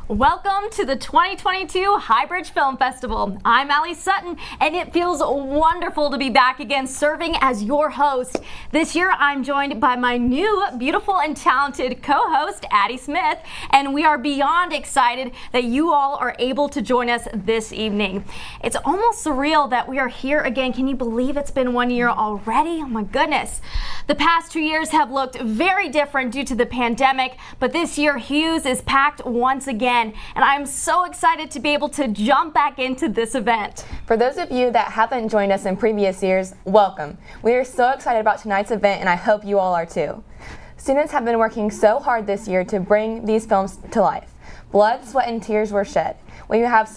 Welcome to the 2022 Highbridge Film Festival. I'm Allie Sutton, and it feels wonderful to be back again serving as your host. This year, I'm joined by my new, beautiful, and talented co-host, Addie Smith, and we are beyond excited that you all are able to join us this evening. It's almost surreal that we are here again. Can you believe it's been 1 year already? Oh my goodness. The past 2 years have looked very different due to the pandemic, but this year, Hughes is packed once again. And I'm so excited to be able to jump back into this event. For those of you that haven't joined us in previous years, welcome. We are so excited about tonight's event, and I hope you all are too. Students have been working so hard this year to bring these films to life. Blood, sweat, and tears were shed. We have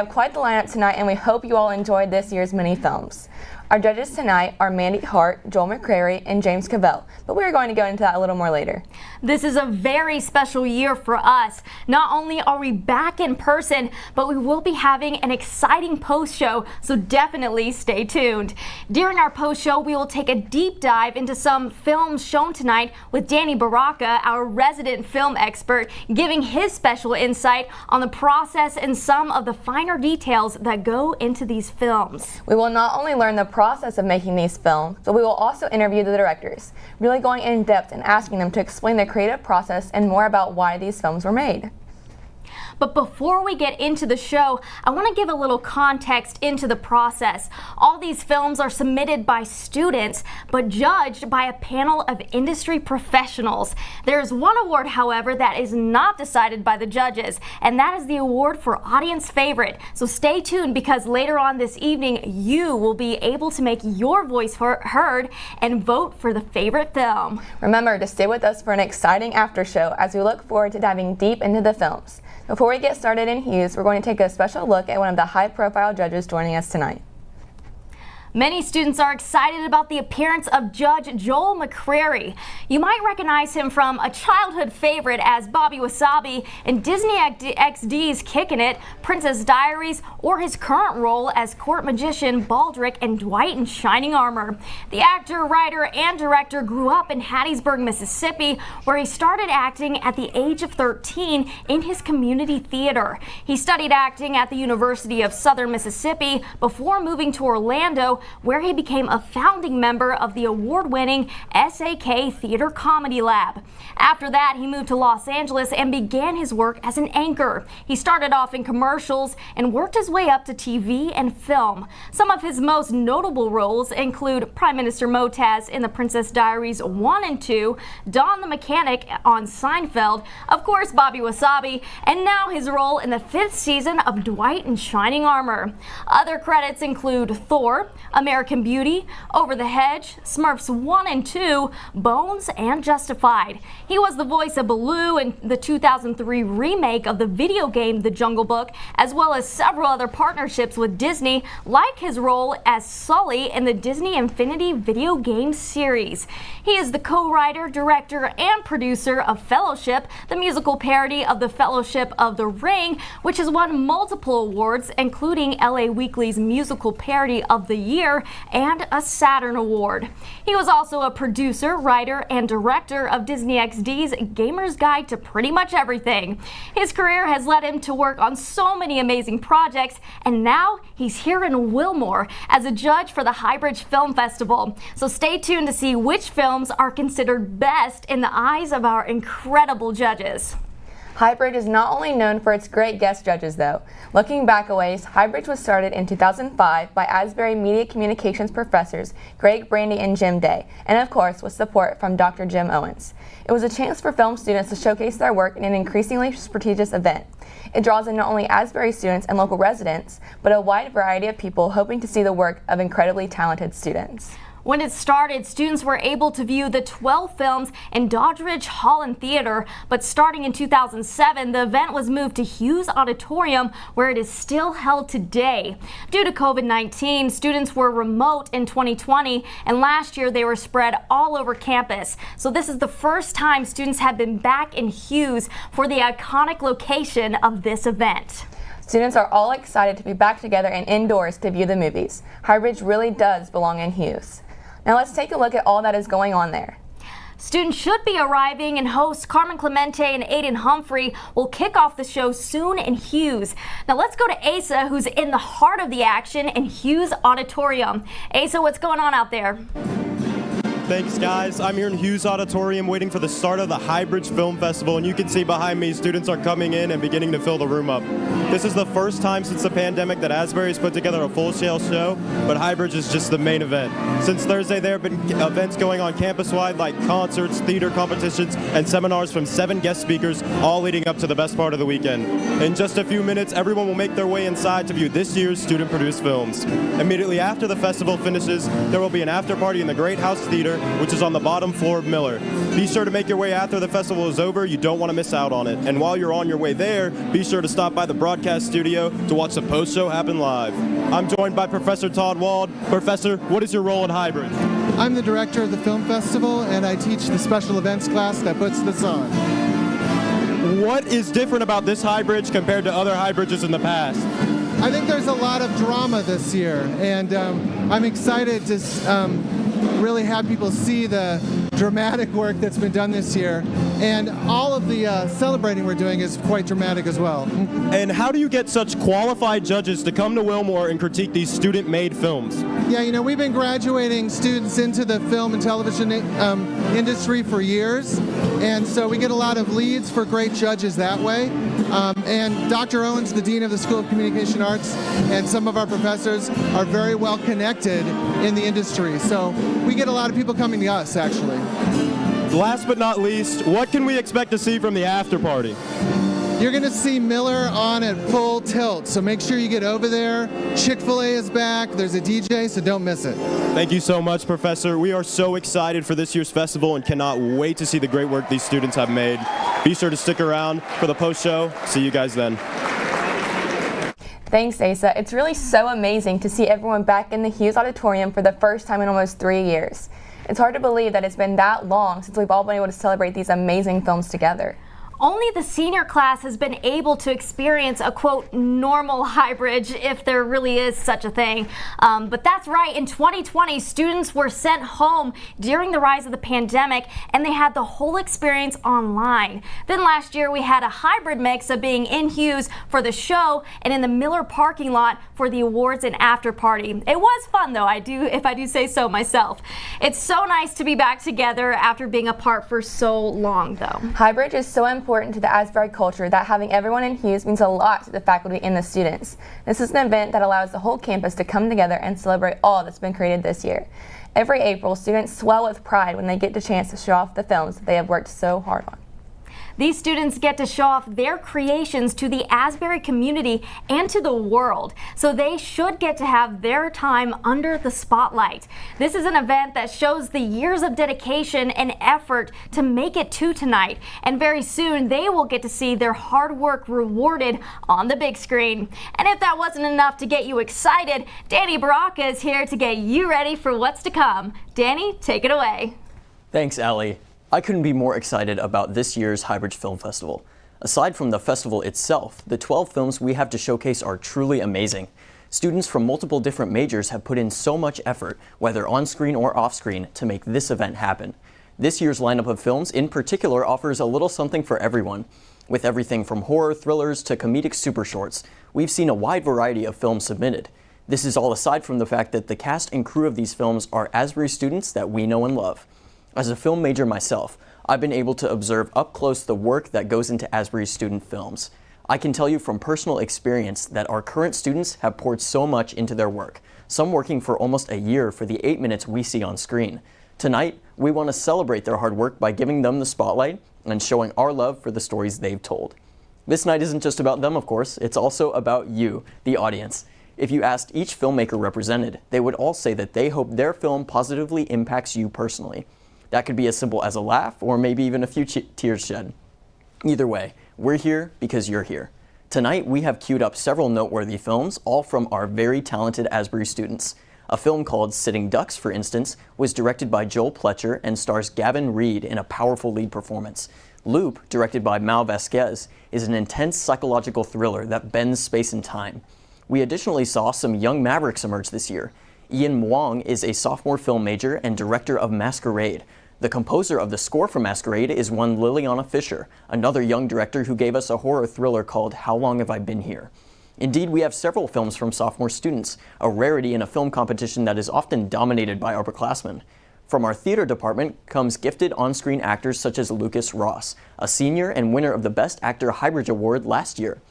quite the lineup tonight, and we hope you all enjoyed this year's mini films. Our judges tonight are Mandy Hart, Joel McCrary, and James Cavell, but we're going to go into that a little more later. This is a very special year for us. Not only are we back in person, but we will be having an exciting post-show, so definitely stay tuned. During our post-show, we will take a deep dive into some films shown tonight with Danny Baraka, our resident film expert, giving his special insight on the process and some of the finer details that go into these films. We will not only learn the process of making these films, but we will also interview the directors, really going in depth and asking them to explain the creative process and more about why these films were made. But before we get into the show, I want to give a little context into the process. All these films are submitted by students, but judged by a panel of industry professionals. There's one award, however, that is not decided by the judges, and that is the award for audience favorite. So stay tuned, because later on this evening, you will be able to make your voice heard and vote for the favorite film. Remember to stay with us for an exciting after show as we look forward to diving deep into the films. Before we get started in Hughes, we're going to take a special look at one of the high-profile judges joining us tonight. Many students are excited about the appearance of Judge Joel McCrary. You might recognize him from a childhood favorite as Bobby Wasabi in Disney XD's Kickin' It, Princess Diaries, or his current role as court magician Baldric and Dwight in Shining Armor. The actor, writer, and director grew up in Hattiesburg, Mississippi, where he started acting at the age of 13 in his community theater. He studied acting at the University of Southern Mississippi before moving to Orlando, where he became a founding member of the award-winning SAK Theater Comedy Lab. After that, he moved to Los Angeles and began his work as an anchor. He started off in commercials and worked his way up to TV and film. Some of his most notable roles include Prime Minister Motaz in The Princess Diaries 1 and 2, Don the Mechanic on Seinfeld, of course Bobby Wasabi, and now his role in the 5th season of Dwight in Shining Armor. Other credits include Thor, American Beauty, Over the Hedge, Smurfs 1 and 2, Bones, and Justified. He was the voice of Baloo in the 2003 remake of the video game The Jungle Book, as well as several other partnerships with Disney, like his role as Sully in the Disney Infinity video game series. He is the co-writer, director, and producer of Fellowship, the musical parody of the Fellowship of the Ring, which has won multiple awards, including LA Weekly's musical parody of the year and a Saturn Award. He was also a producer, writer, and director of Disney XD's Gamer's Guide to Pretty Much Everything. His career has led him to work on so many amazing projects, and now he's here in Wilmore as a judge for the Highbridge Film Festival. So stay tuned to see which films are considered best in the eyes of our incredible judges. Highbridge is not only known for its great guest judges, though. Looking back a ways, Highbridge was started in 2005 by Asbury Media Communications professors Greg Brandy and Jim Day, and of course with support from Dr. Jim Owens. It was a chance for film students to showcase their work in an increasingly prestigious event. It draws in not only Asbury students and local residents, but a wide variety of people hoping to see the work of incredibly talented students. When it started, students were able to view the 12 films in Doddridge Hall and Theater, but starting in 2007, the event was moved to Hughes Auditorium, where it is still held today. Due to COVID-19, students were remote in 2020, and last year they were spread all over campus. So this is the first time students have been back in Hughes for the iconic location of this event. Students are all excited to be back together and indoors to view the movies. Highbridge really does belong in Hughes. Now let's take a look at all that is going on there. Students should be arriving, and hosts Carmen Clemente and Aiden Humphrey will kick off the show soon in Hughes. Now let's go to Asa, who's in the heart of the action in Hughes Auditorium. Asa, what's going on out there? Thanks, guys. I'm here in Hughes Auditorium waiting for the start of the Highbridge Film Festival, and you can see behind me students are coming in and beginning to fill the room up. This is the first time since the pandemic that Asbury has put together a full-scale show, but Highbridge is just the main event. Since Thursday, there have been events going on campus-wide like concerts, theater competitions, and seminars from 7 guest speakers, all leading up to the best part of the weekend. In just a few minutes, everyone will make their way inside to view this year's student-produced films. Immediately after the festival finishes, there will be an after-party in the Great House Theater, which is on the bottom floor of Miller. Be sure to make your way after the festival is over. You don't want to miss out on it. And while you're on your way there, be sure to stop by the broadcast studio to watch the post-show happen live. I'm joined by Professor Todd Wald. Professor, what is your role in Highbridge? I'm the director of the film festival, and I teach the special events class that puts this on. What is different about this Highbridge compared to other Highbridges in the past? I think there's a lot of drama this year, and I'm excited to really have people see the dramatic work that's been done this year, and all of the celebrating we're doing is quite dramatic as well. And how do you get such qualified judges to come to Wilmore and critique these student-made films? Yeah, you know, we've been graduating students into the film and television industry for years, and so we get a lot of leads for great judges that way. And Dr. Owens, the Dean of the School of Communication Arts, and some of our professors are very well connected in the industry. So we get a lot of people coming to us, actually. Last but not least, what can we expect to see from the after party? You're going to see Miller on at full tilt, so make sure you get over there. Chick-fil-A is back. There's a DJ, so don't miss it. Thank you so much, Professor. We are so excited for this year's festival and cannot wait to see the great work these students have made. Be sure to stick around for the post-show. See you guys then. Thanks, Asa. It's really so amazing to see everyone back in the Hughes Auditorium for the first time in almost 3 years. It's hard to believe that it's been that long since we've all been able to celebrate these amazing films together. Only the senior class has been able to experience a, quote, normal Highbridge, if there really is such a thing. But that's right, in 2020, students were sent home during the rise of the pandemic, and they had the whole experience online. Then last year, we had a hybrid mix of being in Hughes for the show and in the Miller parking lot for the awards and after party. It was fun, though, if I do say so myself. It's so nice to be back together after being apart for so long, though. Highbridge is so important to the Asbury culture that having everyone in Hughes means a lot to the faculty and the students. This is an event that allows the whole campus to come together and celebrate all that's been created this year. Every April, students swell with pride when they get the chance to show off the films that they have worked so hard on. These students get to show off their creations to the Asbury community and to the world, so they should get to have their time under the spotlight. This is an event that shows the years of dedication and effort to make it to tonight, and very soon they will get to see their hard work rewarded on the big screen. And if that wasn't enough to get you excited, Danny Baraka is here to get you ready for what's to come. Danny, take it away. Thanks, Allie. I couldn't be more excited about this year's Highbridge Film Festival. Aside from the festival itself, the 12 films we have to showcase are truly amazing. Students from multiple different majors have put in so much effort, whether on-screen or off-screen, to make this event happen. This year's lineup of films in particular offers a little something for everyone. With everything from horror thrillers to comedic super shorts, we've seen a wide variety of films submitted. This is all aside from the fact that the cast and crew of these films are Asbury students that we know and love. As a film major myself, I've been able to observe up close the work that goes into Asbury student films. I can tell you from personal experience that our current students have poured so much into their work, some working for almost a year for the 8 minutes we see on screen. Tonight, we want to celebrate their hard work by giving them the spotlight and showing our love for the stories they've told. This night isn't just about them, of course, it's also about you, the audience. If you asked each filmmaker represented, they would all say that they hope their film positively impacts you personally. That could be as simple as a laugh or maybe even a few tears shed. Either way, we're here because you're here. Tonight, we have queued up several noteworthy films, all from our very talented Asbury students. A film called Sitting Ducks, for instance, was directed by Joel Pletcher and stars Gavin Reed in a powerful lead performance. Loop, directed by Mal Vasquez, is an intense psychological thriller that bends space and time. We additionally saw some young mavericks emerge this year. Ian Mwang is a sophomore film major and director of Masquerade. The composer of the score for Masquerade is one Liliana Fisher, another young director who gave us a horror thriller called How Long Have I Been Here? Indeed, we have several films from sophomore students, a rarity in a film competition that is often dominated by upperclassmen. From our theater department comes gifted on-screen actors such as Lucas Ross, a senior and winner of the Best Actor Highbridge Award last year.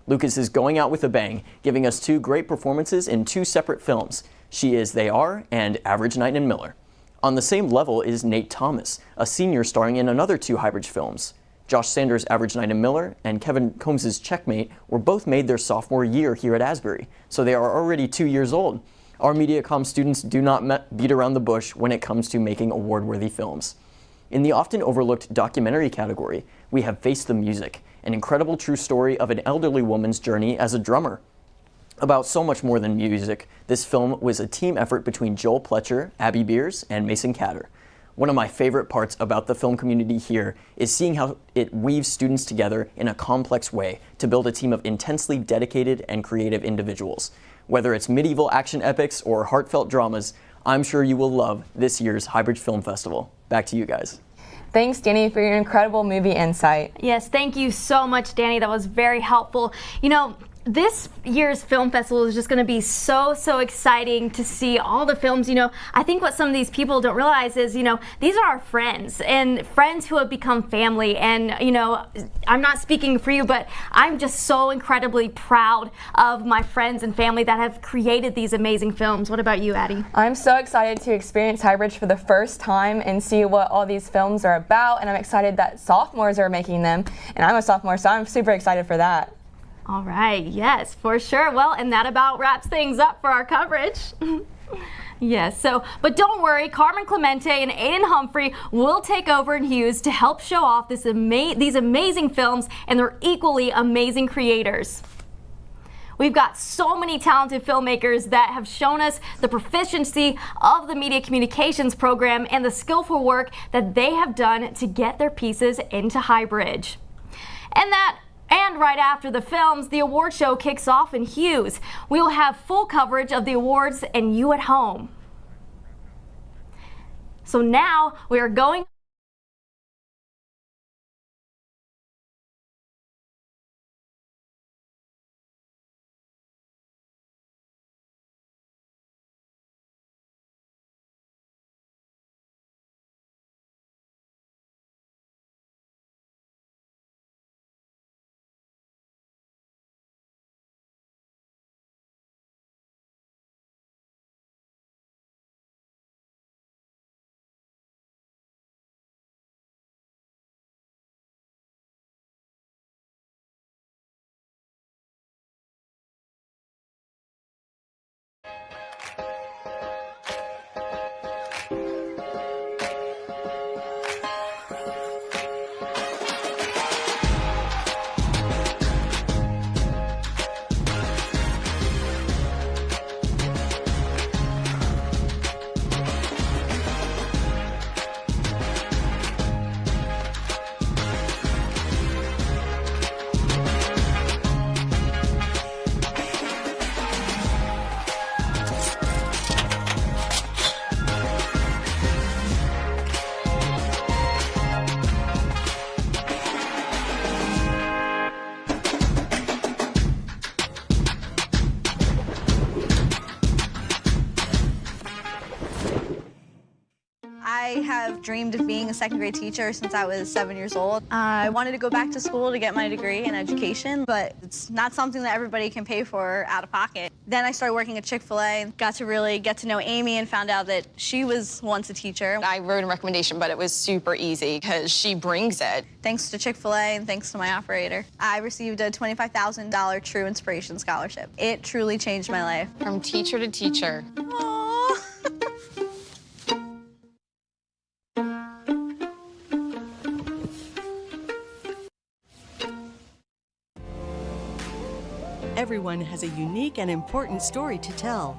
Lucas is going out with a bang, giving us 2 great performances in 2 separate films, She Is, They Are, and Average Knight and Miller. On the same level is Nate Thomas, a senior starring in another 2 Highbridge films. Josh Sanders' Average Knight and Miller and Kevin Combs' Checkmate were both made their sophomore year here at Asbury, so they are already 2 years old. Our MediaCom students do not beat around the bush when it comes to making award-worthy films. In the often overlooked documentary category, we have Face the Music, an incredible true story of an elderly woman's journey as a drummer. About so much more than music, this film was a team effort between Joel Pletcher, Abby Beers, and Mason Catter. One of my favorite parts about the film community here is seeing how it weaves students together in a complex way to build a team of intensely dedicated and creative individuals. Whether it's medieval action epics or heartfelt dramas, I'm sure you will love this year's Highbridge Film Festival. Back to you guys. Thanks, Danny, for your incredible movie insight. Yes, thank you so much, Danny. That was very helpful. You know, this year's film festival is just going to be so exciting to see all the films. You know, I think what some of these people don't realize is, you know, these are our friends and friends who have become family. And, you know, I'm not speaking for you, but I'm just so incredibly proud of my friends and family that have created these amazing films. What about you, Addie? I'm so excited to experience Highbridge for the first time and see what all these films are about. And I'm excited that sophomores are making them. And I'm a sophomore, so I'm super excited for that. All right, yes, for sure. Well, and that about wraps things up for our coverage. Yes, but don't worry, Carmen Clemente and Aiden Humphrey will take over in Hughes to help show off these amazing films and their equally amazing creators. We've got so many talented filmmakers that have shown us the proficiency of the media communications program and the skillful work that they have done to get their pieces into Highbridge. And right after the films, the award show kicks off in Hughes. We will have full coverage of the awards and you at home. So now we are going I have dreamed of being a second grade teacher since I was 7 years old. I wanted to go back to school to get my degree in education, but it's not something that everybody can pay for out of pocket. Then I started working at Chick-fil-A, got to really get to know Amy and found out that she was once a teacher. I wrote a recommendation, but it was super easy because she brings it. Thanks to Chick-fil-A and thanks to my operator, I received a $25,000 True Inspiration Scholarship. It truly changed my life. From teacher to teacher. Aww. Everyone has a unique and important story to tell.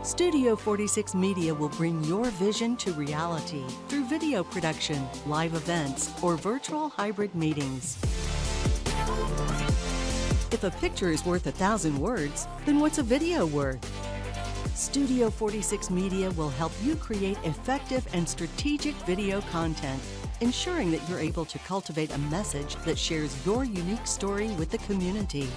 Studio 46 Media will bring your vision to reality through video production, live events, or virtual hybrid meetings. If a picture is worth 1,000 words, then what's a video worth? Studio 46 Media will help you create effective and strategic video content, ensuring that you're able to cultivate a message that shares your unique story with the community.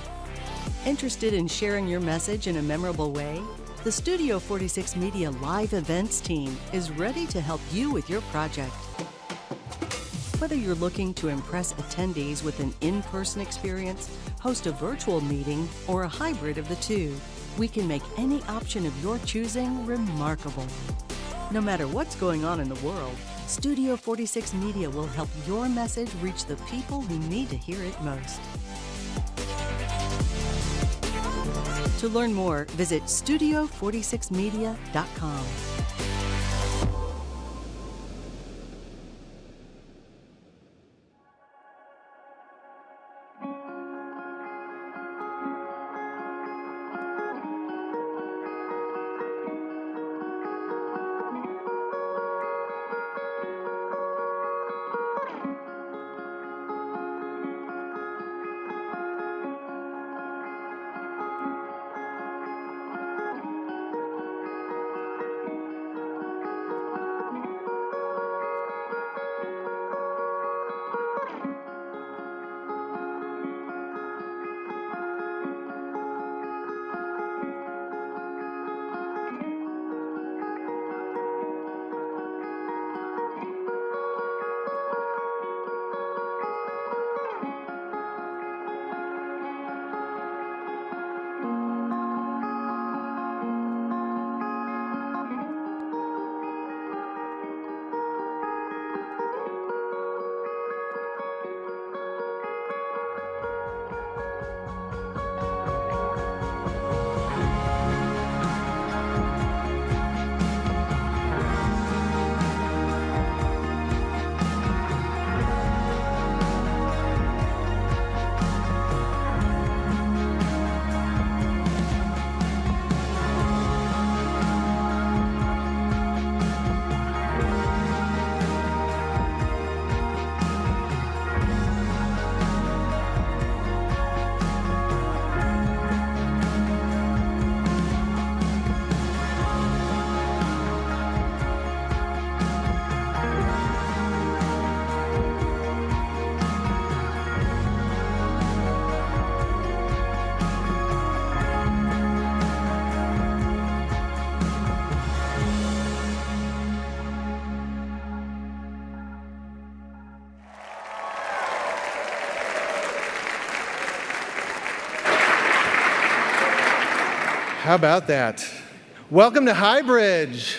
Interested in sharing your message in a memorable way? The Studio 46 Media Live Events team is ready to help you with your project. Whether you're looking to impress attendees with an in-person experience, host a virtual meeting, or a hybrid of the two, we can make any option of your choosing remarkable. No matter what's going on in the world, Studio 46 Media will help your message reach the people who need to hear it most. To learn more, visit studio46media.com. How about that? Welcome to Highbridge.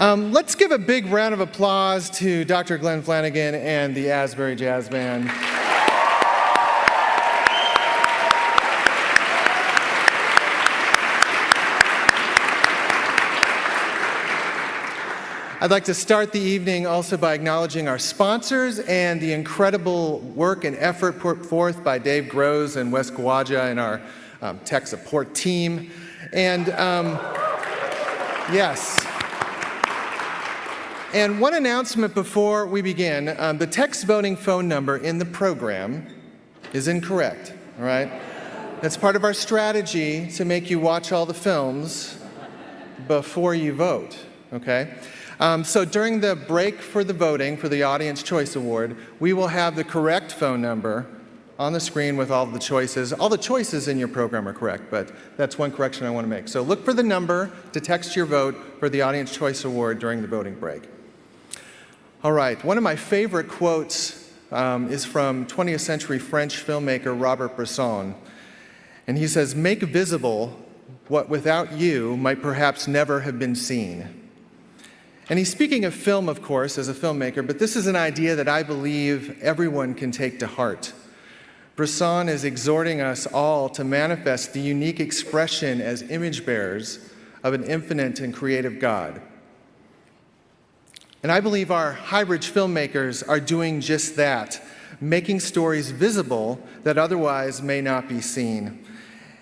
Let's give a big round of applause to Dr. Glenn Flanagan and the Asbury Jazz Band. I'd like to start the evening also by acknowledging our sponsors and the incredible work and effort put forth by Dave Groves and Wes Kawaja and our tech support team. And yes. And one announcement before we begin. The text voting phone number in the program is incorrect, all right? That's part of our strategy to make you watch all the films before you vote, okay? So during the break for the voting for the Audience Choice Award, we will have the correct phone number on the screen with all the choices. All the choices in your program are correct, but that's one correction I want to make. So look for the number to text your vote for the Audience Choice Award during the voting break. All right, one of my favorite quotes is from 20th century French filmmaker Robert Bresson. And he says, "Make visible what without you might perhaps never have been seen." And he's speaking of film, of course, as a filmmaker, but this is an idea that I believe everyone can take to heart. Bresson is exhorting us all to manifest the unique expression as image bearers of an infinite and creative God. And I believe our Highbridge filmmakers are doing just that, making stories visible that otherwise may not be seen.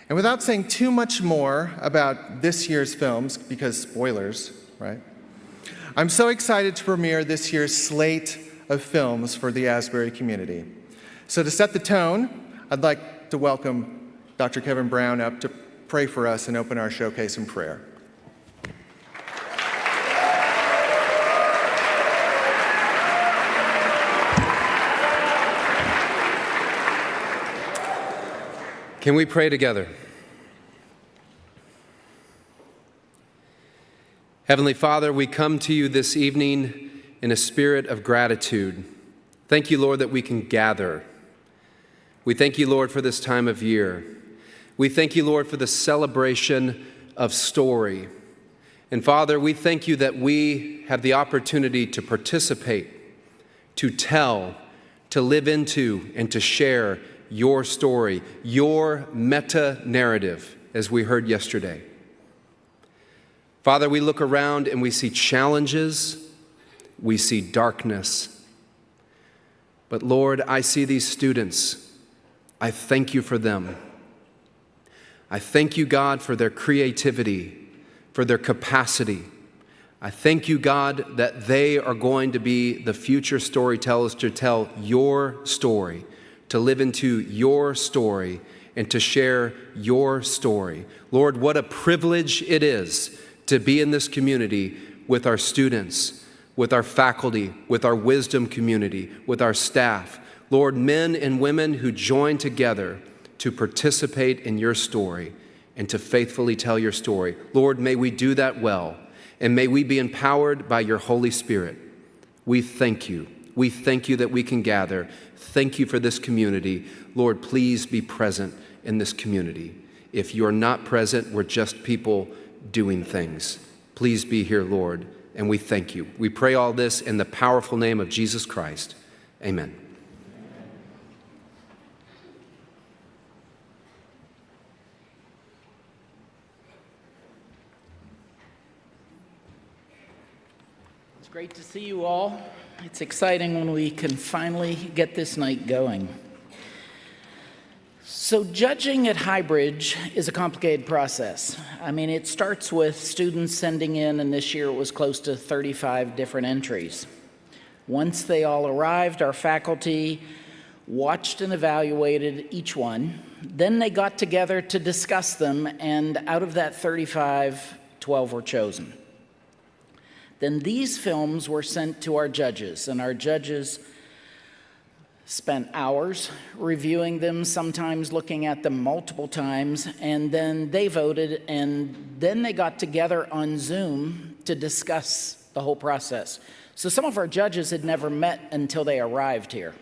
And without saying too much more about this year's films, because spoilers, right? I'm so excited to premiere this year's slate of films for the Asbury community. So to set the tone, I'd like to welcome Dr. Kevin Brown up to pray for us and open our showcase in prayer. Can we pray together? Heavenly Father, we come to you this evening in a spirit of gratitude. Thank you, Lord, that we can gather. We thank you, Lord, for this time of year. We thank you, Lord, for the celebration of story. And Father, we thank you that we have the opportunity to participate, to tell, to live into, and to share your story, your meta-narrative, as we heard yesterday. Father, we look around and we see challenges, we see darkness. But Lord, I see these students. I thank you for them. I thank you, God, for their creativity, for their capacity. I thank you, God, that they are going to be the future storytellers to tell your story, to live into your story, and to share your story. Lord, what a privilege it is to be in this community with our students, with our faculty, with our wisdom community, with our staff. Lord, men and women who join together to participate in your story and to faithfully tell your story. Lord, may we do that well, and may we be empowered by your Holy Spirit. We thank you. We thank you that we can gather. Thank you for this community. Lord, please be present in this community. If you're not present, we're just people doing things. Please be here, Lord, and we thank you. We pray all this in the powerful name of Jesus Christ. Amen. It's great to see you all. It's exciting when we can finally get this night going. So judging at Highbridge is a complicated process. I mean, it starts with students sending in, and this year it was close to 35 different entries. Once they all arrived, our faculty watched and evaluated each one. Then they got together to discuss them, and out of that 35, 12 were chosen. Then these films were sent to our judges, and our judges spent hours reviewing them, sometimes looking at them multiple times, and then they voted, and then they got together on Zoom to discuss the whole process. So some of our judges had never met until they arrived here.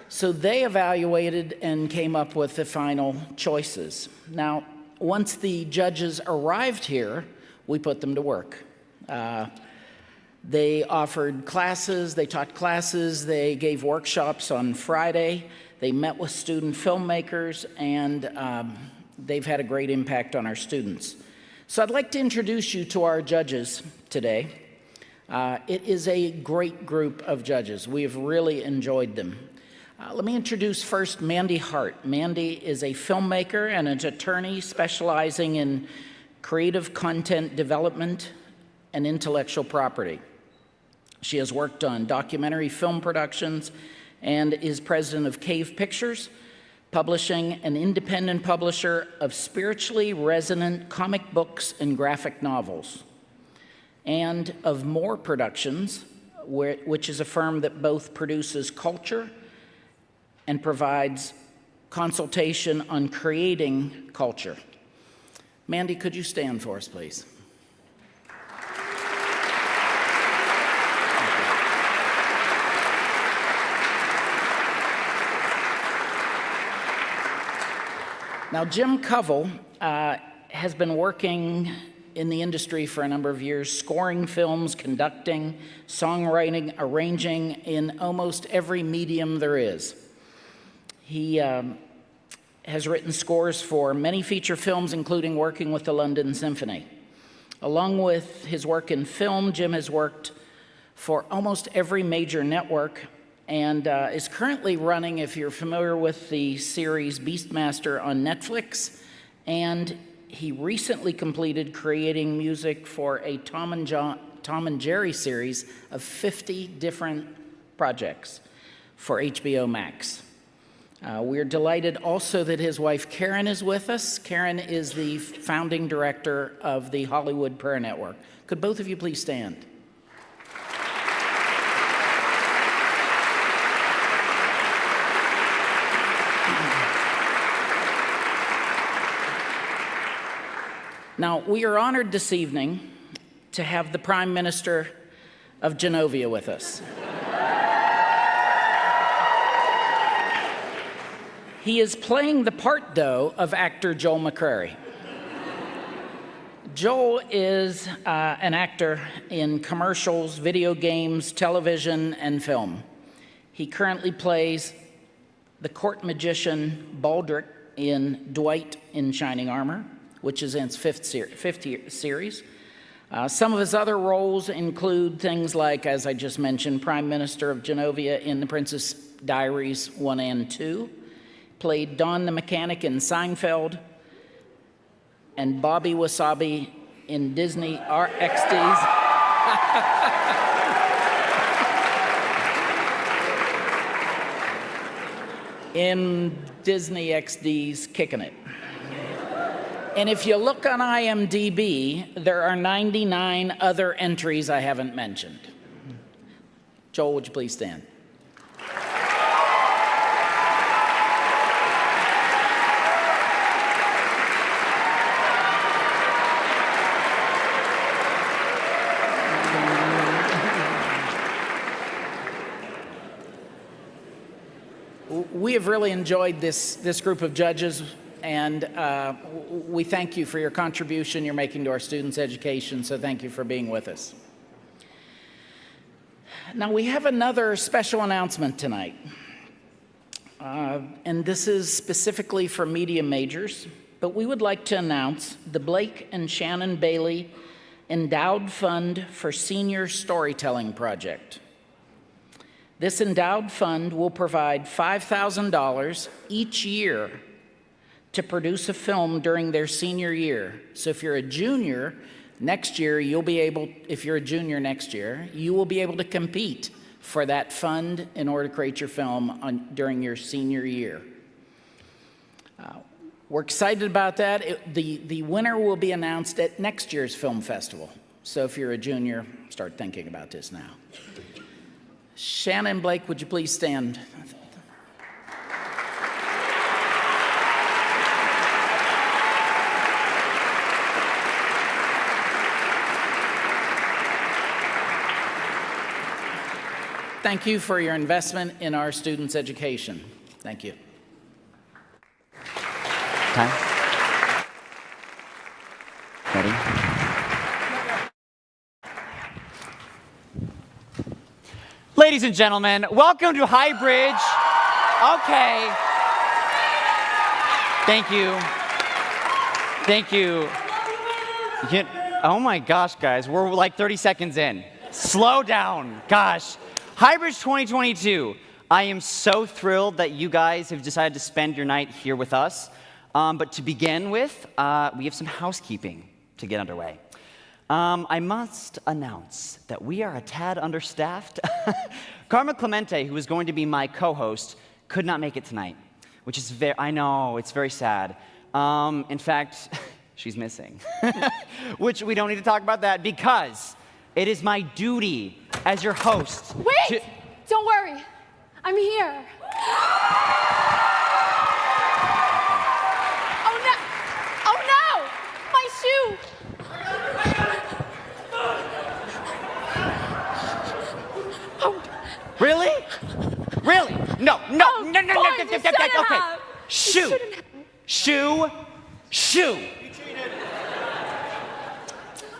So they evaluated and came up with the final choices. Now, once the judges arrived here, we put them to work. They offered classes, they taught classes, they gave workshops on Friday, they met with student filmmakers, and they've had a great impact on our students. So I'd like to introduce you to our judges today. It is a great group of judges. We have really enjoyed them. Let me introduce first Mandy Hart. Mandy is a filmmaker and an attorney specializing in creative content development and intellectual property. She has worked on documentary film productions and is president of Cave Pictures, publishing an independent publisher of spiritually resonant comic books and graphic novels, and of More Productions, which is a firm that both produces culture and provides consultation on creating culture. Mandy, could you stand for us, please? Now, Jim Covell has been working in the industry for a number of years, scoring films, conducting, songwriting, arranging in almost every medium there is. He has written scores for many feature films, including working with the London Symphony. Along with his work in film, Jim has worked for almost every major network and is currently running, if you're familiar with the series Beastmaster on Netflix, and he recently completed creating music for a Tom and Jerry series of 50 different projects for HBO Max. We're delighted also that his wife Karen is with us. Karen is the founding director of the Hollywood Prayer Network. Could both of you please stand? Now, we are honored this evening to have the Prime Minister of Genovia with us. He is playing the part, though, of actor Joel McCrary. Joel is an actor in commercials, video games, television, and film. He currently plays the court magician Baldric in Dwight in Shining Armor, which is in its fifth series. Some of his other roles include things like, as I just mentioned, Prime Minister of Genovia in The Princess Diaries 1 and 2, played Don the Mechanic in Seinfeld, and Bobby Wasabi in Disney XD's. in Disney XD's Kickin' It. And if you look on IMDb, there are 99 other entries I haven't mentioned. Joel, would you please stand? We have really enjoyed this group of judges, and we thank you for your contribution you're making to our students' education, so thank you for being with us. Now, we have another special announcement tonight, and this is specifically for media majors, but we would like to announce the Blake and Shannon Bailey Endowed Fund for Senior Storytelling Project. This endowed fund will provide $5,000 each year to produce a film during their senior year. So if you're a junior next year, you will be able to compete for that fund in order to create your film during your senior year. We're excited about that. The winner will be announced at next year's film festival. So if you're a junior, start thinking about this now. Shannon, Blake, would you please stand? Thank you for your investment in our students' education. Thank you. Time. Ready? Ladies and gentlemen, welcome to Highbridge. Okay. Thank you. Thank you. Oh my gosh, guys, we're like 30 seconds in. Slow down, gosh. Highbridge 2022. I am so thrilled that you guys have decided to spend your night here with us. But to begin with, we have some housekeeping to get underway. I must announce that we are a tad understaffed. Karma Clemente, who is going to be my co-host, could not make it tonight, which is I know, it's very sad. In fact, she's missing, which we don't need to talk about that because it is my duty as your host. Wait! Don't worry. I'm here. Oh no! Oh no! My shoe! Really? Really? No. Okay. Shoe.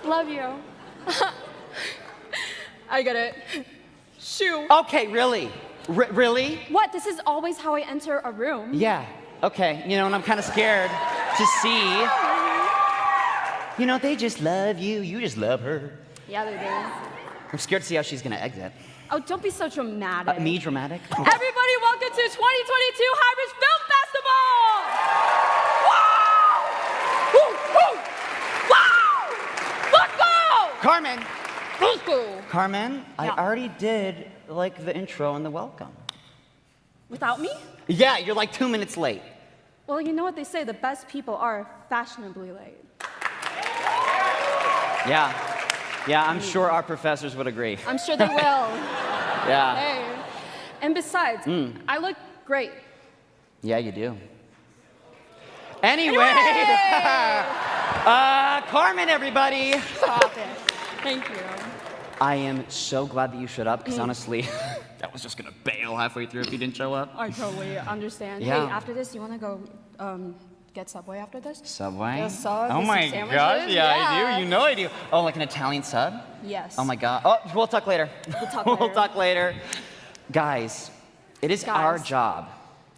Love you. I get it. Shoe. Okay, really? Really? What? This is always how I enter a room. Yeah. Okay. And I'm kind of scared to see. They just love you. You just love her. Yeah, they do. I'm scared to see how she's gonna exit. Oh, don't be so dramatic. Me dramatic? Everybody, welcome to 2022 Highbridge Film Festival! Wow! Woo! Woo! Wow! Let's go! Carmen! Let's go! Carmen, Yeah. I already did, the intro and the welcome. Without me? Yeah, you're like 2 minutes late. Well, you know what they say, the best people are fashionably late. Yeah. Yeah, I'm sure our professors would agree. I'm sure they will. Yeah. Hey. And besides, I look great. Yeah, you do. Anyway, Carmen, everybody. Stop it. Thank you. I am so glad that you showed up, because honestly, I was just gonna bail halfway through if you didn't show up. I totally understand. Yeah. Hey, after this, you want to go get Subway after this? Subway? Yeah, sub, oh get my some gosh, sandwiches. yeah, I Yeah. do. You know I do. Oh, like an Italian sub? Yes. Oh my god. Oh, we'll talk later. We'll talk We'll later. talk later. Guys, it is our Guys. job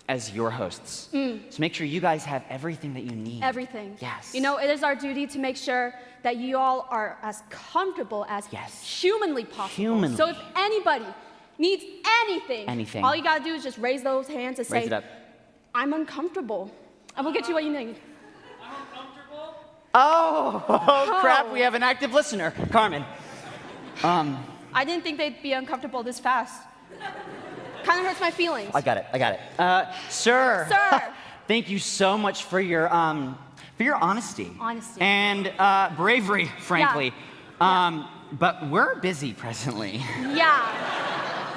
as your hosts to make sure you guys have everything that you need. Everything. Yes. You know, it is our duty to make sure that you all are as comfortable as humanly possible. Humanly. So if anybody needs anything, all you gotta do is just raise those hands and Raise say, it up. I'm uncomfortable. And we'll get you what you need. Oh, crap, we have an active listener. Carmen. I didn't think they'd be uncomfortable this fast. Kind of hurts my feelings. I got it. Sir. Sir. Thank you so much for your honesty. Honesty. And bravery, frankly. But we're busy presently.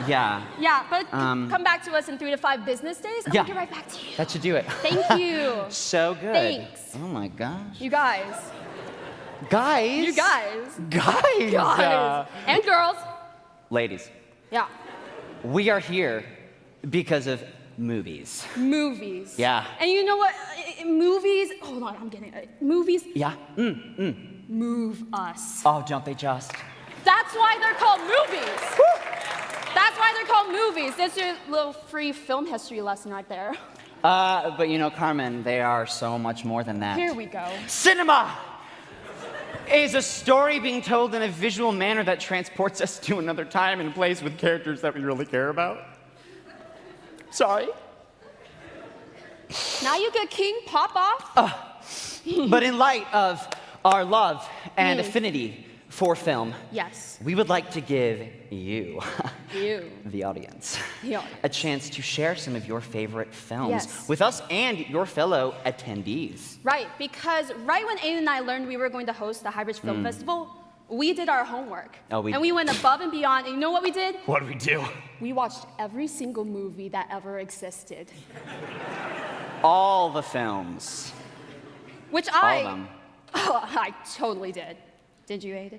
Yeah. Yeah. But come back to us in 3 to 5 business days, and Yeah. we'll get right back to you. That should do it. Thank you. So good. Thanks. Oh my gosh. You guys. Guys. You guys. Guys. And girls. Ladies. Yeah. We are here because of movies. Movies. Yeah. And you know what? Movies. Hold on, I'm getting it. Movies Yeah. move us. Oh, don't they just? That's why they're called movies. That's why they're called movies. That's your little free film history lesson right there. But you know, Carmen, they are so much more than that. Here we go. Cinema is a story being told in a visual manner that transports us to another time and place with characters that we really care about. Sorry. Now you get King pop off. But in light of our love and affinity for film, Yes. we would like to give you, You. the audience, The audience. a chance to share some of your favorite films Yes. with us and your fellow attendees. Right, because right when Aiden and I learned we were going to host the Highbridge Film Festival, we did our homework. Oh, and we went above and beyond. And you know what we did? What do we do? We watched every single movie that ever existed. All the films. Which All of them. I totally did. Did you, Aiden?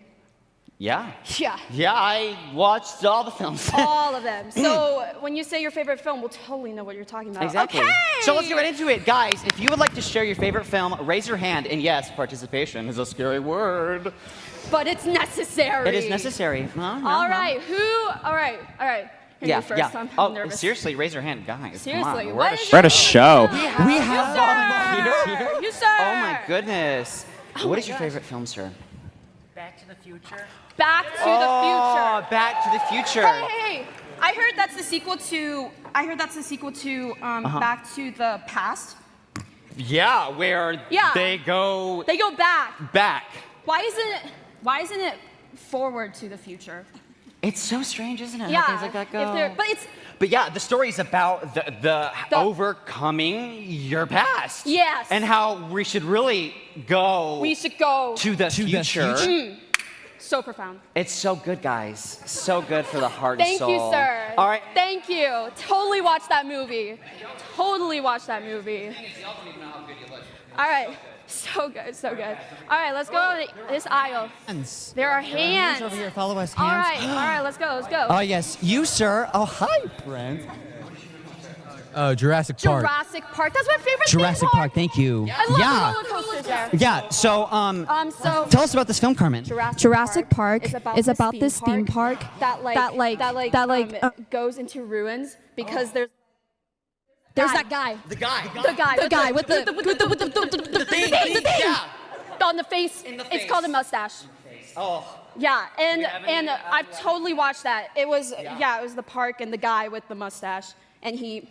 Yeah. Yeah. Yeah, I watched all the films. All of them. So when you say your favorite film, we'll totally know what you're talking about. Exactly. Okay! So let's get right into it. Guys, if you would like to share your favorite film, raise your hand. And yes, participation is a scary word. But it's necessary. It is necessary. All right. All right. Here, Yeah, you first. yeah. I'm nervous. Seriously, raise your hand, guys. Seriously, come on. what is We're at a your- show. We have you, sir. Oh my goodness. Oh What my is your gosh. favorite film, sir? Back to the future. Oh, Back Back to the Future. Hey. I heard that's the sequel to. Back to the Past. Yeah, where Yeah. they go They go back. back. Why isn't it forward to the future? It's so strange, isn't it? Yeah. How things like that go. But yeah, the story is about the overcoming your past. Yes. And how we should really go we should go to the future. So profound. It's so good, guys. So good for the heart Thank and soul. you, sir. All right. Thank you. Totally watch that movie. Totally watch that movie. All right. So good, so good. All right, let's go to this aisle. There are hands. Over here, follow us, All hands. right, let's go, let's go. Oh, yes, you, sir. Oh, hi, Brent. Oh, Jurassic Park. Jurassic Park. That's my favorite Jurassic theme Park, thank you. I love the roller coasters there. Yeah, so, So tell us about this film, Carmen. Jurassic Park is about this theme park that goes into ruins because there's that guy. The guy. The guy with the thing. Yeah. on the face. It's called a mustache. Oh. Yeah, and I've totally watched that. It was it was the park and the guy with the mustache, and he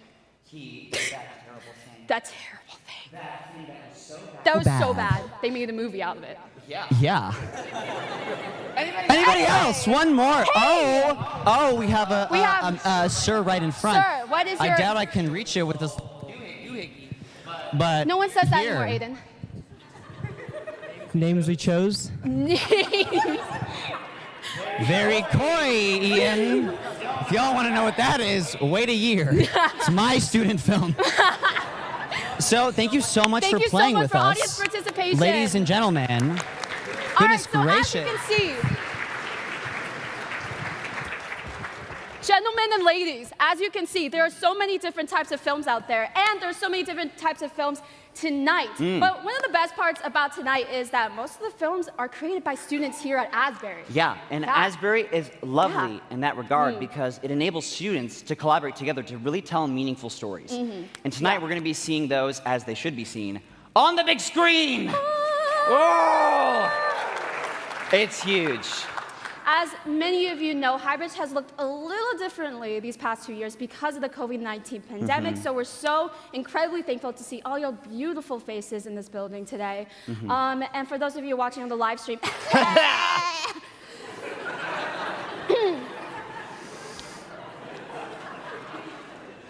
did that terrible thing. That terrible thing. That was so bad. They made a movie out of it. Yeah. Anybody else? One more. Oh, we have a sir right in front. Sir, what is I your... doubt I can reach it with this. But no one says that here. anymore, Aiden. Names we chose. Very coy, Ian. If y'all want to know what that is, wait a year. It's my student film. So thank you so much for playing with us. Thank you so much for audience participation. Ladies and gentlemen. Goodness gracious. As you can see, gentlemen and ladies, as you can see, there are so many different types of films out there, and there's so many different types of films tonight. But one of the best parts about tonight is that most of the films are created by students here at Asbury. Yeah, and Asbury is lovely in that regard because it enables students to collaborate together to really tell meaningful stories. And tonight we're going to be seeing those as they should be seen on the big screen. Oh! It's huge. As many of you know, Highbridge has looked a little differently these past 2 years because of the COVID-19 pandemic, so we're so incredibly thankful to see all your beautiful faces in this building today. And for those of you watching on the live stream,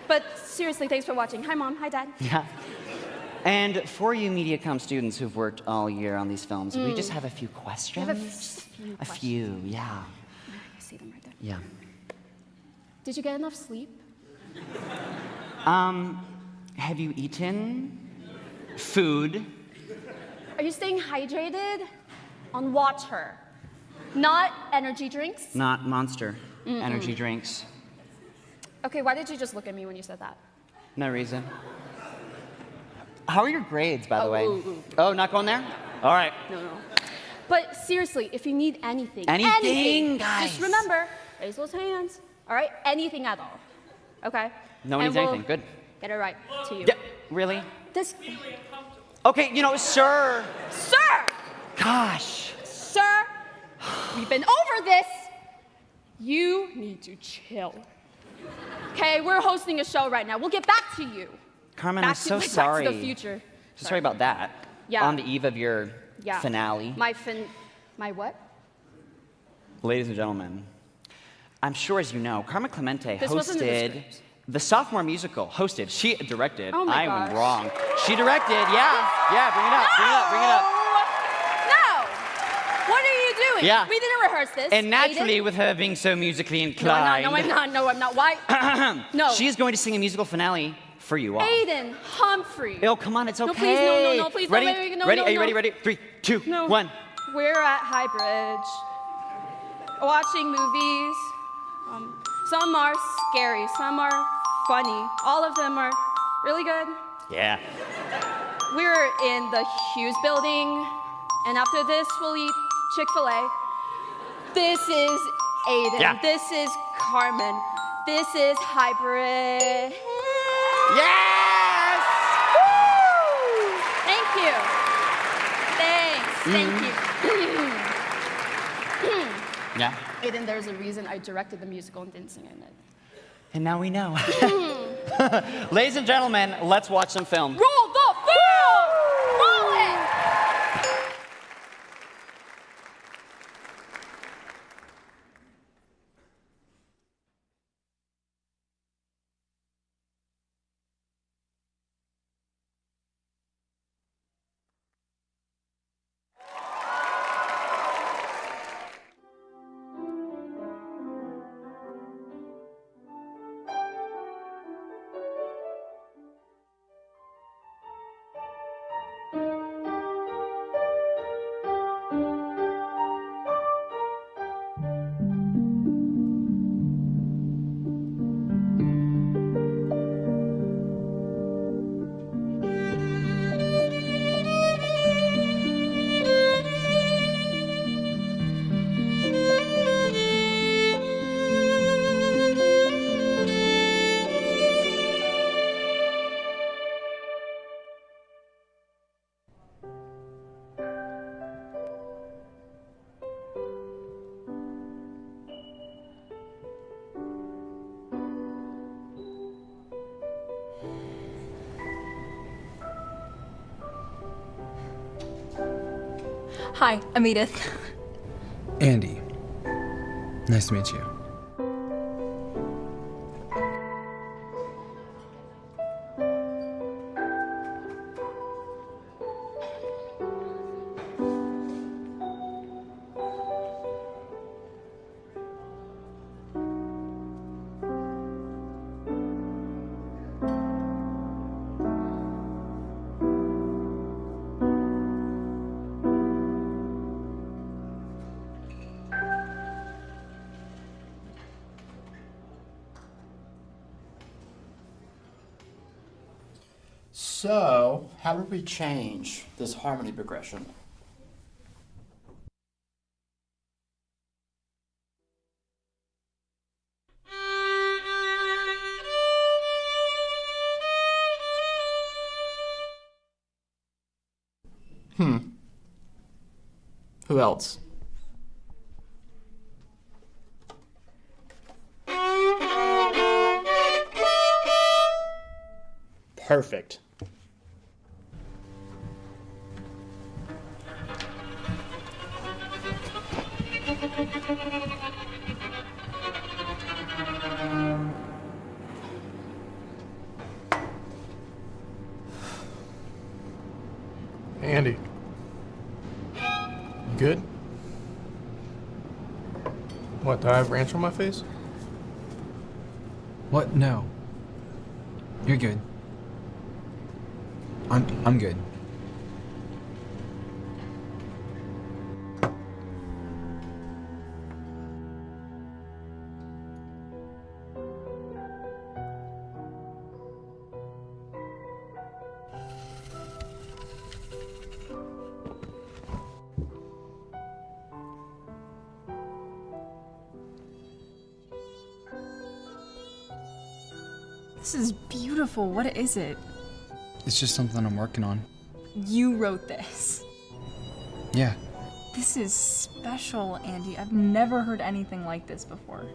but seriously, thanks for watching. Hi, Mom. Hi, Dad. Yeah. And for you MediaCom students who've worked all year on these films, we just have a few questions. A few, yeah. I see them right there. Yeah. Did you get enough sleep? Have you eaten food? Are you staying hydrated? On water, not energy drinks? Not Monster energy drinks. Okay, why did you just look at me when you said that? No reason. How are your grades, by the way? Oh, not going there? All right. No. But seriously, if you need anything, anything, guys, just remember, raise those hands. All right, anything at all. Okay. No one needs anything. Good. Get it right to you. Yeah. Really? This. Okay, sir. Sir. Gosh. Sir, we've been over this. You need to chill. Okay, we're hosting a show right now. We'll get back to you. Carmen, I'm so sorry. Back to the future. Sorry about that. Yeah. On the eve of your finale. My what? Ladies and gentlemen, I'm sure as you know, Carmen Clemente This wasn't in the hosted script. the sophomore musical. Hosted. She directed. Oh my I'm gosh. wrong. She directed. Yeah. Bring it up. No. What are you doing? Yeah. We didn't rehearse this. And naturally, Aiden? with her being so musically inclined. No, I'm not. Why? No. She's going to sing a musical finale for you all. Aiden Humphrey. Oh, come on, it's okay. No, please, no, please. Ready? Wait, no, ready? no, Are you no. ready? 3, 2, No. 1. We're at Highbridge, watching movies. Some are scary, some are funny. All of them are really good. Yeah. We're in the Hughes building, and after this, we'll eat Chick-fil-A. This is Aiden. Yeah. This is Carmen. This is Highbridge. Yes! Woo! Thank you. Thank you. Yeah. Aiden, there's a reason I directed the musical and didn't sing in it. And now we know. Ladies and gentlemen, let's watch some film. Roll the film! Roll it! Hi, I'm Edith. Andy. Nice to meet you. So, how would we change this harmony progression? Who else? Perfect. Hey, Andy. You good? What, do I have ranch on my face? What? No. You're good. I'm good. This is beautiful. What is it? It's just something I'm working on. You wrote this. Yeah. This is special, Andy. I've never heard anything like this before.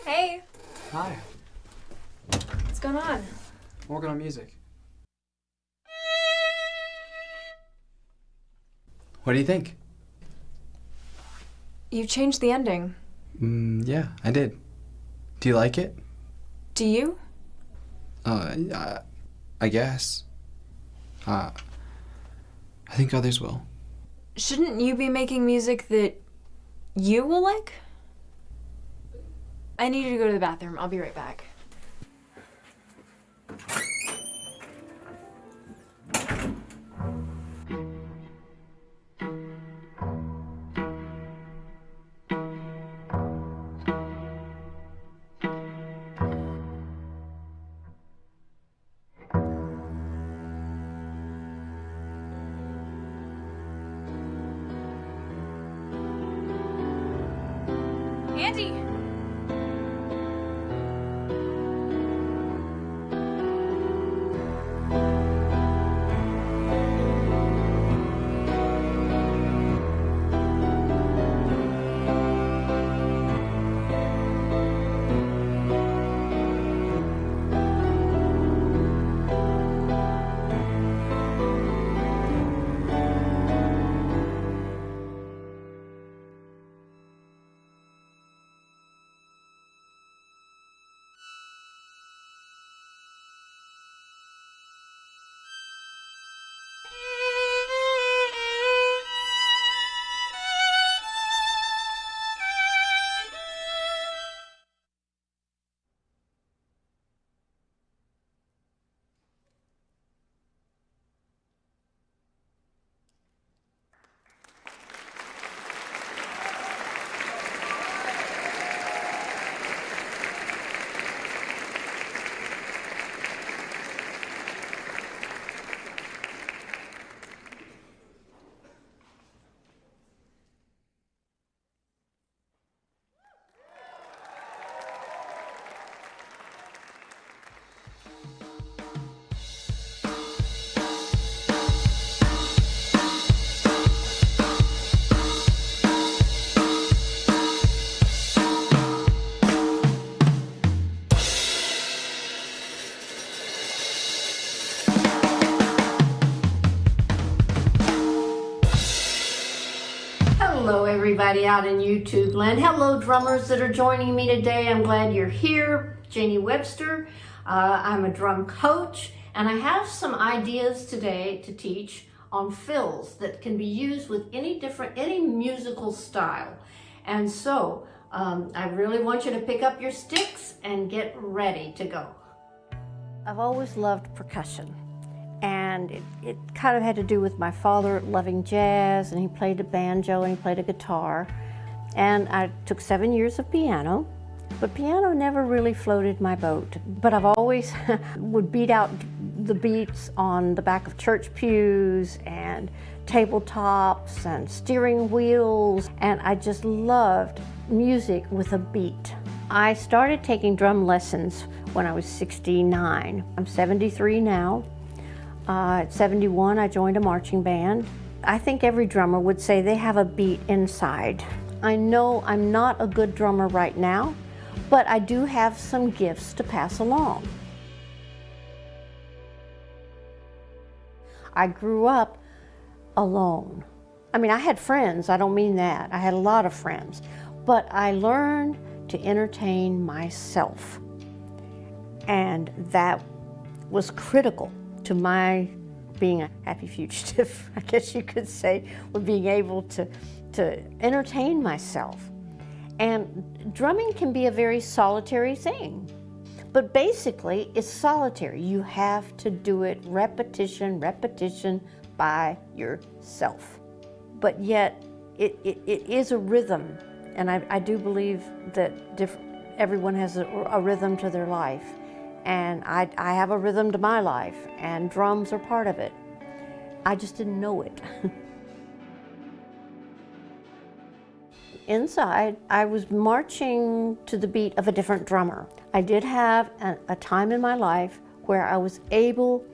Hey, Hi. what's going on? I'm working on music. What do you think? You changed the ending. Yeah, I did. Do you like it? Do you? I guess. I think others will. Shouldn't you be making music that you will like? I need you to go to the bathroom. I'll be right back. Andy! Hello everybody out in YouTube land. Hello drummers that are joining me today. I'm glad you're here. Janie Webster. I'm a drum coach and I have some ideas today to teach on fills that can be used with any musical style. And so I really want you to pick up your sticks and get ready to go. I've always loved percussion. And it kind of had to do with my father loving jazz, and he played a banjo and he played a guitar. And I took 7 years of piano, but piano never really floated my boat. But I've always would beat out the beats on the back of church pews and tabletops and steering wheels, and I just loved music with a beat. I started taking drum lessons when I was 69. I'm 73 now. At 71, I joined a marching band. I think every drummer would say they have a beat inside. I know I'm not a good drummer right now, but I do have some gifts to pass along. I grew up alone. I mean, I had friends, I don't mean that. I had a lot of friends, but I learned to entertain myself. And that was critical to my being a happy fugitive, I guess you could say, with being able to entertain myself. And drumming can be a very solitary thing, but basically it's solitary. You have to do it repetition by yourself. But yet it is a rhythm, and I do believe that everyone has a rhythm to their life. And I have a rhythm to my life, and drums are part of it. I just didn't know it. Inside, I was marching to the beat of a different drummer. I did have a time in my life where I was able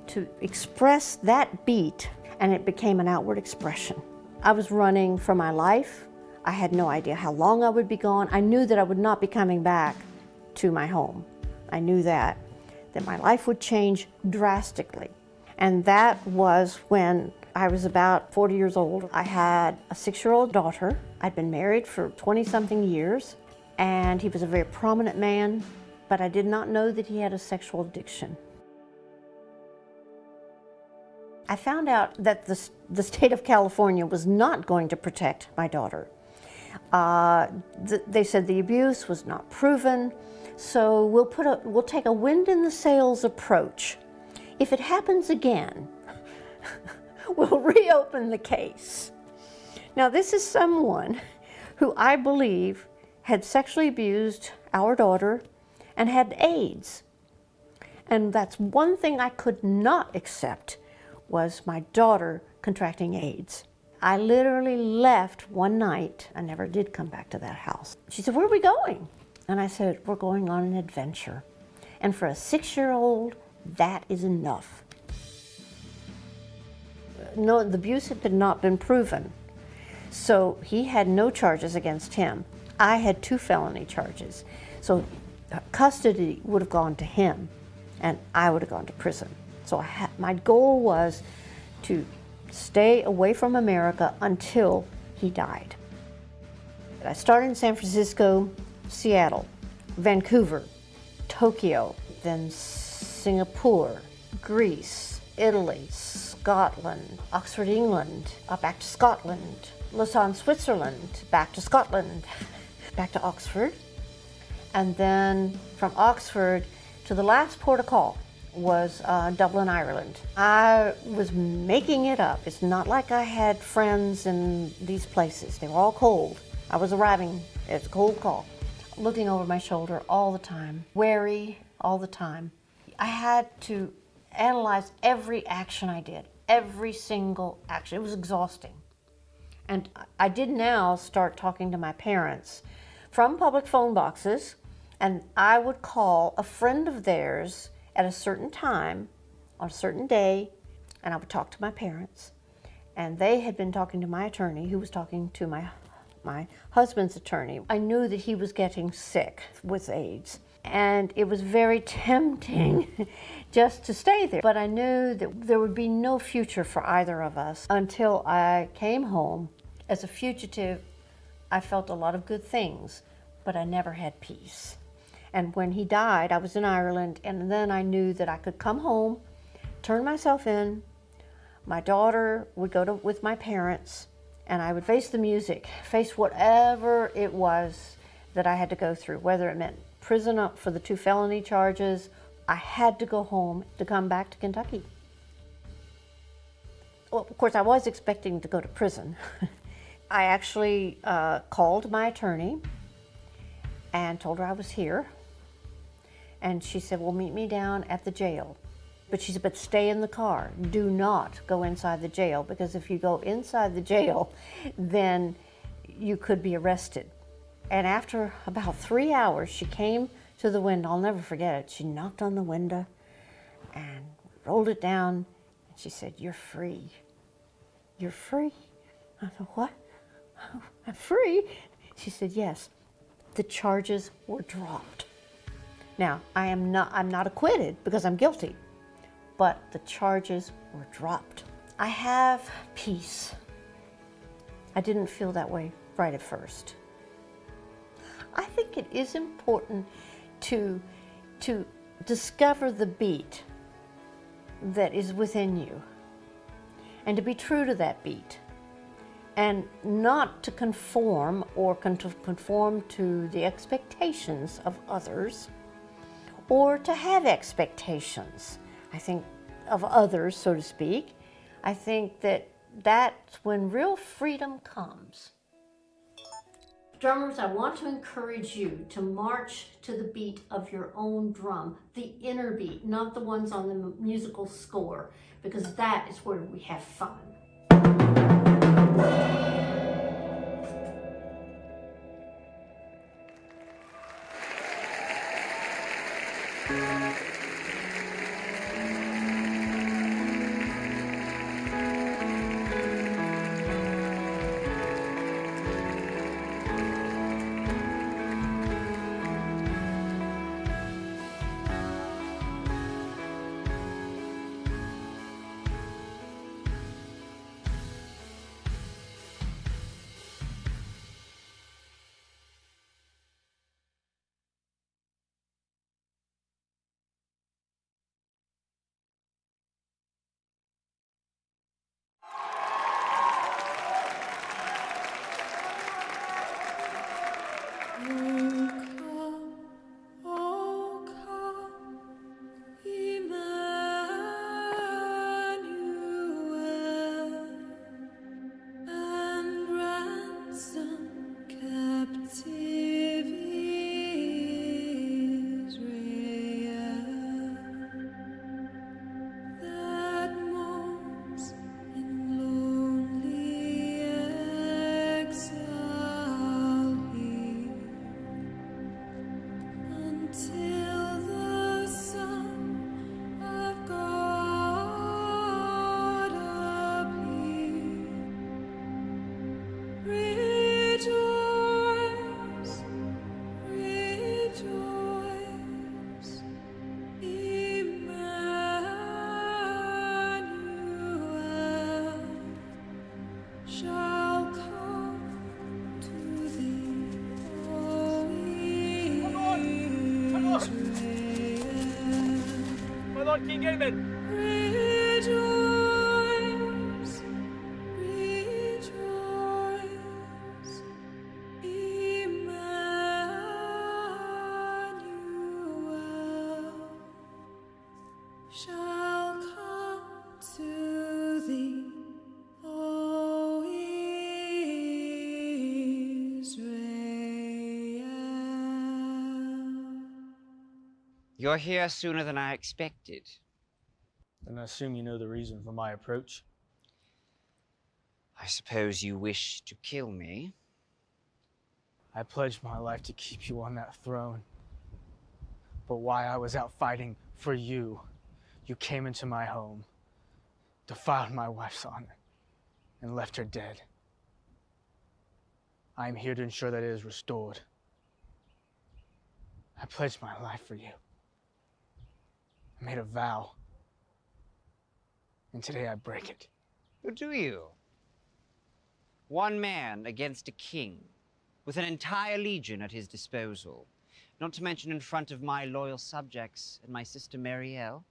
to express that beat, and it became an outward expression. I was running for my life. I had no idea how long I would be gone. I knew that I would not be coming back to my home. I knew that my life would change drastically. And that was when I was about 40 years old. I had a 6-year-old daughter. I'd been married for 20-something years, and he was a very prominent man, but I did not know that he had a sexual addiction. I found out that the state of California was not going to protect my daughter. They said the abuse was not proven, so we'll take a wind in the sails approach. If it happens again, we'll reopen the case. Now, this is someone who I believe had sexually abused our daughter and had AIDS. And that's one thing I could not accept, was my daughter contracting AIDS. I literally left one night. I never did come back to that house. She said, "Where are we going?" And I said, "We're going on an adventure." And for a 6-year-old, that is enough. No, the abuse had not been proven. So he had no charges against him. I had 2 felony charges. So custody would have gone to him, and I would have gone to prison. So my goal was to stay away from America until he died. I started in San Francisco, Seattle, Vancouver, Tokyo, then Singapore, Greece, Italy, Scotland, Oxford, England, back to Scotland, Lausanne, Switzerland, back to Scotland, back to Oxford, and then from Oxford to the last port of call was Dublin, Ireland. I was making it up. It's not like I had friends in these places. They were all cold. I was arriving, it's a cold call, looking over my shoulder all the time, wary all the time. I had to analyze every action I did, every single action. It was exhausting. And I did now start talking to my parents from public phone boxes, and I would call a friend of theirs at a certain time, on a certain day, and I would talk to my parents. And they had been talking to my attorney, who was talking to my husband's attorney. I knew that he was getting sick with AIDS, and it was very tempting just to stay there. But I knew that there would be no future for either of us until I came home. As a fugitive, I felt a lot of good things, but I never had peace. And when he died, I was in Ireland, and then I knew that I could come home, turn myself in, my daughter would go with my parents, and I would face the music, face whatever it was that I had to go through, whether it meant prison up for the 2 felony charges. I had to go home to come back to Kentucky. Well, of course, I was expecting to go to prison. I actually called my attorney and told her I was here. And she said, "Well, meet me down at the jail." But she said, "But stay in the car. Do not go inside the jail, because if you go inside the jail, then you could be arrested." And after about 3 hours, she came to the window. I'll never forget it. She knocked on the window and rolled it down. And she said, "You're free. You're free." I thought, "What? I'm free?" She said, "Yes, the charges were dropped." Now, I'm not acquitted because I'm guilty, but the charges were dropped. I have peace. I didn't feel that way right at first. I think it is important to discover the beat that is within you and to be true to that beat, and not to conform or conform to the expectations of others, or to have expectations, I think, of others, so to speak. I think that that's when real freedom comes. Drummers, I want to encourage you to march to the beat of your own drum, the inner beat, not the ones on the musical score, because that is where we have fun. on, keep gaming. Rejoice, rejoice, Emmanuel shall come to thee, O Israel. You're here sooner than I expected. And I assume you know the reason for my approach. I suppose you wish to kill me. I pledged my life to keep you on that throne. But while I was out fighting for you, you came into my home, defiled my wife's honor, and left her dead. I am here to ensure that it is restored. I pledged my life for you. I made a vow. And today I break it. Or do you? One man against a king, with an entire legion at his disposal, not to mention in front of my loyal subjects and my sister Marielle.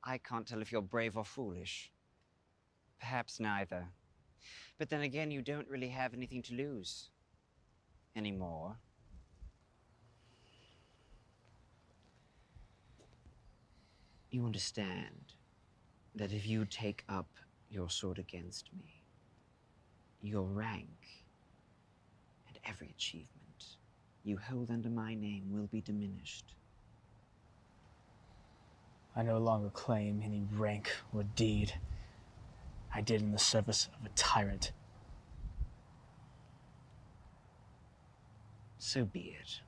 I can't tell if you're brave or foolish. Perhaps neither. But then again, you don't really have anything to lose anymore. You understand that if you take up your sword against me, your rank and every achievement you hold under my name will be diminished. I no longer claim any rank or deed I did in the service of a tyrant. So be it.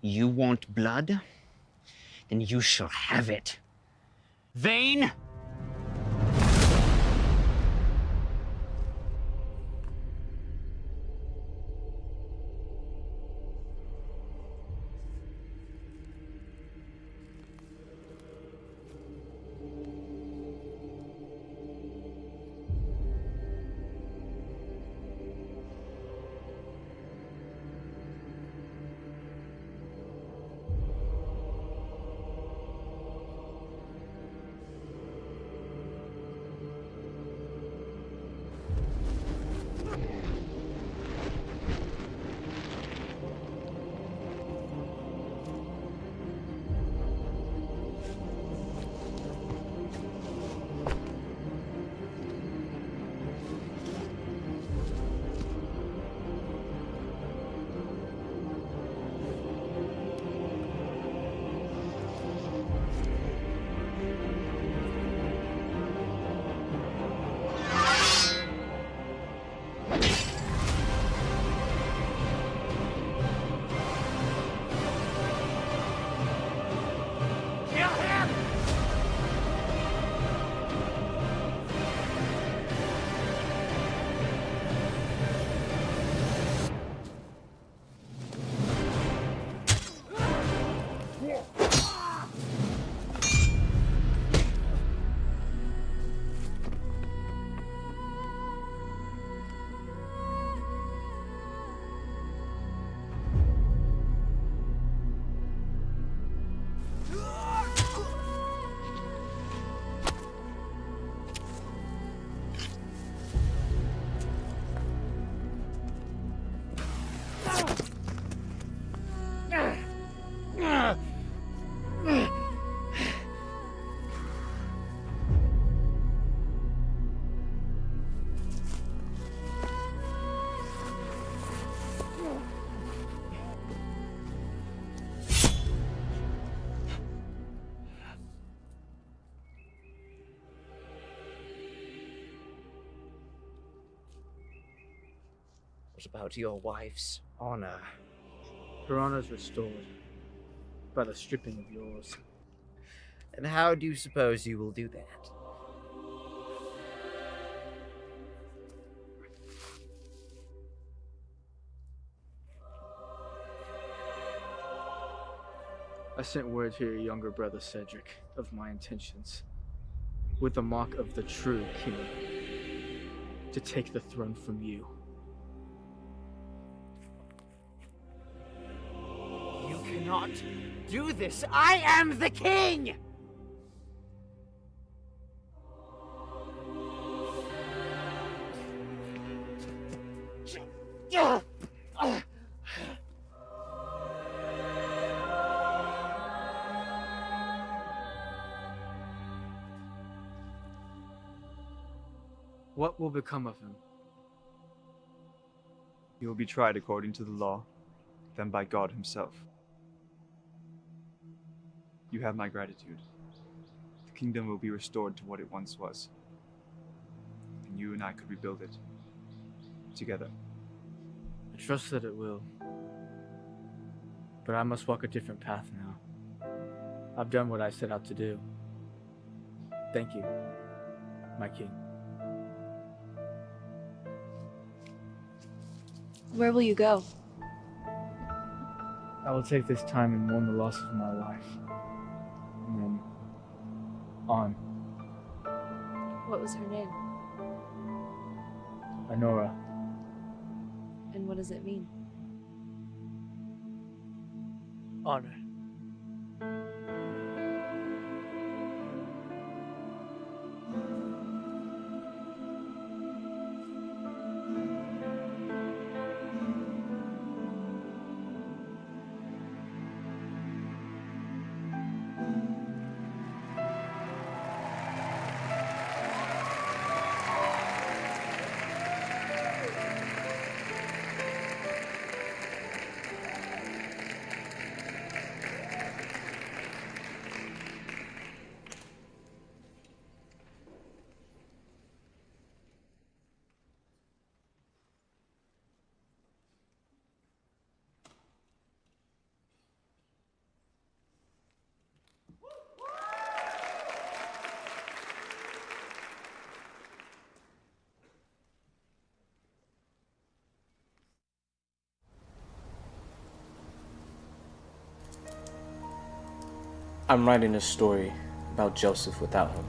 You want blood? Then you shall have it. Vane! What about your wife's honor? Her honor is restored by the stripping of yours. And how do you suppose you will do that? I sent word to your younger brother Cedric of my intentions, with the mark of the true king, to take the throne from you. cannot do this. I am the king! What will become of him? He will be tried according to the law, then by God himself. You have my gratitude. The kingdom will be restored to what it once was, and you and I could rebuild it together. I trust that it will. But I must walk a different path now. I've done what I set out to do. Thank you, my king. Where will you go? I will take this time and mourn the loss of my wife. And then on. What was her name? Honora. And what does it mean? Honor. I'm writing a story about Joseph without him.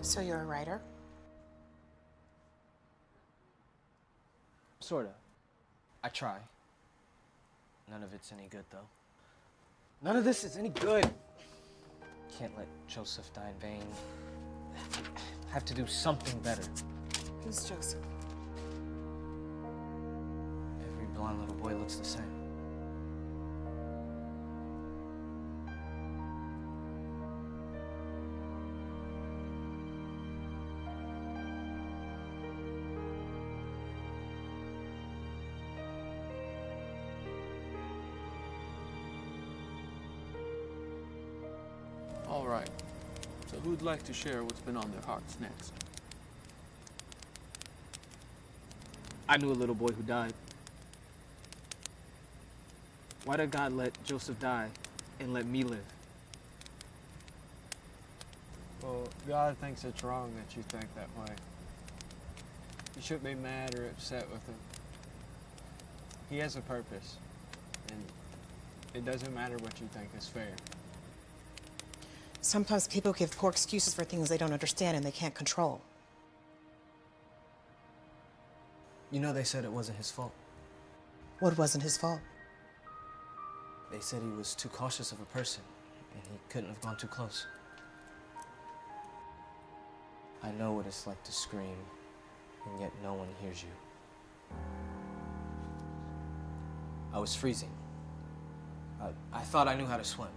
So you're a writer? Sorta. I try. None of it's any good, though. None of this is any good. Can't let Joseph die in vain. I have to do something better. Who's Joseph? Every blonde little boy looks the same. All right. So who'd like to share what's been on their hearts next? I knew a little boy who died. Why did God let Joseph die and let me live? Well, God thinks it's wrong that you think that way. You shouldn't be mad or upset with him. He has a purpose, and it doesn't matter what you think is fair. Sometimes people give poor excuses for things they don't understand and they can't control. You know, they said it wasn't his fault. What wasn't his fault? They said he was too cautious of a person, and he couldn't have gone too close. I know what it's like to scream, and yet no one hears you. I was freezing. I thought I knew how to swim.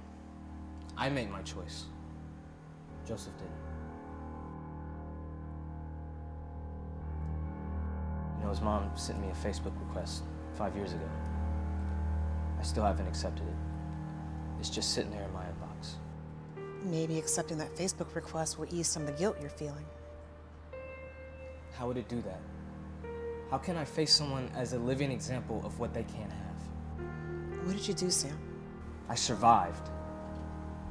I made my choice. Joseph didn't. You know, his mom sent me a Facebook request 5 years ago. I still haven't accepted it. It's just sitting there in my inbox. Maybe accepting that Facebook request will ease some of the guilt you're feeling. How would it do that? How can I face someone as a living example of what they can't have? What did you do, Sam? I survived.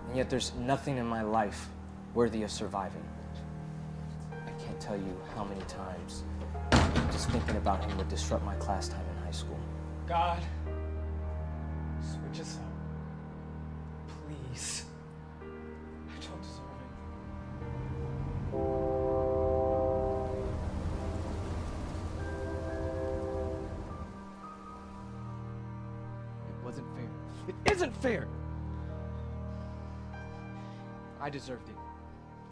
And yet there's nothing in my life worthy of surviving. I can't tell you how many times just thinking about him would disrupt my class time in high school. God, switch us up. Please. I don't deserve it. It isn't fair. I deserved it.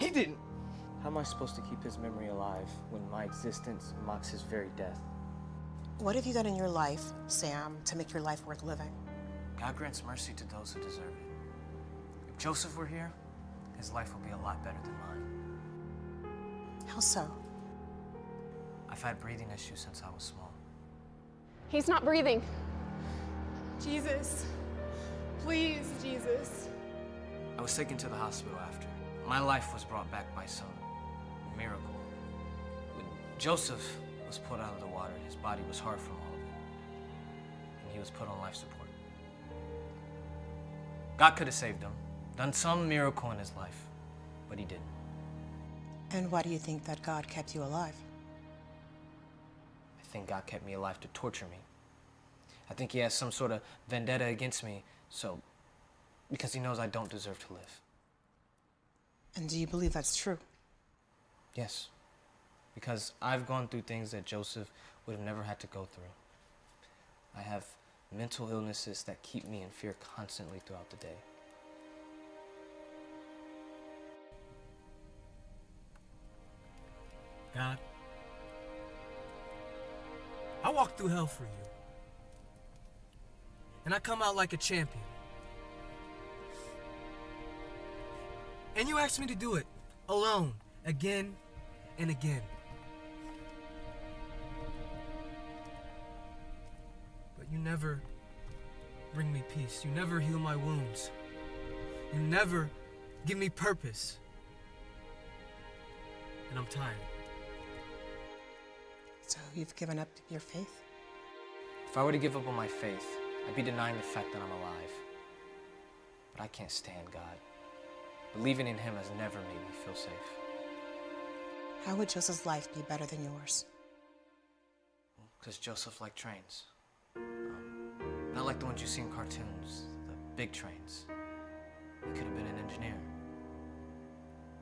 He didn't. How am I supposed to keep his memory alive when my existence mocks his very death? What have you done in your life, Sam, to make your life worth living? God grants mercy to those who deserve it. If Joseph were here, his life would be a lot better than mine. How so? I've had breathing issues since I was small. He's not breathing. Jesus. Please, Jesus. I was taken to the hospital after. My life was brought back by some miracle. When Joseph was pulled out of the water, his body was hard from all of it, and he was put on life support. God could have saved him, done some miracle in his life, but he didn't. And why do you think that God kept you alive? I think God kept me alive to torture me. I think he has some sort of vendetta against me, because he knows I don't deserve to live. And do you believe that's true? Yes, because I've gone through things that Joseph would have never had to go through. I have mental illnesses that keep me in fear constantly throughout the day. God, I walked through hell for you. And I come out like a champion. And you asked me to do it alone, again and again. But you never bring me peace. You never heal my wounds. You never give me purpose. And I'm tired. So you've given up your faith? If I were to give up on my faith, I'd be denying the fact that I'm alive. But I can't stand God. Believing in him has never made me feel safe. How would Joseph's life be better than yours? Because Joseph liked trains. Not like the ones you see in cartoons, the big trains. He could have been an engineer.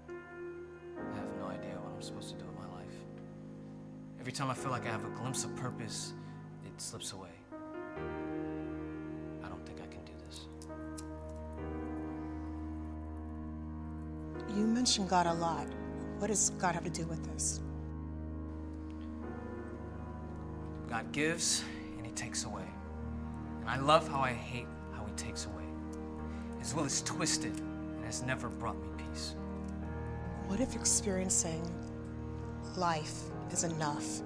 I have no idea what I'm supposed to do with my life. Every time I feel like I have a glimpse of purpose, it slips away. I don't think I can do this. You mentioned God a lot. What does God have to do with this? God gives and he takes away. And I love how I hate how he takes away. His will is twisted and has never brought me peace. What if experiencing life is enough?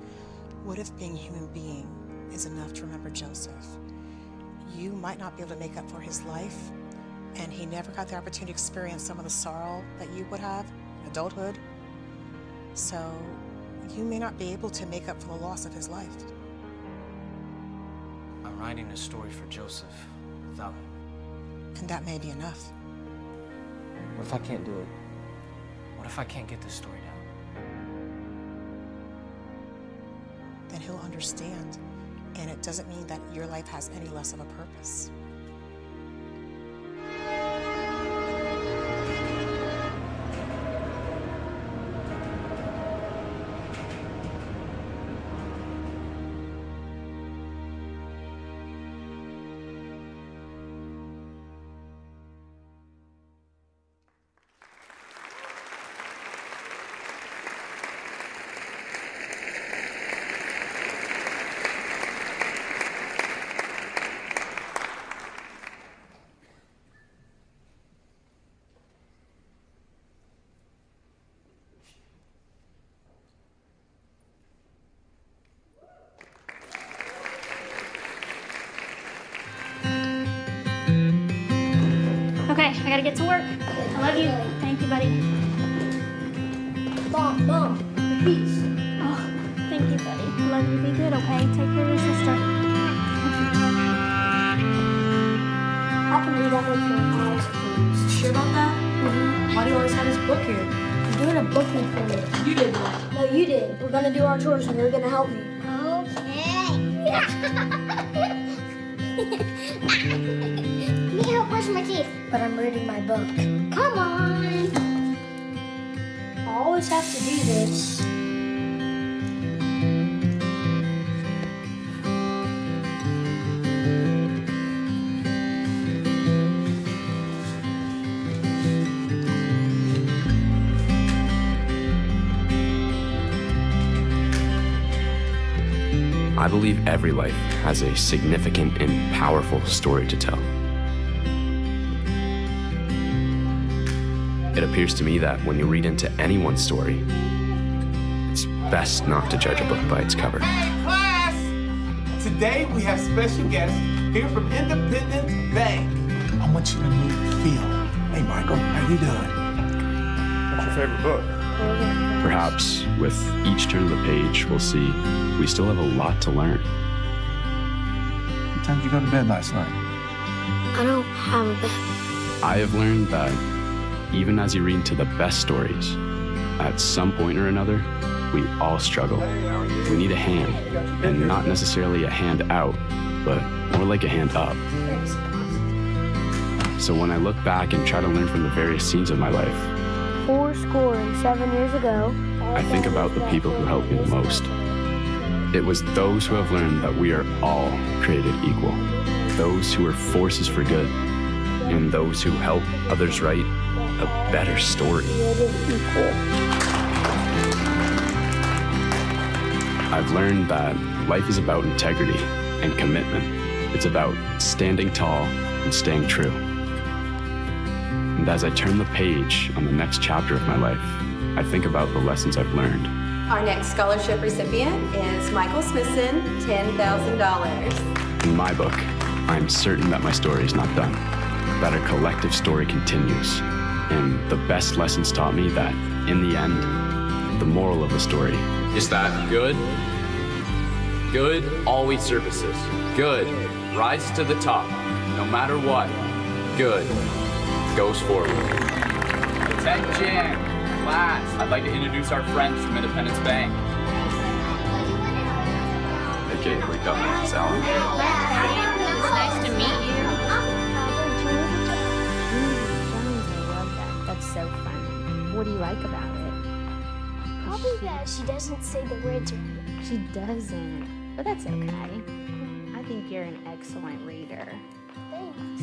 What if being a human being is enough to remember Joseph? You might not be able to make up for his life, and he never got the opportunity to experience some of the sorrow that you would have in adulthood. So you may not be able to make up for the loss of his life. I'm writing a story for Joseph without him. And that may be enough. What if I can't do it? What if I can't get this story down? Then he'll understand, and it doesn't mean that your life has any less of a purpose. Okay, I gotta get to work. I love you. Thank you, buddy. Mom, peace. Oh, thank you, buddy. Love you. Be good, okay? Take care of your sister. I can read that book for hours, please. Sure about that? Mm-hmm. Why do you always have this book here? I'm doing a book thing for you. You did that. No, you did. We're gonna do our chores and you're gonna help me. Okay. Let me help brush my teeth. But I'm reading my book. Come on. I always have to do this. I believe every life has a significant and powerful story to tell. It appears to me that when you read into anyone's story, it's best not to judge a book by its cover. Hey, class! Today we have special guests here from Independence Bank. I want you to meet Phil. Hey, Michael, how you doing? What's your favorite book? Perhaps with each turn of the page, we'll see we still have a lot to learn. What time did you go to bed last night? I don't have a bed. I have learned that even as you read into the best stories, at some point or another, we all struggle. We need a hand, and not necessarily a hand out, but more like a hand up. So when I look back and try to learn from the various scenes of my life, 7 years ago, I think about the people who helped me the most. It was those who have learned that we are all created equal, those who are forces for good, and those who help others write a better story. I've learned that life is about integrity and commitment. It's about standing tall and staying true. And as I turn the page on the next chapter of my life, I think about the lessons I've learned. Our next scholarship recipient is Michael Smithson, $10,000. In my book, I'm certain that my story is not done, that our collective story continues. And the best lessons taught me that, in the end, the moral of the story is that good always surfaces. Good rises to the top, no matter what. Good goes forward. Attention, class. I'd like to introduce our friends from Independence Bank. Hey, Kate, here we come. It's Alan. It's nice to meet you. That's so funny. What do you like about it? Probably that she doesn't say the words right. She doesn't, but that's okay. I think you're an excellent reader. Thanks.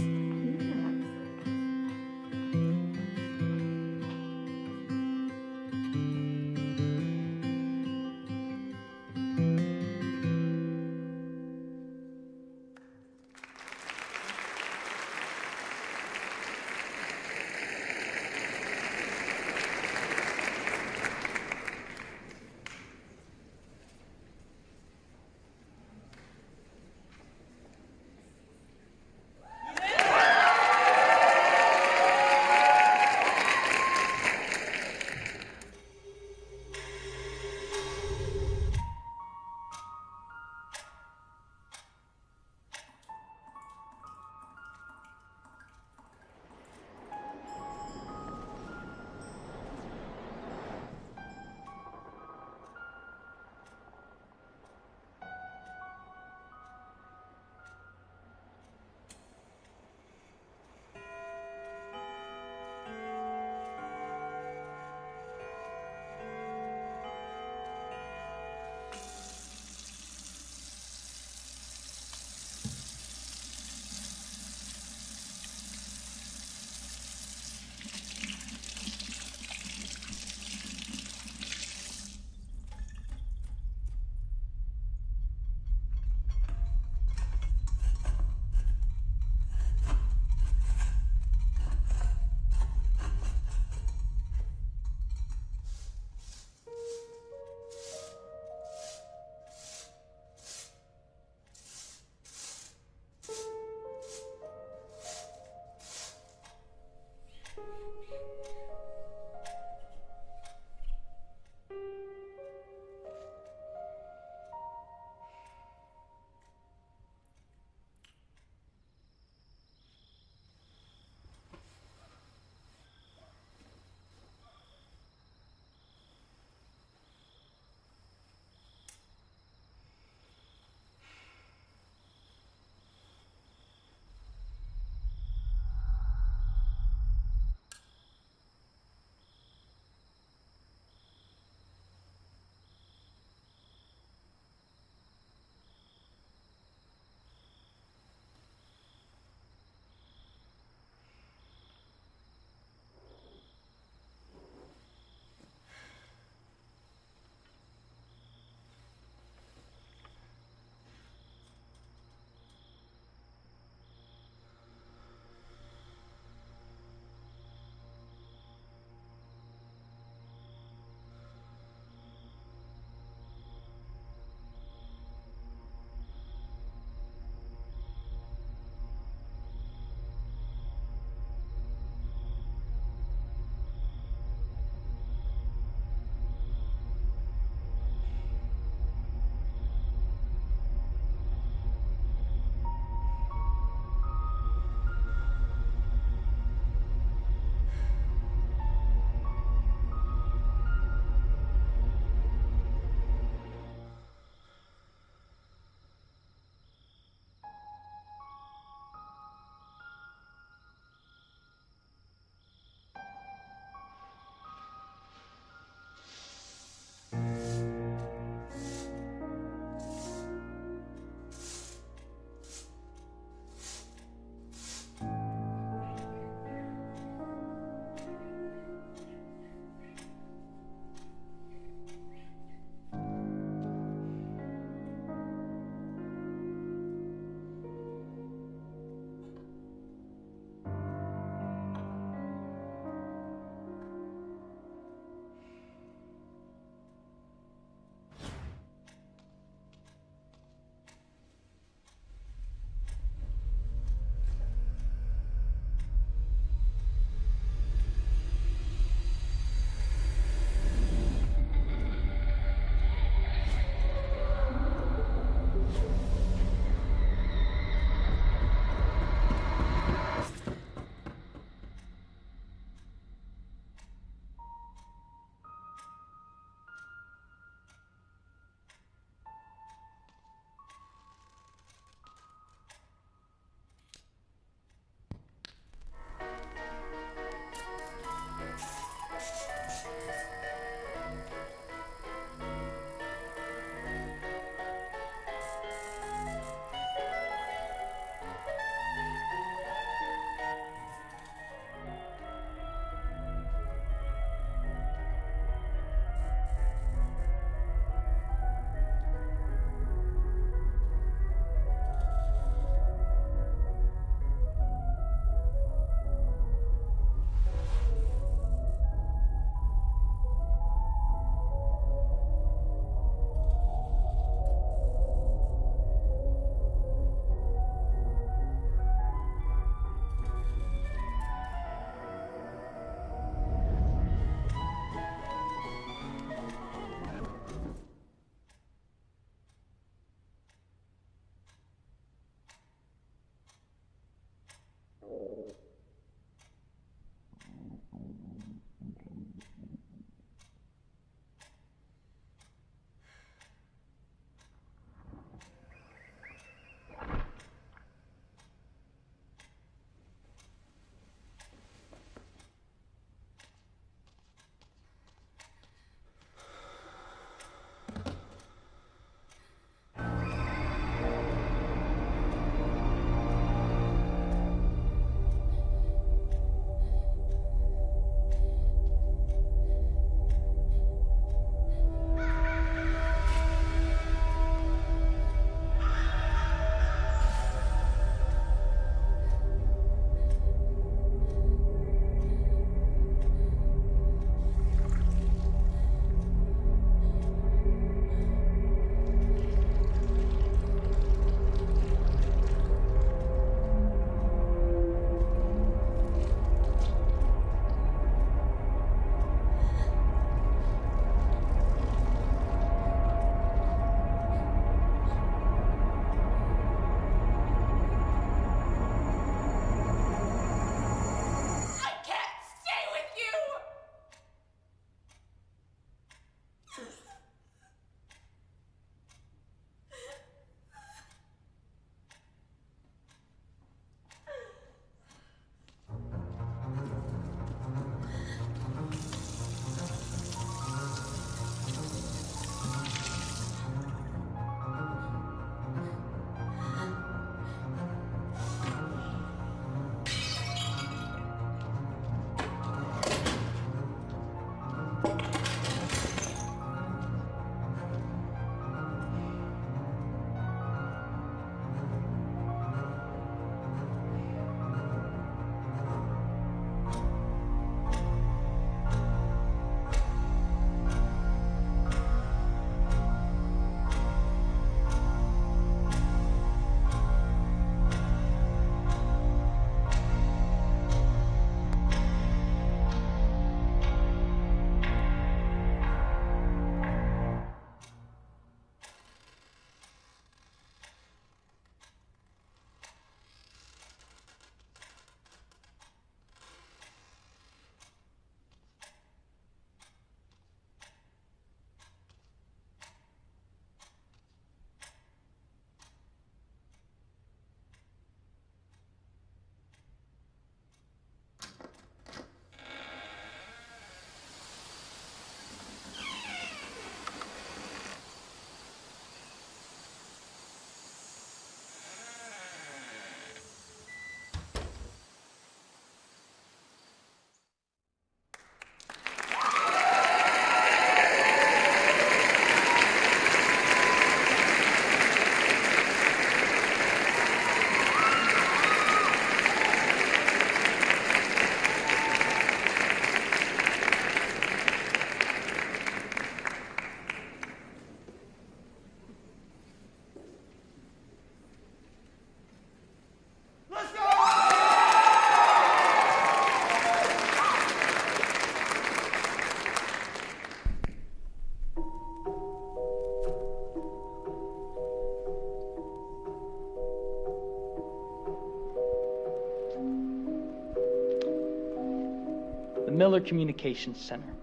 Miller Communications Center.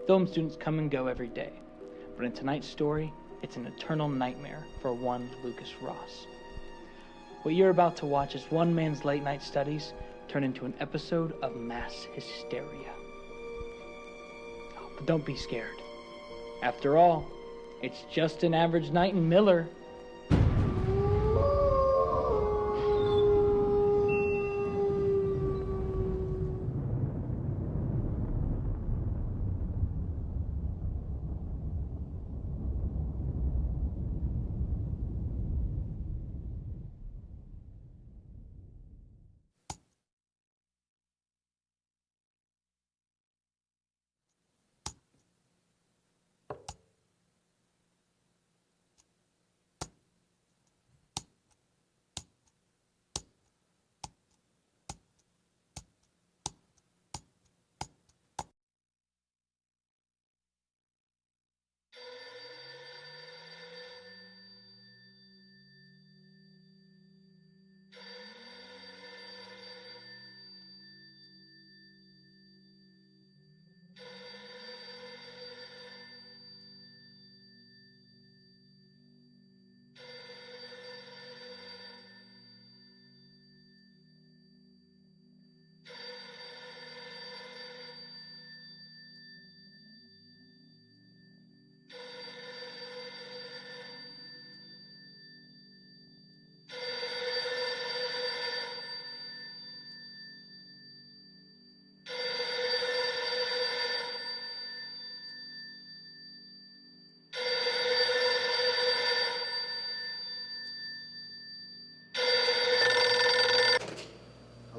Film students come and go every day, but in tonight's story, it's an eternal nightmare for one Lucas Ross. What you're about to watch is one man's late night studies turn into an episode of mass hysteria. But don't be scared. After all, it's just an average night in Miller.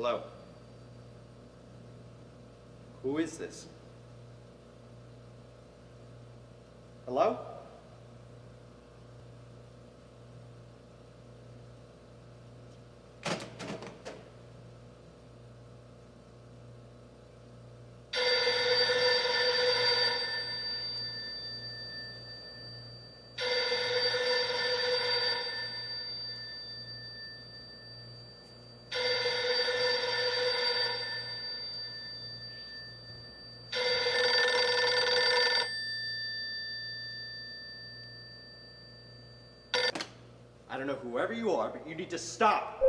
Hello. Who is this? Hello? I don't know whoever you are, but you need to stop.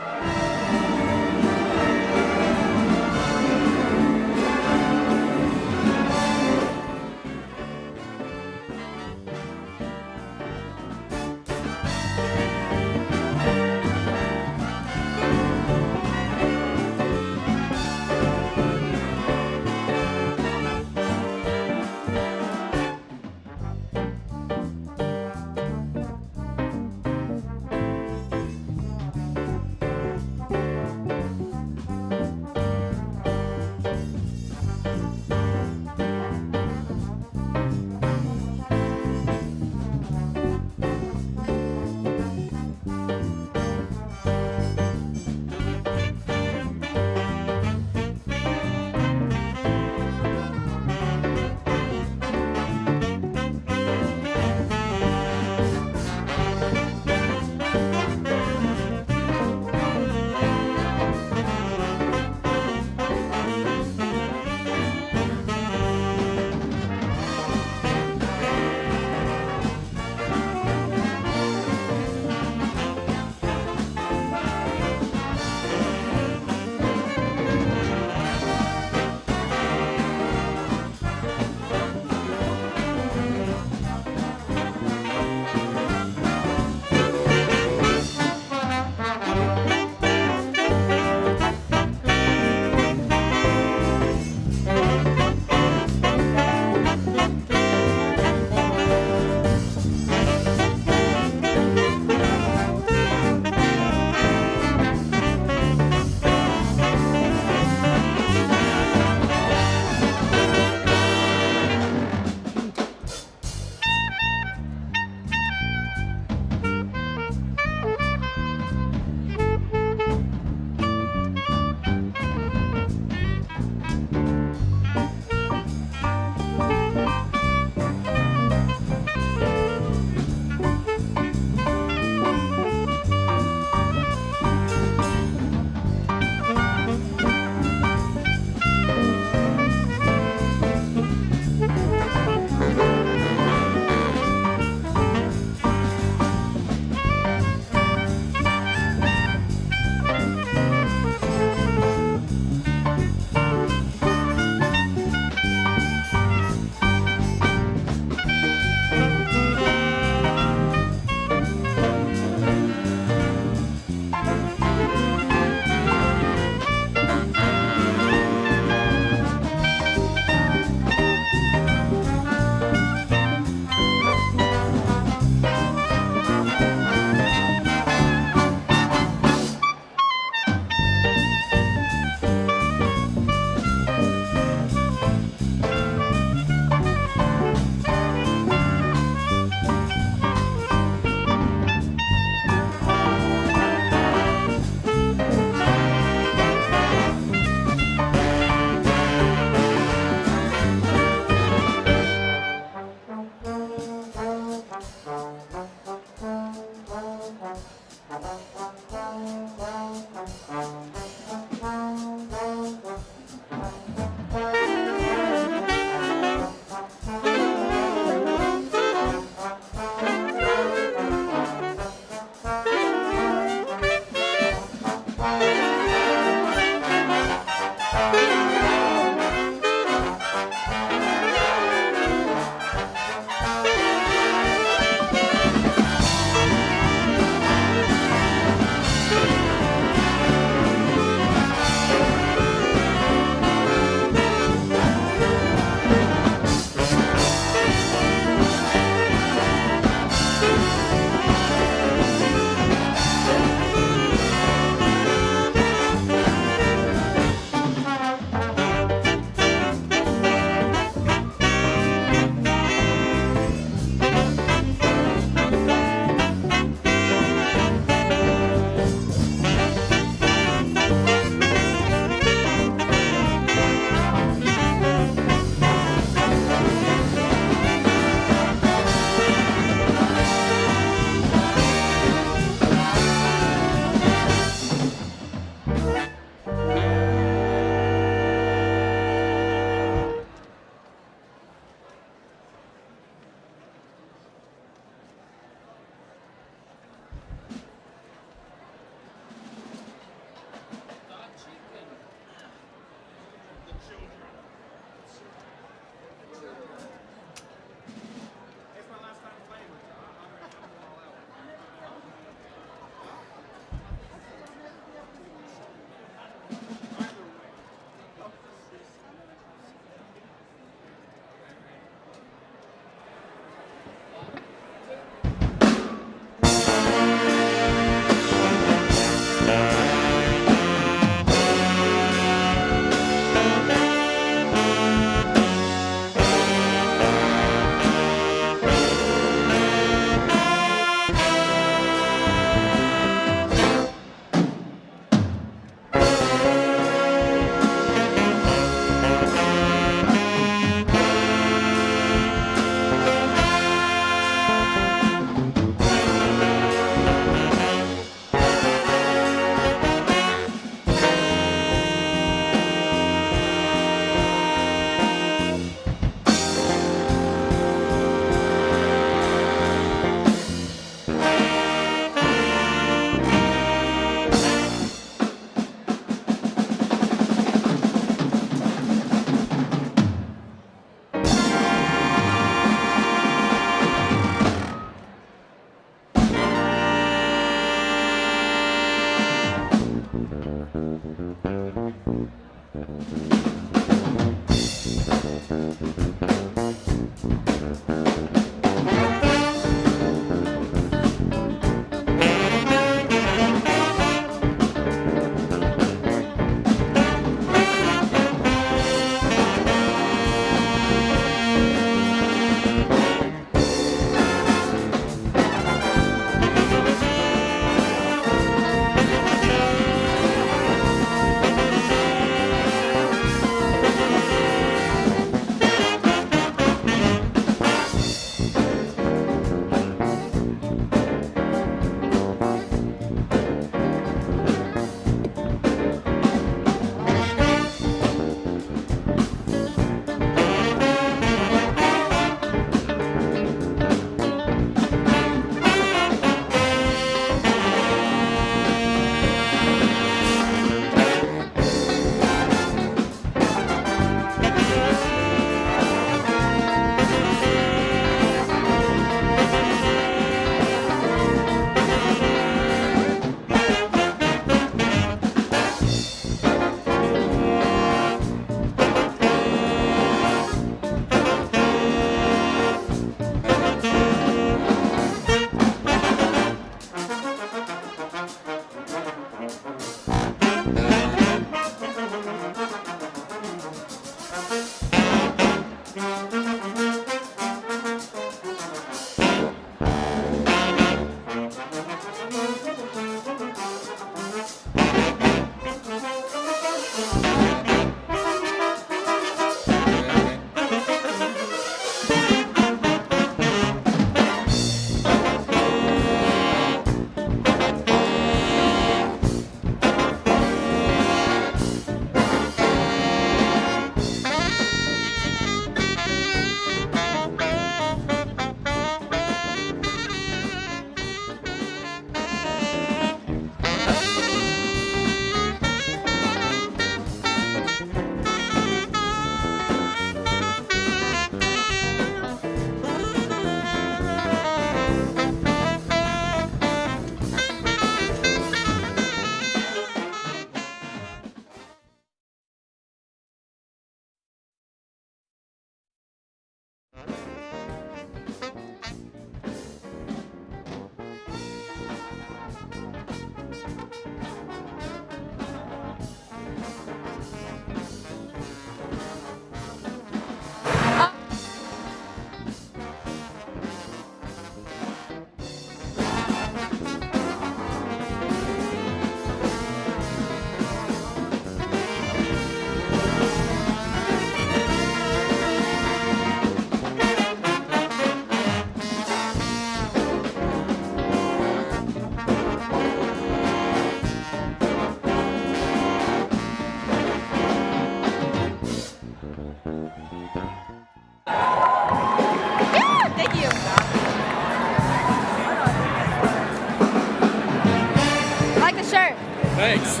Thanks.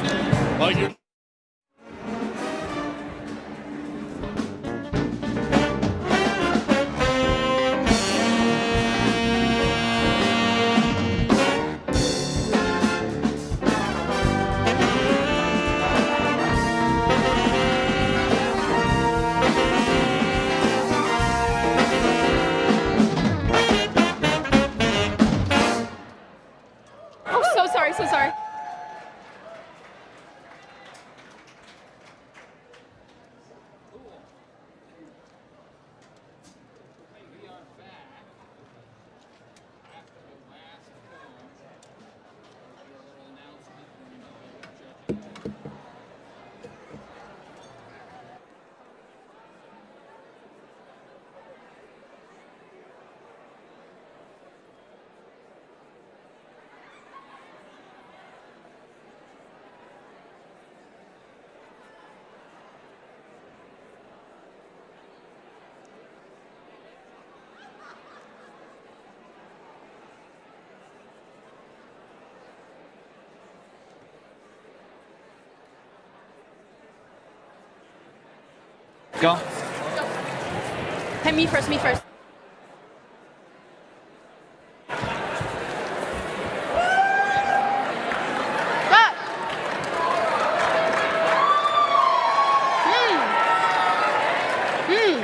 Like you. Oh, so sorry, so sorry. Go. Hey, me first, me first.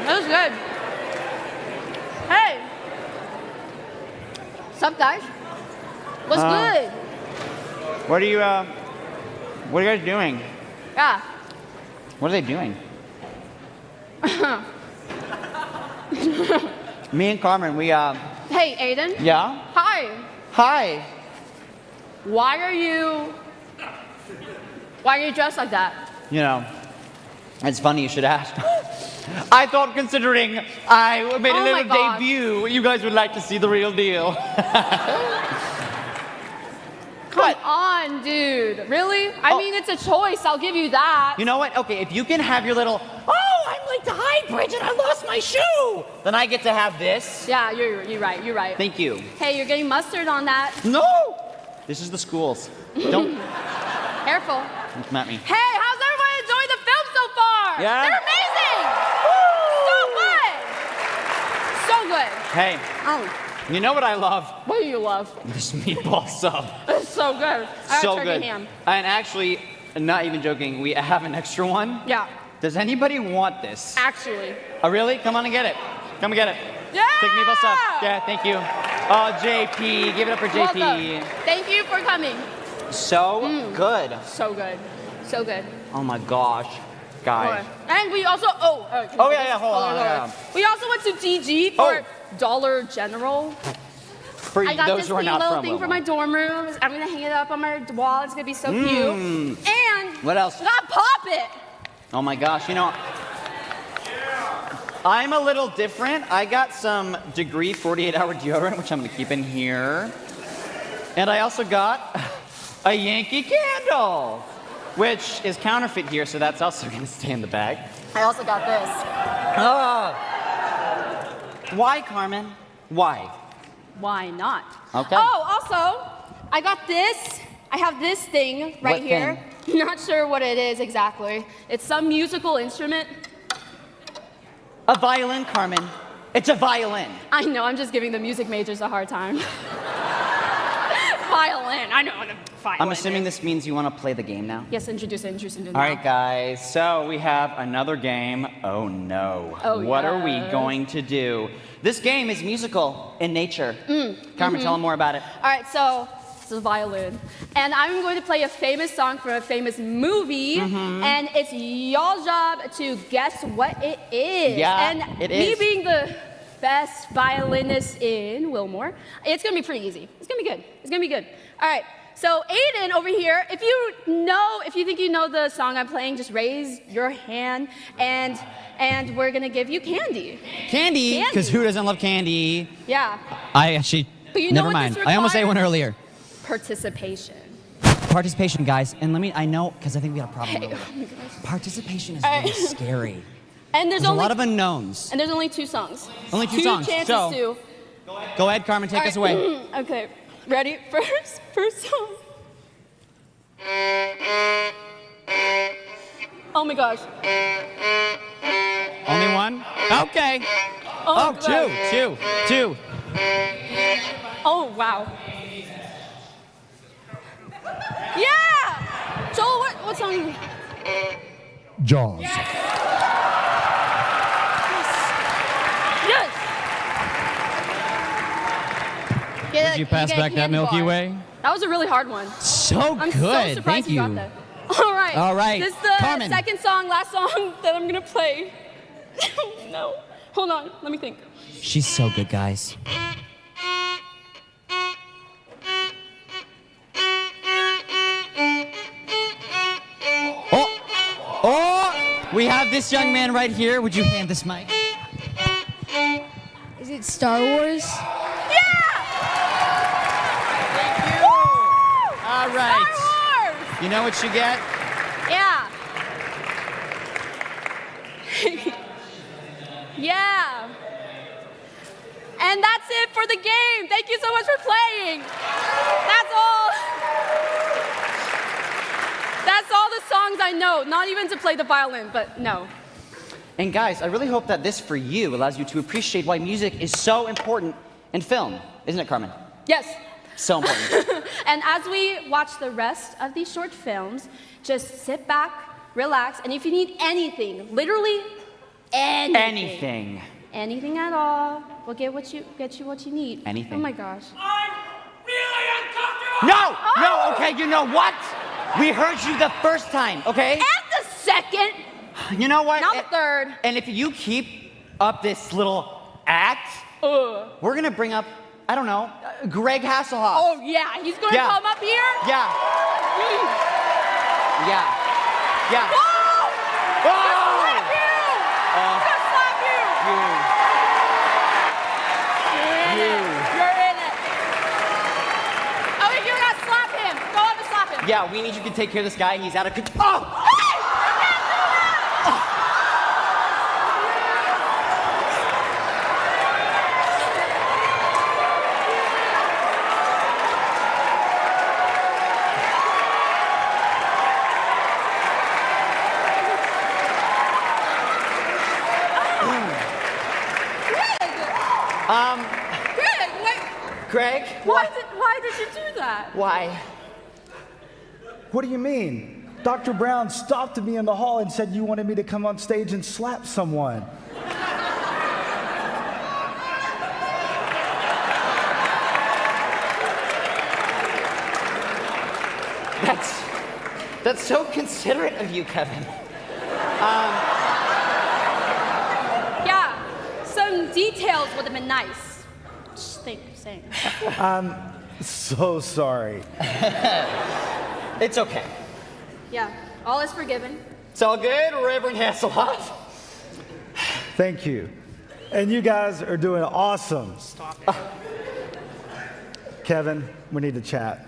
That was good. Hey. What's up, guys? What's good? What are you guys doing? Yeah. What are they doing? Me and Carmen, we Hey, Aiden. Yeah? Hi. Hi. Why are you dressed like that? You know, it's funny you should ask. I thought considering I made a little debut, you guys would like to see the real deal. Come on, dude. Really? I mean, it's a choice. I'll give you that. You know what? Okay, if you can have your little, I'm late to Highbridge and I lost my shoe, then I get to have this. Yeah, you're right. You're right. Thank you. Hey, you're getting mustard on that. No! This is the schools. Don't Careful. come at me. Hey, how's everyone enjoying the film so far? Yeah? They're amazing. So good. So good. Hey, you know what I love? What do you love? This meatball sub. It's so good. I So got turkey good. ham. And actually, not even joking, we have an extra one. Yeah. Does anybody want this? Actually. Oh, really? Come on and get it. Come and get it. Yeah! Take meatball sub. Yeah, thank you. Oh, JP. Give it up for JP. Welcome. Thank you for coming. So good. So good. So good. Oh my gosh, guys. And we also, yeah, hold on. We also went to DG for Dollar General. For I got those this who are not little from thing for Wilmot. my dorm room. I'm gonna hang it up on my wall. It's gonna be so cute. And What else? we got Pop It. Oh my gosh, you know, I'm a little different. I got some Degree 48-hour deodorant, which I'm gonna keep in here. And I also got a Yankee candle, which is counterfeit here, so that's also gonna stay in the bag. I also got this. Why, Carmen? Why? Why not? Okay. Oh, also, I got this. I have this thing right What here. Not sure what it is exactly. It's some musical instrument. A violin, Carmen. It's a violin. I know, I'm just giving the music majors a hard time. Violin, I know what a violin I'm assuming this means you want to play the game now? Yes, introduce it. All right, guys. So we have another game. Oh no. Oh, what are we yes. going to do? This game is musical in nature. Carmen, mhm. tell them more about it. All right, so this is a violin. And I'm going to play a famous song from a famous movie. And it's y'all's job to guess what it is. Yeah, and it me is. being the best violinist in Wilmore, it's gonna be pretty easy. It's gonna be good. It's gonna be good. All right. So Aiden over here, if you think you know the song I'm playing, just raise your hand, and we're gonna give you candy. Candy? Because who doesn't love candy? Yeah. I actually, But you know never what mind. this I almost ate one requires? earlier. Participation. Participation, guys. And I know, because I think we got a problem Hey, earlier. oh my gosh. Participation is All really right. scary. And there's a only lot of unknowns. And there's only 2 songs. Only 2 songs. Chances So, to. go ahead, Carmen, take us away. Okay. Ready? First song. Oh my gosh. Only one? Okay. Oh, two. Oh, wow. Yeah! Joel, what song? Jaws. Yes! Did you pass back that Milky Way? That was a really hard one. So I'm good. so surprised Thank you got you. that. All right. All right. This is the Carmen. second song, last song that I'm gonna play. No. Hold on. Let me think. She's so good, guys. Oh, we have this young man right here. Would you hand this mic? Is it Star Wars? All right. You know what you get? Yeah. Yeah. And that's it for the game. Thank you so much for playing. That's all. That's all the songs I know. Not even to play the violin, but no. And guys, I really hope that this for you allows you to appreciate why music is so important in film. Isn't it, Carmen? Yes. So important. And as we watch the rest of these short films, just sit back, relax, and if you need anything, literally anything. Anything at all, we'll get you what you need. Anything. Oh my gosh. No, okay, you know what? We heard you the first time, okay? And the second. You know what? Now the third. And if you keep up this little act, we're gonna bring up, I don't know, Greg Hasselhoff. Oh yeah, he's gonna come up here? Yeah. Yeah. Whoa! Oh! Slap you! Just slap you! You're in it. Oh, you're gonna slap him. Go up and slap him. Yeah, we need you to take care of this guy. He's out of control. Oh! Greg, wait. Greg? Why did you do that? Why? What do you mean? Dr. Brown stopped me in the hall and said you wanted me to come on stage and slap someone. That's so considerate of you, Kevin. Yeah, some details would have been nice. Just saying. I'm so sorry. It's okay. Yeah, all is forgiven. It's all good, Reverend Hasselhoff. Thank you. And you guys are doing awesome. Stop it. Kevin, we need to chat.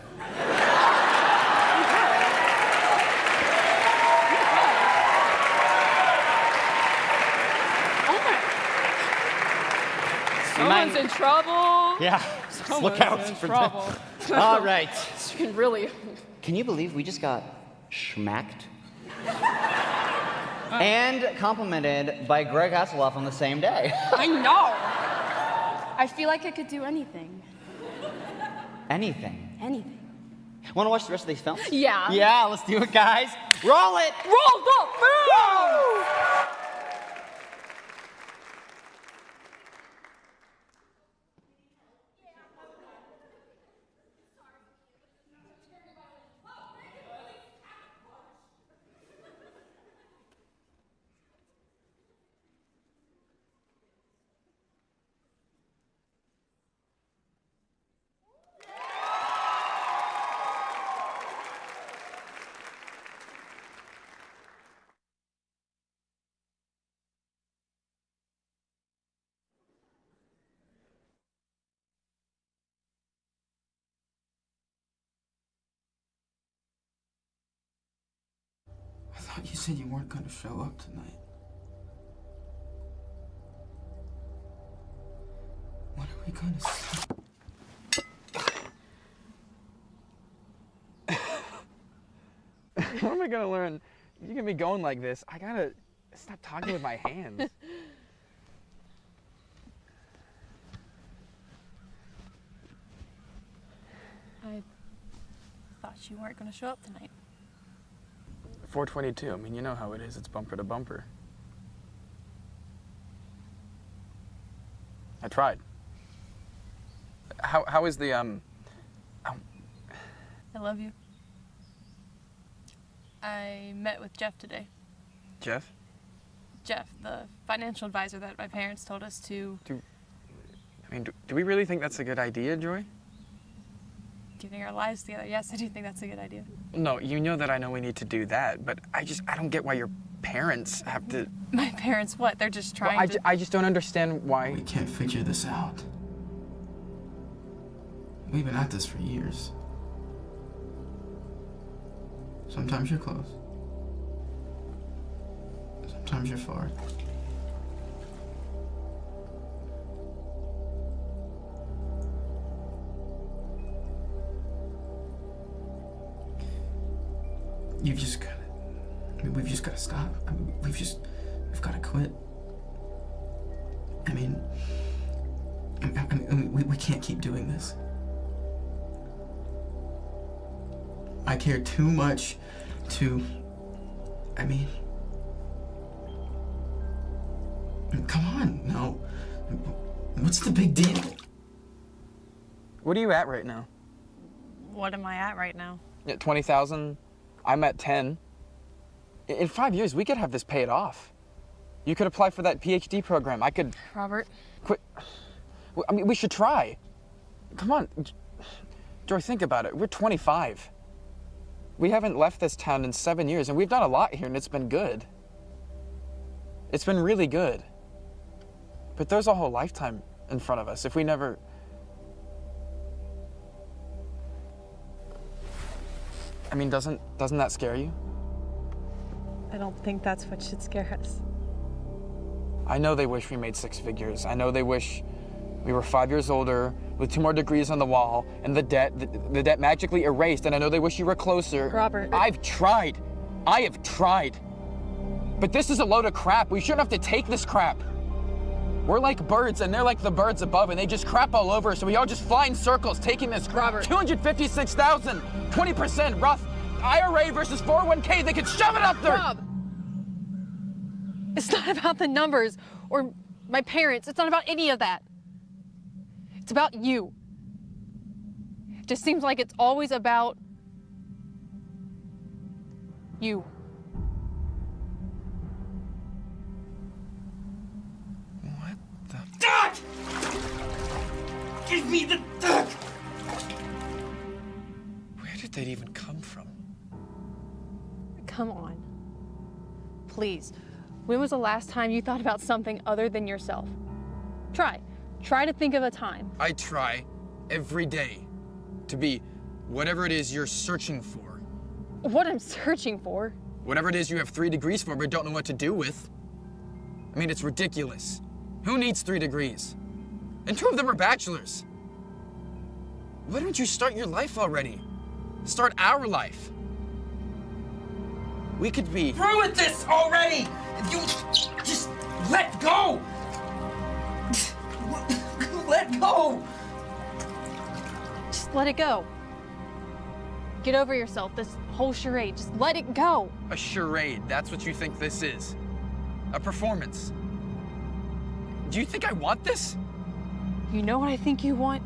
Someone's in trouble. Yeah, look out in for trouble. that. All right. It's been really. Can you believe we just got schmacked? And complimented by Greg Hasselhoff on the same day. I know. I feel like I could do anything. Anything. Anything. Want to watch the rest of these films? Yeah. Yeah, let's do it, guys. Roll it. Roll the film! I thought you said you weren't going to show up tonight. When are we going to see? am I gonna learn? You get me going like this. I gotta stop talking with my hands. I thought you weren't gonna show up tonight. 422. I mean, you know how it is. It's bumper to bumper. I tried. How is the I love you. I met with Jeff today. Jeff? Jeff, the financial advisor that my parents told us to. Do we really think that's a good idea, Joy? Giving our lives together. Yes, I do think that's a good idea. No, you know that I know we need to do that, but I don't get why your parents have to. My parents, what? They're just trying Well, to. I just don't understand why. We can't figure this out. We've been at this for years. Sometimes you're close. Sometimes you're far. You've just gotta. We've just gotta stop. We've gotta quit. We can't keep doing this. I care too much to. Come on, no. What's the big deal? What are you at right now? What am I at right now? Yeah, 20,000. I'm at 10. In 5 years, we could have this paid off. You could apply for that PhD program. I could. Robert. Quit. We should try. Come on. Joy, think about it. We're 25. We haven't left this town in 7 years, and we've done a lot here, and it's been good. It's been really good. But there's a whole lifetime in front of us if we never... doesn't that scare you? I don't think that's what should scare us. I know they wish we made 6 figures. I know they wish we were 5 years older with 2 more degrees on the wall and the debt magically erased. And I know they wish you were closer. Robert. I've tried. I have tried. But this is a load of crap. We shouldn't have to take this crap. We're like birds and they're like the birds above and they just crap all over. So we all just fly in circles taking this crap. Robert. 256,000, 20% Roth IRA versus 401k. They could shove it up there. Rob. It's not about the numbers or my parents. It's not about any of that. It's about you. It just seems like it's always about you. What the? Duck! Give me the duck! Where did that even come from? Come on. Please. When was the last time you thought about something other than yourself? Try to think of a time. I try every day to be whatever it is you're searching for. What I'm searching for? Whatever it is you have 3 degrees for but don't know what to do with. It's ridiculous. Who needs 3 degrees? And 2 of them are bachelors. Why don't you start your life already? Start our life. We could be through with this already! You just let go! Let go! Just let it go. Get over yourself, this whole charade. Just let it go. a charade. That's what you think this is. A performance. Do you think I want this? You know what I think you want?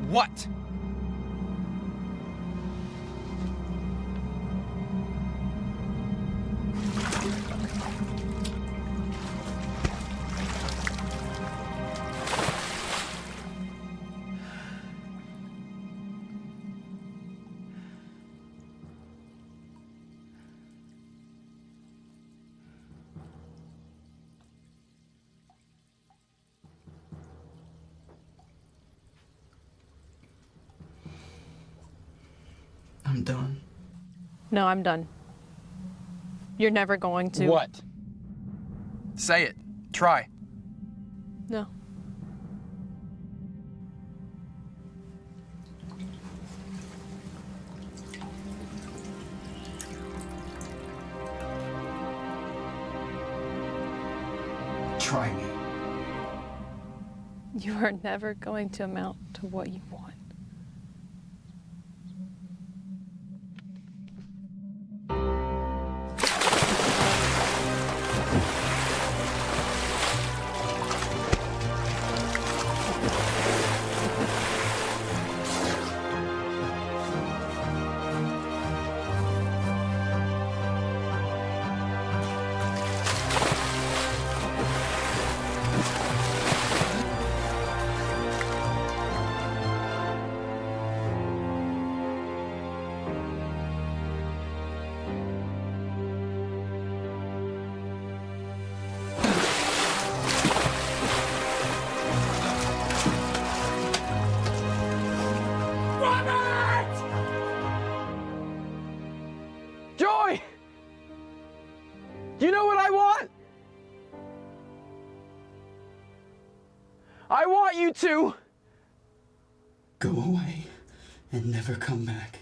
What? I'm done. No, I'm done. You're never going to. What? Say it. Try. No. try me. You are never going to amount to what you want. Joy! You know what I want? I want you to go away and never come back.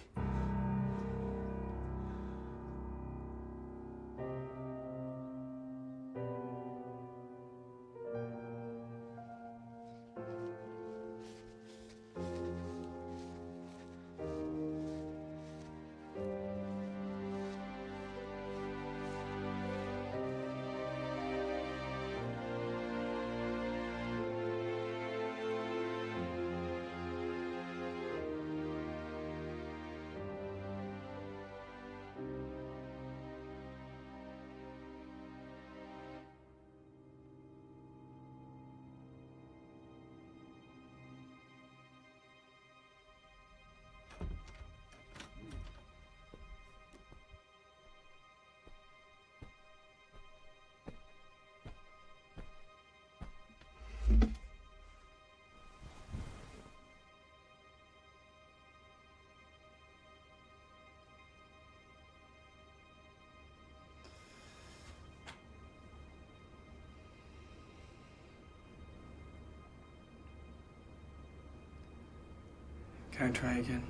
Can I try again?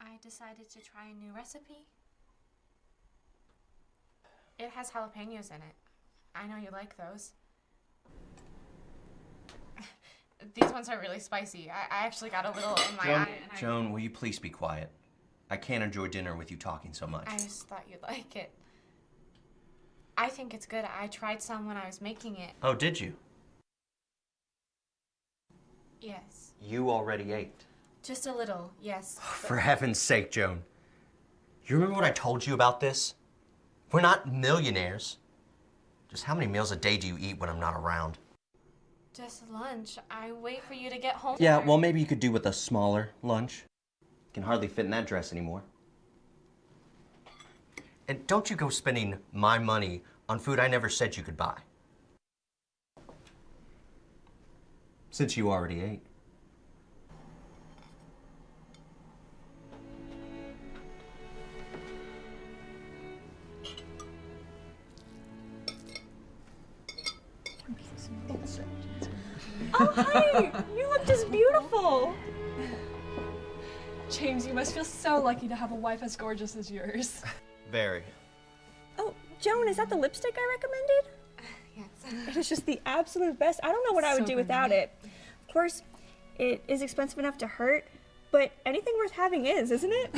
I decided to try a new recipe. It has jalapenos in it. I know you like those. These ones are really spicy. I actually got a little in my eye. Joan, will you please be quiet? I can't enjoy dinner with you talking so much. I just thought you'd like it. I think it's good. I tried some when I was making it. Oh, did you? Yes. You already ate. Just a little, yes. For heaven's sake, Joan. You remember what I told you about this? We're not millionaires. Just how many meals a day do you eat when I'm not around? Just lunch. I wait for you to get home. Yeah, well, maybe you could do with a smaller lunch. Can hardly fit in that dress anymore. And don't you go spending my money on food I never said you could buy. Since you already ate. Oh, hi! You look just beautiful! James, you must feel so lucky to have a wife as gorgeous as yours. Very. Oh, Joan, is that the lipstick I recommended? Yes. It is just the absolute best. I don't know what I would do without it. Of course, it is expensive enough to hurt, but anything worth having is, isn't it?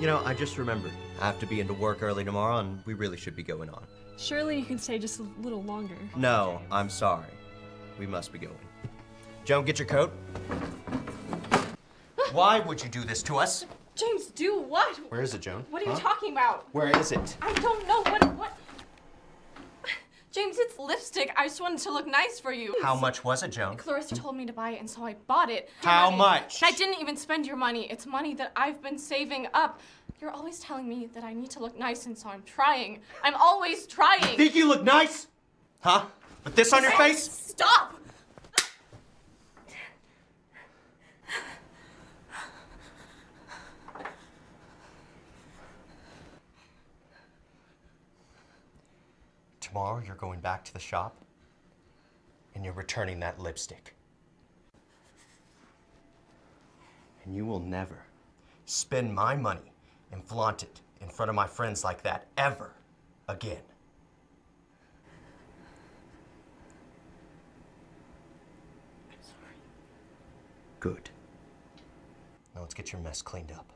You know, I just remembered. I have to be into work early tomorrow, and we really should be going on. Surely you can stay just a little longer. No, I'm sorry. We must be going. Joan, get your coat. Why would you do this to us? James, do what? Where is it, Joan? What are you Huh? talking about? Where is it? I don't know what. James, it's lipstick. I just wanted to look nice for you. How much was it, Joan? Clarissa told me to buy it, and so I bought it. How Money. much? I didn't even spend your money. It's money that I've been saving up. You're always telling me that I need to look nice, and so I'm trying. I'm always trying. Think you look nice? Huh? With this on your face? Stop! Tomorrow you're going back to the shop and you're returning that lipstick. And you will never spend my money and flaunt it in front of my friends like that ever again. I'm sorry. Good. Now let's get your mess cleaned up.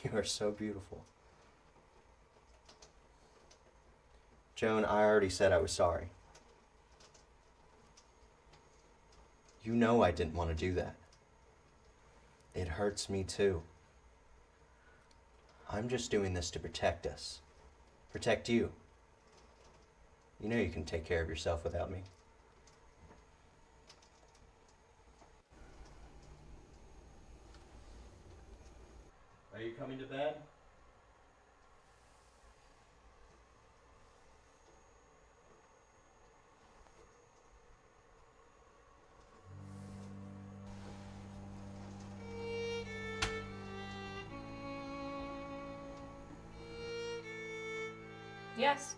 You are so beautiful. Joan, I already said I was sorry. You know I didn't want to do that. It hurts me too. I'm just doing this to protect us. Protect you. You know you can take care of yourself without me. Are you coming to bed? Yes.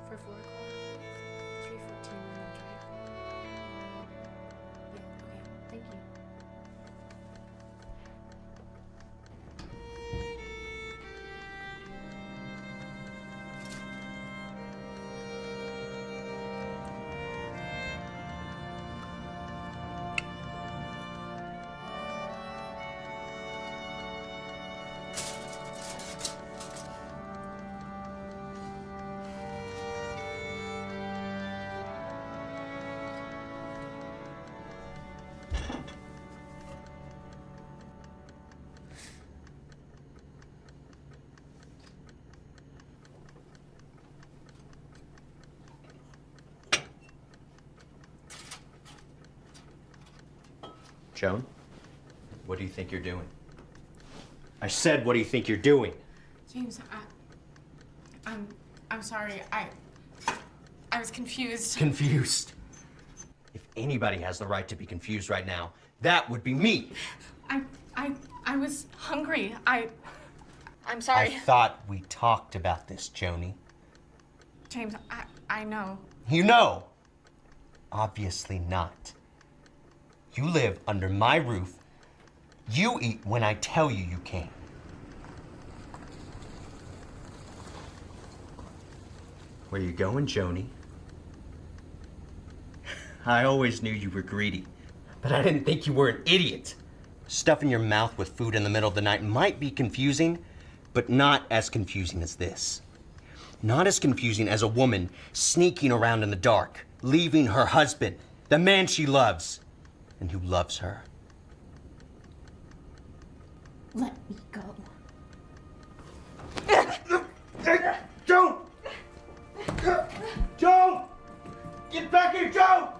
For 4 o'clock, 3:14 London Drive. Yeah, okay, thank you. Joan, what do you think you're doing? I said, what do you think you're doing? James, I'm sorry. I was confused. Confused. If anybody has the right to be confused right now, that would be me. I was hungry. I'm sorry. I thought we talked about this, Joni. James, I know. You know? Obviously not. You live under my roof. You eat when I tell you you can. Where you going, Joni? I always knew you were greedy, but I didn't think you were an idiot. Stuffing your mouth with food in the middle of the night might be confusing, but not as confusing as this. Not as confusing as a woman sneaking around in the dark, leaving her husband, the man she loves, and who loves her. Let me go. Joe! Joe! Get back here, Joe!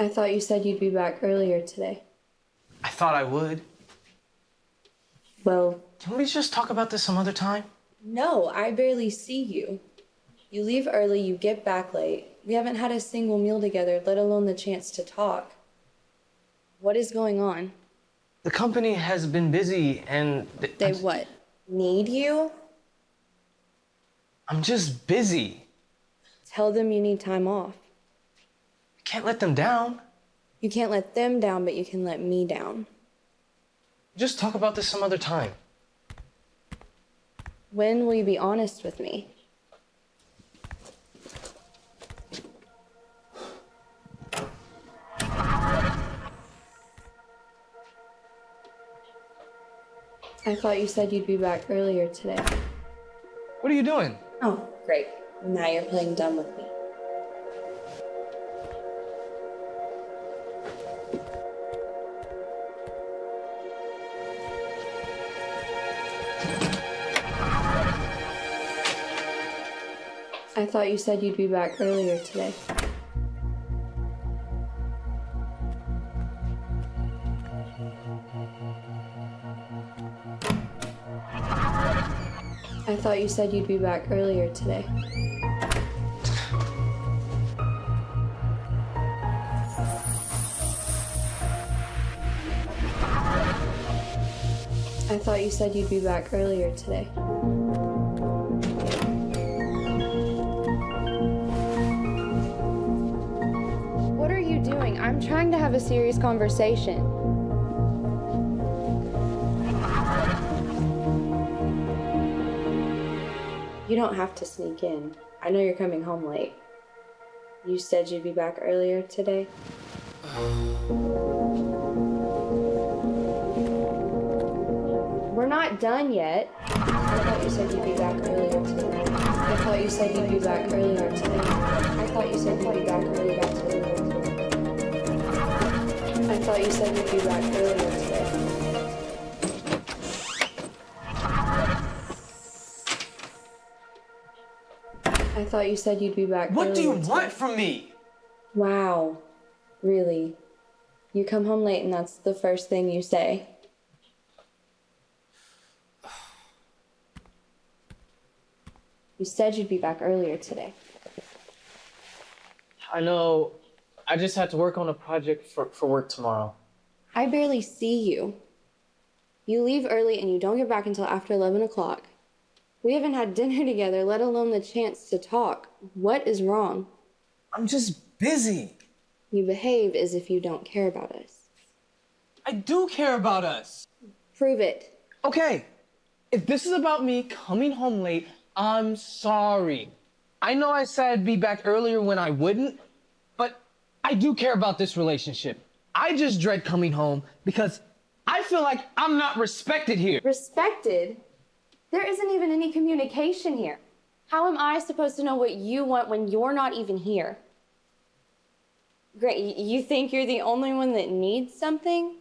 I thought you said you'd be back earlier today. I thought I would. Well, can we just talk about this some other time? no, I barely see you. You leave early, you get back late. We haven't had a single meal together, let alone the chance to talk. What is going on? The company has been busy and... They what? Need you? I'm just busy. Tell them you need time off. Can't let them down. You can't let them down, but you can let me down. Just talk about this some other time. When will you be honest with me? I thought you said you'd be back earlier today. What are you doing? Oh, great. Now you're playing dumb with me. I thought you said you'd be back earlier today. I thought you said you'd be back earlier today. I thought you said you'd be back earlier today. What are you doing? I'm trying to have a serious conversation. You don't have to sneak in. I know you're coming home late. You said you'd be back earlier today? We're not done yet. I thought you said you'd be back earlier today. I thought you said you'd be back earlier today. I thought you said you'd be back earlier today. I thought you said you'd be back earlier today. I thought you said you'd be back What do you earlier want today. from me? Wow. Really? You come home late and that's the first thing you say? You said you'd be back earlier today. I know. I just had to work on a project for work tomorrow. I barely see you. You leave early and you don't get back until after 11 o'clock. We haven't had dinner together, let alone the chance to talk. What is wrong? I'm just busy. You behave as if you don't care about us. I do care about us. Prove it. Okay, if this is about me coming home late, I'm sorry. I know I said I'd be back earlier when I wouldn't, but I do care about this relationship. I just dread coming home because I feel like I'm not respected here. Respected? There isn't even any communication here. How am I supposed to know what you want when you're not even here? Great, you think you're the only one that needs something?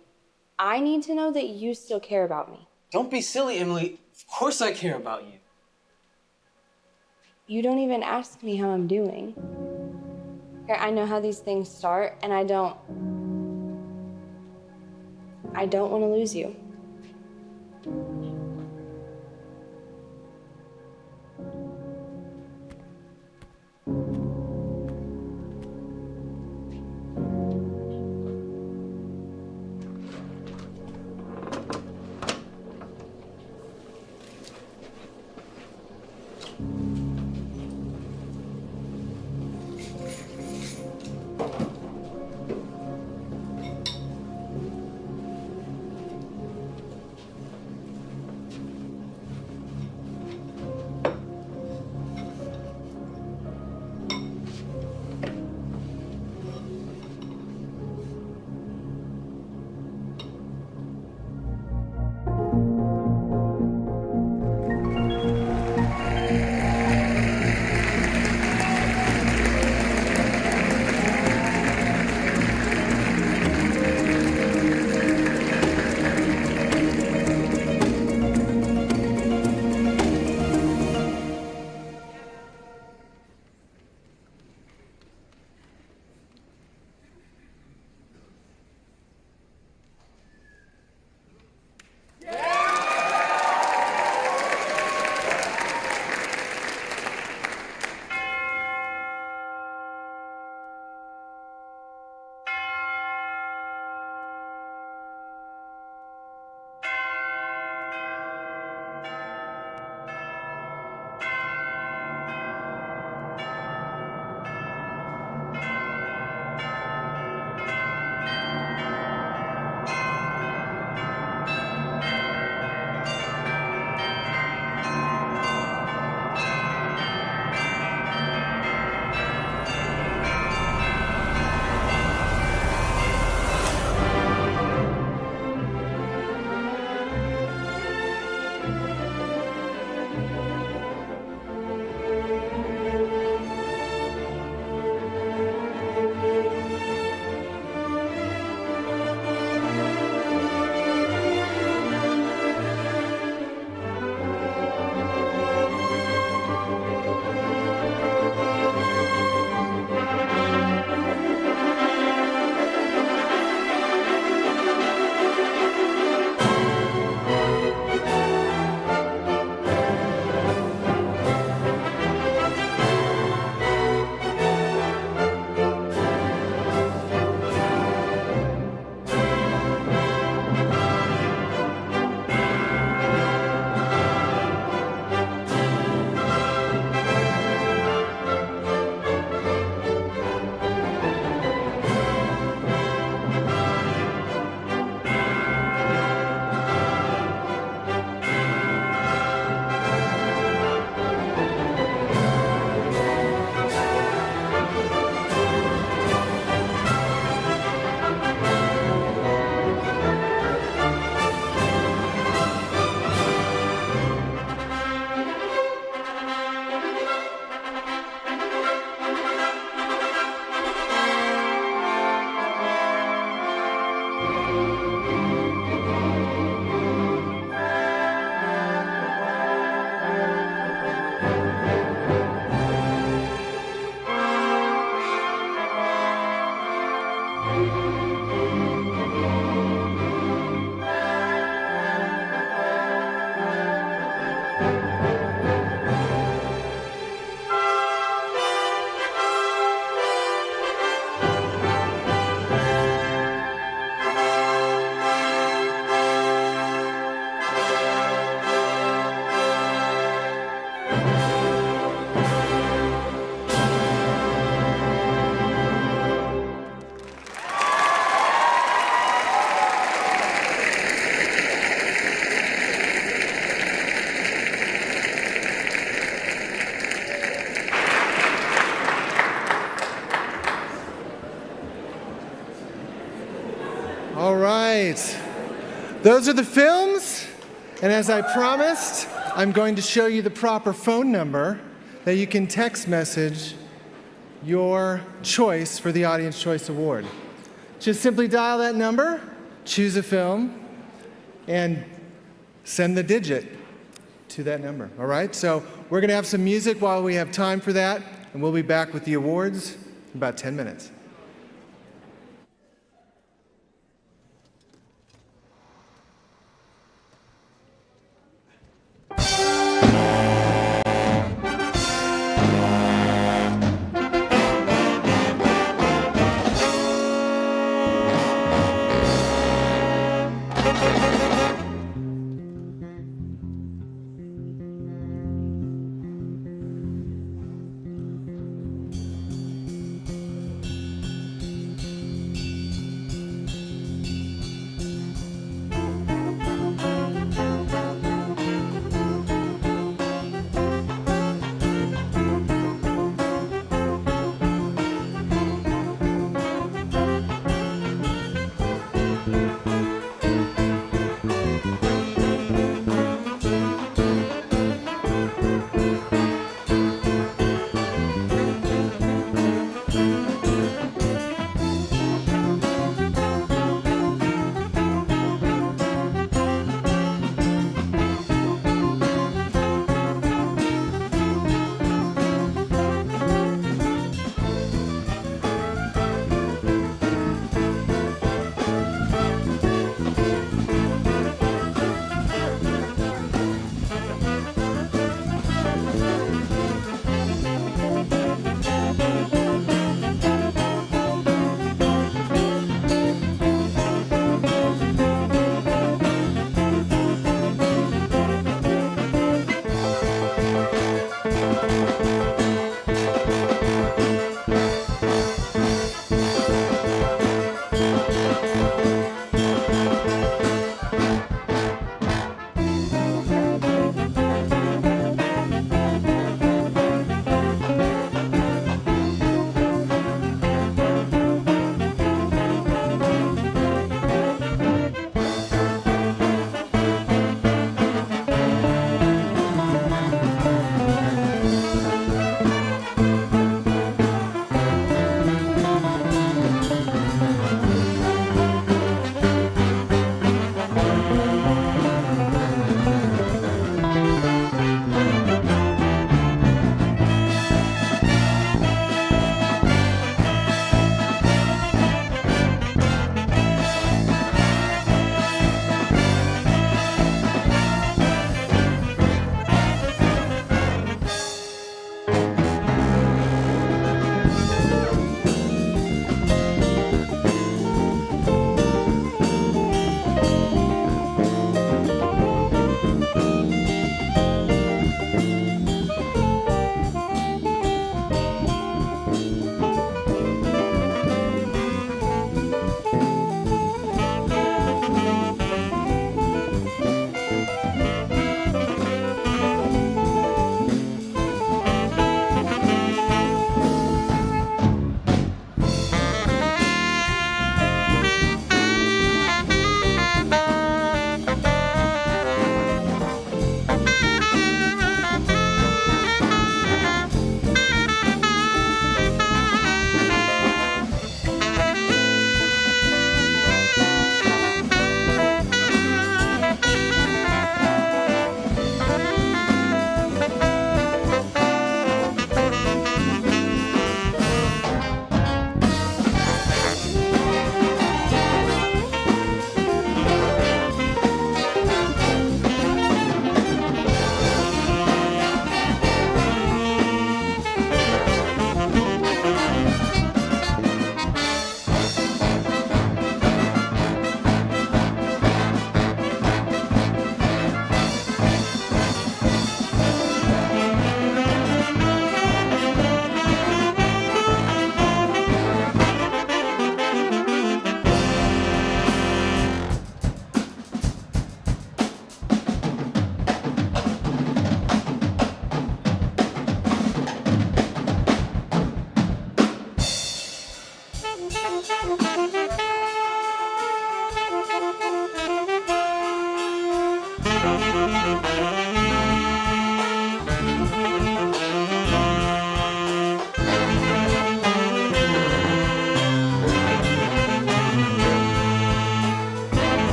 I need to know that you still care about me. Don't be silly, Emily. Of course I care about you. You don't even ask me how I'm doing. I know how these things start, and I don't want to lose you. right. Those are the films. And as I promised, I'm going to show you the proper phone number that you can text message your choice for the Audience Choice Award. Just simply dial that number, choose a film, and send the digit to that number, all right? So we're gonna have some music while we have time for that, and we'll be back with the awards in about 10 minutes.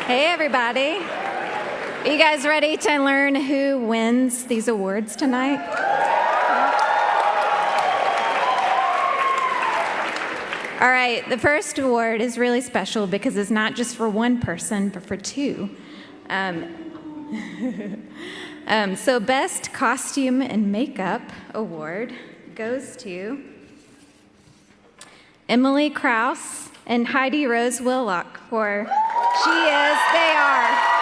Hey, everybody. Are you guys ready to learn who wins these awards tonight? All right, the first award is really special because it's not just for one person, but for two. So Best Costume and Makeup Award goes to Emily Krause and Heidi Rose Willock for She Is, They Are.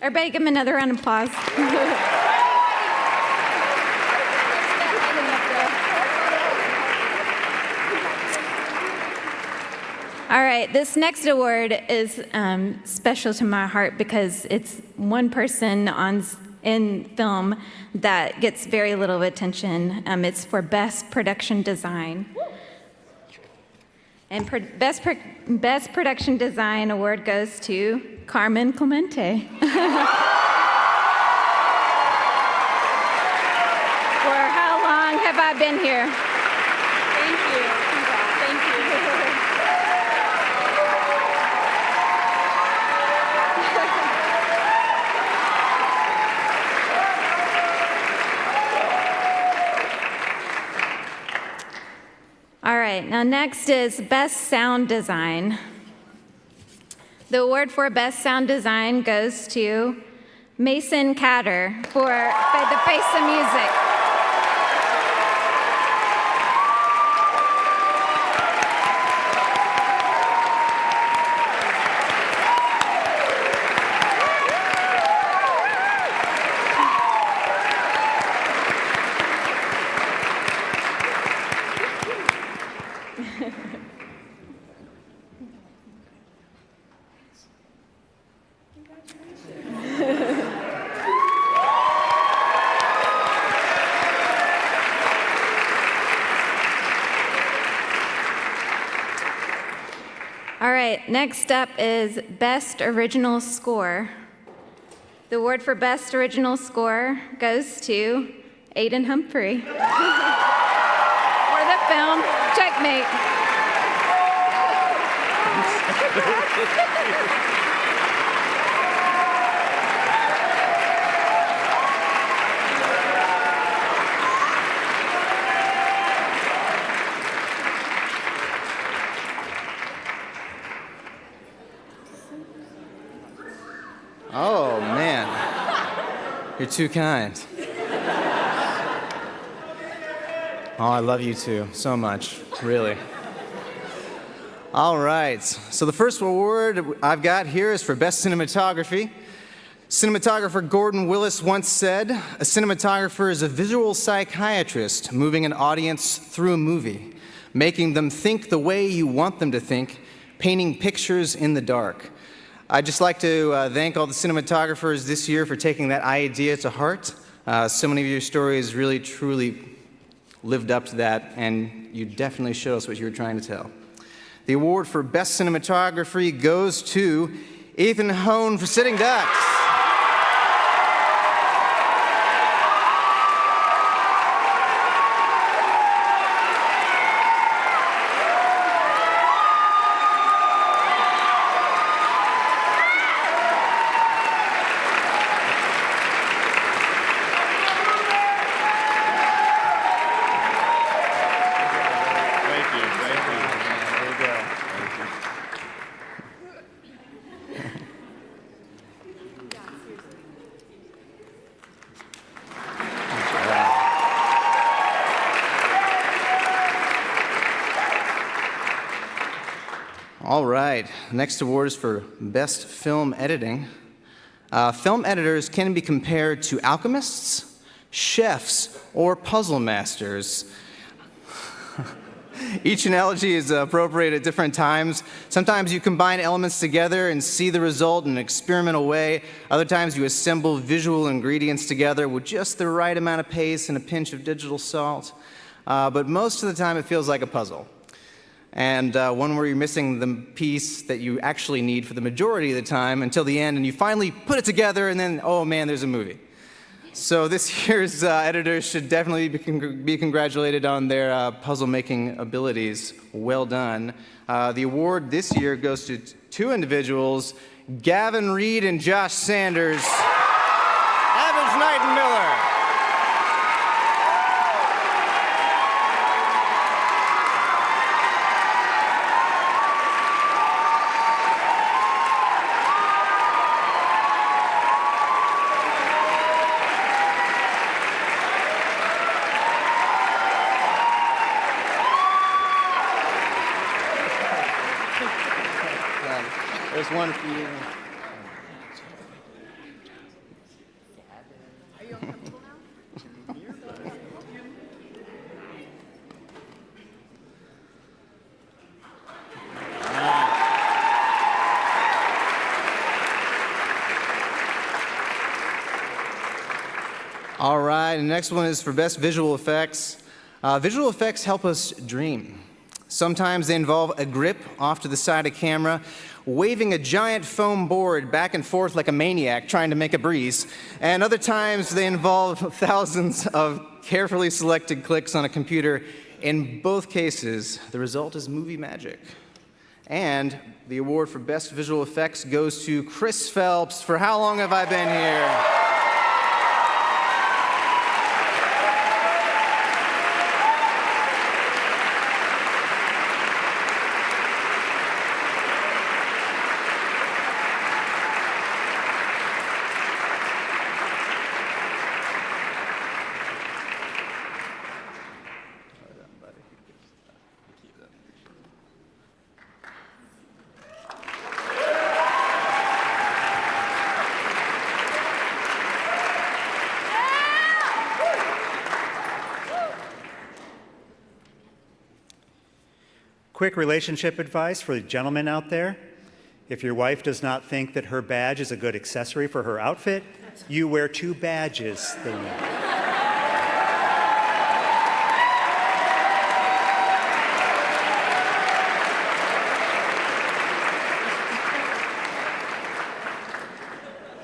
Everybody give him another round of applause. All right, this next award is special to my heart because it's one person in film that gets very little attention. It's for Best Production Design. And Best Production Design Award goes to Carmen Clemente. For how long have I been here? Thank you. Thank you. All right, now next is Best Sound Design. The award for Best Sound Design goes to Mason Catter for The Face of Music. All right, next up is Best Original Score. The award for Best Original Score goes to Aidan Humphrey for the film Checkmate. Oh, man. You're too kind. Oh, I love you too, so much, really. All right, so the first award I've got here is for Best Cinematography. Cinematographer Gordon Willis once said, "A cinematographer is a visual psychiatrist moving an audience through a movie, making them think the way you want them to think, painting pictures in the dark." I'd just like to thank all the cinematographers this year for taking that idea to heart. So many of your stories really, truly lived up to that, and you definitely showed us what you were trying to tell. The award for Best Cinematography goes to Ethan Hone for Sitting Ducks. All right, next award is for Best Film Editing. Film editors can be compared to alchemists, chefs, or puzzle masters. Each analogy is appropriate at different times. Sometimes you combine elements together and see the result in an experimental way. Other times you assemble visual ingredients together with just the right amount of pace and a pinch of digital salt. But most of the time it feels like a puzzle. And one where you're missing the piece that you actually need for the majority of the time until the end, and you finally put it together, and then, oh man, there's a movie. So this year's editors should definitely be congratulated on their puzzle-making abilities. Well done. The award this year goes to two individuals, Gavin Reed and Josh Sanders. Evans, Knight, and Miller. There's one for you. Are you uncomfortable now? All right, the next one is for Best Visual Effects. Visual effects help us dream. Sometimes they involve a grip off to the side of camera, waving a giant foam board back and forth like a maniac trying to make a breeze. And other times they involve thousands of carefully selected clicks on a computer. In both cases, the result is movie magic. And the award for Best Visual Effects goes to Chris Phelps for How Long Have I Been Here? Quick relationship advice for the gentlemen out there. If your wife does not think that her badge is a good accessory for her outfit, you wear two badges.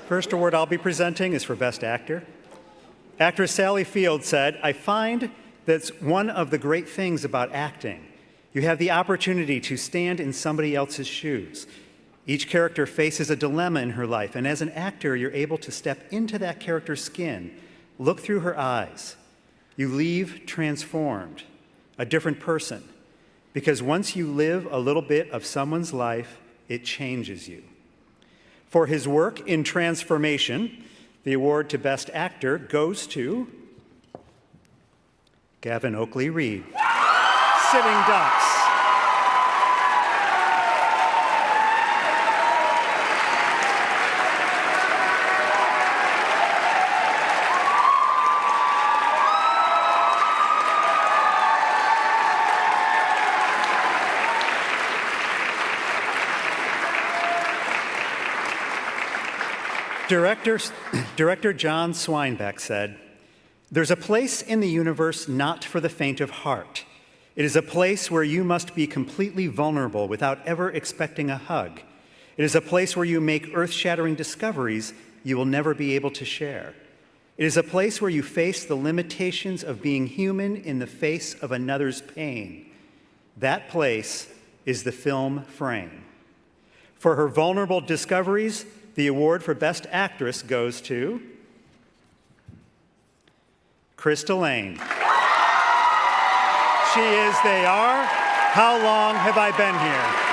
First award I'll be presenting is for Best Actor. Actress Sally Field said, "I find that's one of the great things about acting. You have the opportunity to stand in somebody else's shoes. Each character faces a dilemma in her life, and as an actor, you're able to step into that character's skin, look through her eyes. You leave transformed, a different person, because once you live a little bit of someone's life, it changes you." For his work in Transformation, the award to Best Actor goes to Gavin Oakley Reed. Sitting Ducks. Director John Swinebeck said, "There's a place in the universe not for the faint of heart. It is a place where you must be completely vulnerable without ever expecting a hug. It is a place where you make earth-shattering discoveries you will never be able to share. It is a place where you face the limitations of being human in the face of another's pain. That place is the film frame." For her vulnerable discoveries, the award for Best Actress goes to Krista Lane. She is They Are. How Long Have I Been Here?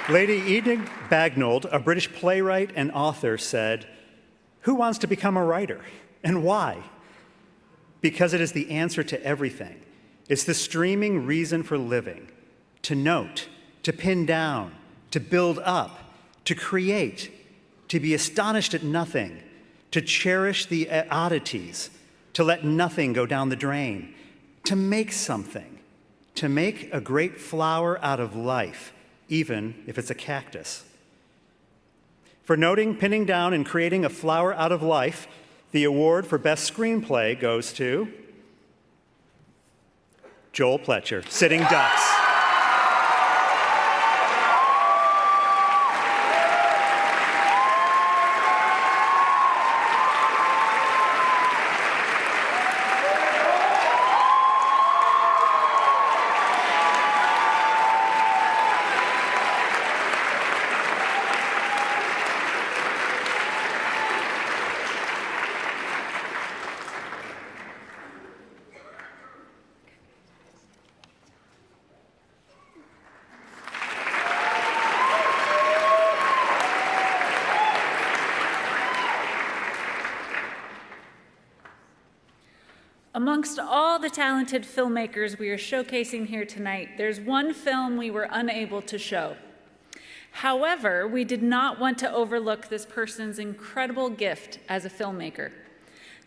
Lady Enid Bagnold, a British playwright and author, said, "Who wants to become a writer, and why? Because it is the answer to everything. It's the streaming reason for living, to note, to pin down, to build up, to create, to be astonished at nothing, to cherish the oddities, to let nothing go down the drain, to make something, to make a great flower out of life, even if it's a cactus." For noting, pinning down, and creating a flower out of life, the award for Best Screenplay goes to Joel Pletcher, Sitting Ducks. Amongst all the talented filmmakers we are showcasing here tonight, there's one film we were unable to show. However, we did not want to overlook this person's incredible gift as a filmmaker.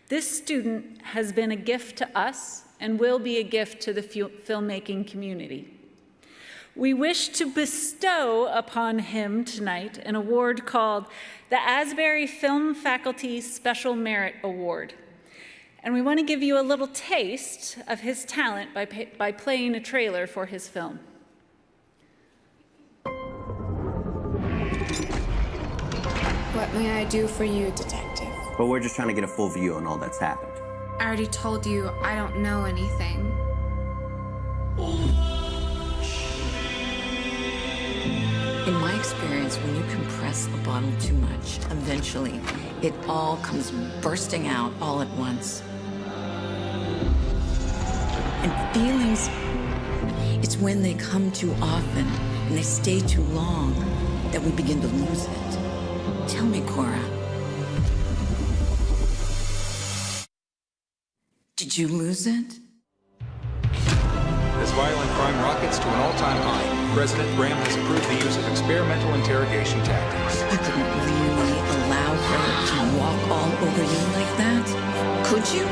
This student has been a gift to us and will be a gift to the filmmaking community. We wish to bestow upon him tonight an award called the Asbury Film Faculty Special Merit Award. And we want to give you a little taste of his talent by playing a trailer for his film. What may I do for you, detective? But we're just trying to get a full view on all that's happened. I already told you I don't know anything. In my experience, when you compress a bottle too much, eventually it all comes bursting out all at once. And feelings, it's when they come too often and they stay too long that we begin to lose it. Tell me, Cora, did you lose it? As violent crime rockets to an all-time high, President Graham has approved the use of experimental interrogation tactics. You couldn't really allow her to walk all over you like that, could you?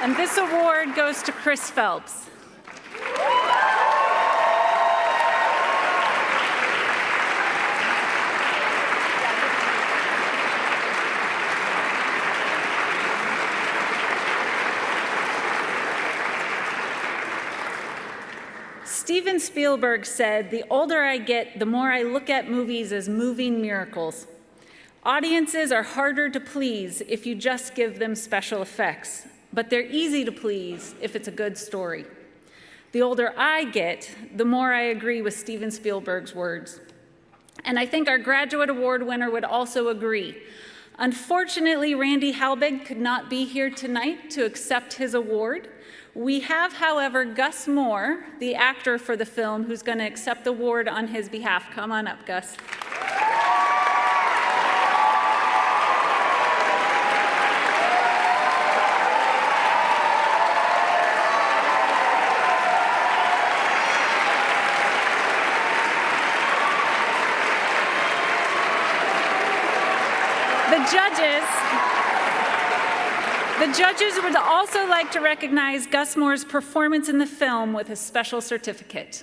And this award goes to Chris Phelps. Steven Spielberg said, "The older I get, the more I look at movies as moving miracles. Audiences are harder to please if you just give them special effects, but they're easy to please if it's a good story." The older I get, the more I agree with Steven Spielberg's words. And I think our graduate award winner would also agree. Unfortunately, Randy Halbig could not be here tonight to accept his award. We have, however, Gus Moore, the actor for the film, who's going to accept the award on his behalf. Come on up, Gus. The judges would also like to recognize Gus Moore's performance in the film with a special certificate.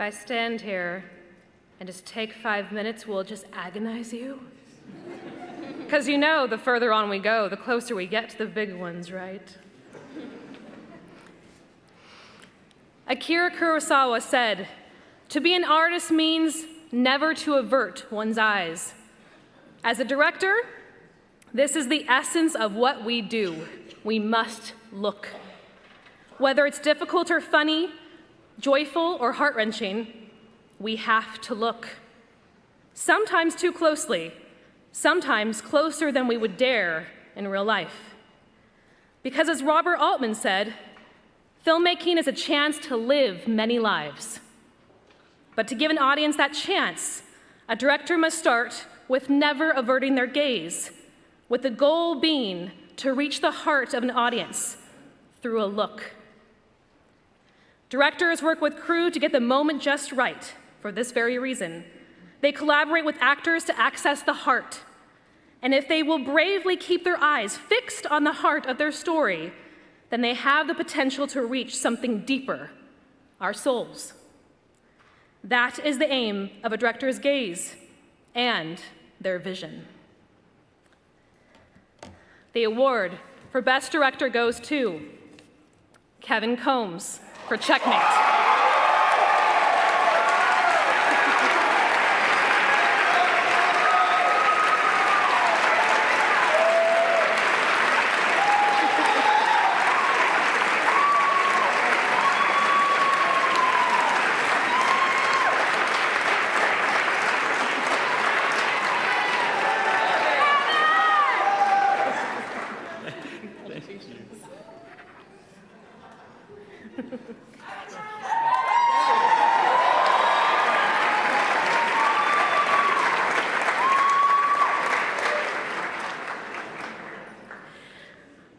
I stand here and just take 5 minutes, will it just agonize you? Because you know, the further on we go, the closer we get to the big ones, right? Akira Kurosawa said, "To be an artist means never to avert one's eyes." As a director, this is the essence of what we do. We must look. Whether it's difficult or funny, joyful or heart-wrenching, we have to look. Sometimes too closely, sometimes closer than we would dare in real life. Because as Robert Altman said, filmmaking is a chance to live many lives. But to give an audience that chance, a director must start with never averting their gaze, with the goal being to reach the heart of an audience through a look. Directors work with crew to get the moment just right for this very reason. They collaborate with actors to access the heart. And if they will bravely keep their eyes fixed on the heart of their story, then they have the potential to reach something deeper, our souls. That is the aim of a director's gaze and their vision. The award for Best Director goes to Kevin Combs for Checkmate.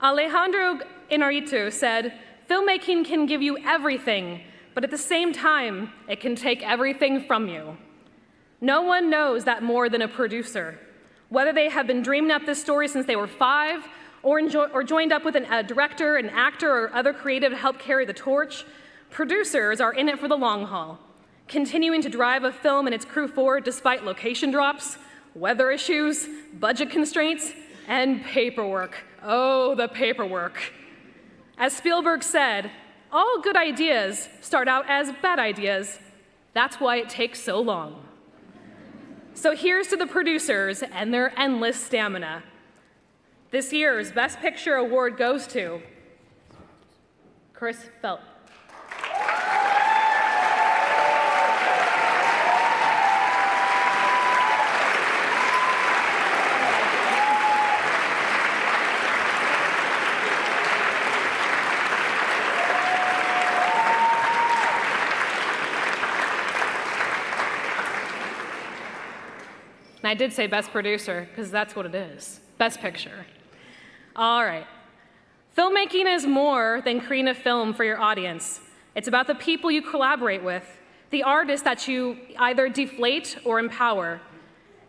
Alejandro Inarritu said, "Filmmaking can give you everything, but at the same time, it can take everything from you." No one knows that more than a producer. Whether they have been dreaming up this story since they were 5, or joined up with a director, an actor, or other creative to help carry the torch, producers are in it for the long haul, continuing to drive a film and its crew forward despite location drops, weather issues, budget constraints, and paperwork. Oh, the paperwork. As Spielberg said, all good ideas start out as bad ideas. That's why it takes so long. So here's to the producers and their endless stamina. This year's Best Picture award goes to Chris Felt. And I did say Best Producer, because that's what it is. Best Picture. All right. Filmmaking is more than creating a film for your audience. It's about the people you collaborate with, the artists that you either deflate or empower.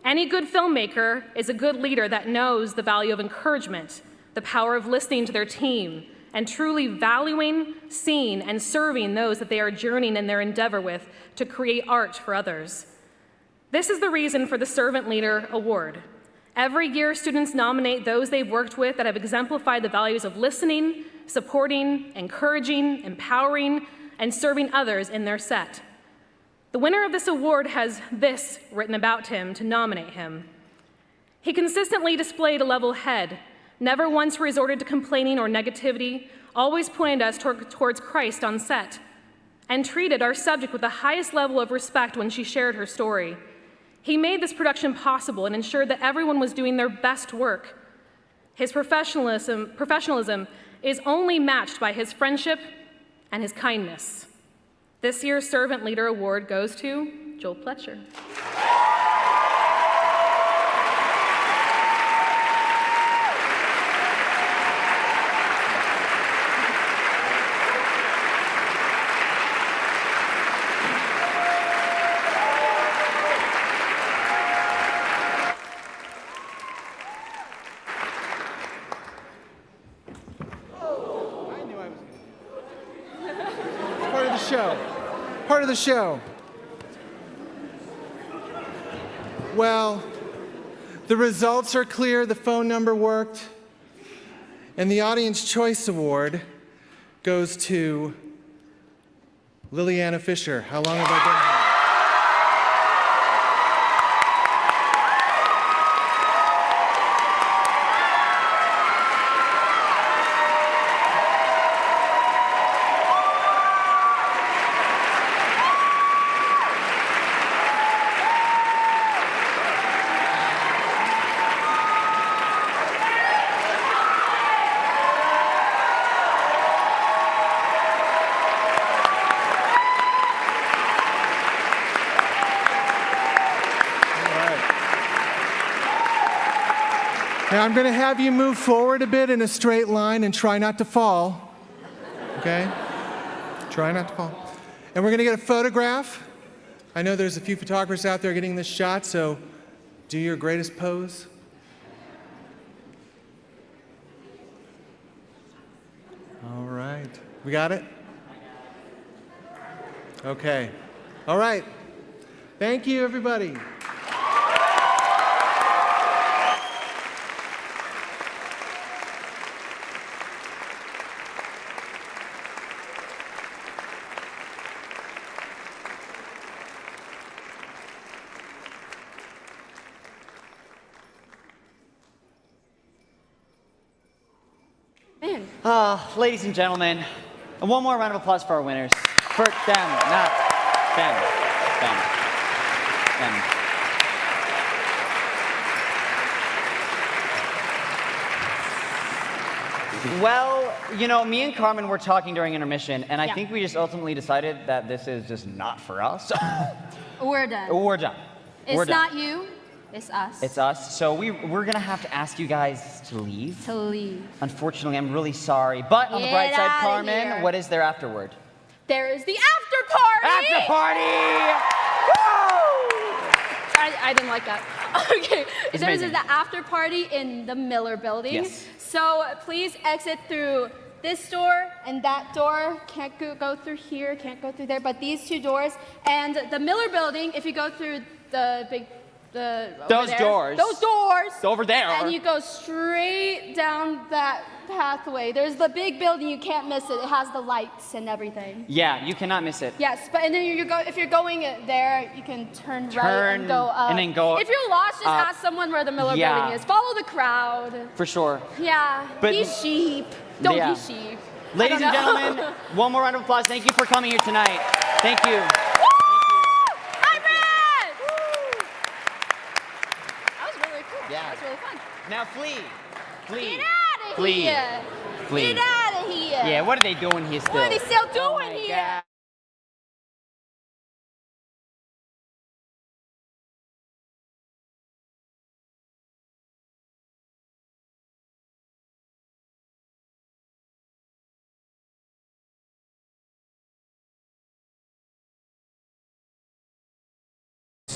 Any good filmmaker is a good leader that knows the value of encouragement, the power of listening to their team, and truly valuing, seeing, and serving those that they are journeying in their endeavor with to create art for others. This is the reason for the Servant Leader Award. Every year, students nominate those they've worked with that have exemplified the values of listening, supporting, encouraging, empowering, and serving others in their set. The winner of this award has this written about him to nominate him. He consistently displayed a level head, never once resorted to complaining or negativity, always pointed us towards Christ on set, and treated our subject with the highest level of respect when she shared her story. He made this production possible and ensured that everyone was doing their best work. His professionalism is only matched by his friendship and his kindness. This year's Servant Leader Award goes to Joel Pletcher. Part of the show. Well, the results are clear, the phone number worked, and the Audience Choice Award goes to Liliana Fisher. How long have I been here? Now I'm going to have you move forward a bit in a straight line and try not to fall. Okay? Try not to fall. And we're going to get a photograph. I know there's a few photographers out there getting this shot, so do your greatest pose. All right. We got it? Okay. All right. Thank you, everybody. Ladies and gentlemen, one more round of applause for our winners. For them, not them. Them. Well, you know, me and Carmen were talking during intermission, and I think we just ultimately decided that this is just not for us. We're done. We're done. It's not you. It's us. It's us. So we're gonna have to ask you guys to leave. To leave. Unfortunately, I'm really sorry. But on the bright Get side, outta Carmen, here. what is there afterward? There is the after party. After party! I didn't like that. Okay, It's there's amazing. the after party in the Miller building. Yes. So please exit through this door and that door. Can't go through here, can't go through there, but these two doors. And the Miller building, if you go through the big, Those doors. Those doors. Over there. And you go straight down that pathway. There's the big building, you can't miss it. It has the lights and everything. Yeah, you cannot miss it. Yes, but and then if you're going there, you can turn right and go up. and then go If you're lost, just up. ask someone where the Miller Yeah. building is. Follow the crowd. For sure. Yeah, But- be sheep. Don't Yeah. be sheep. Ladies and gentlemen, one more round of applause. Thank you for coming here tonight. Thank you. That was really cool. Yeah. That was really fun. Now flee. Flee. Get out of Flee. here. Flee. Get out of here. Yeah, what are they doing here still? What are they still doing Oh my here? God.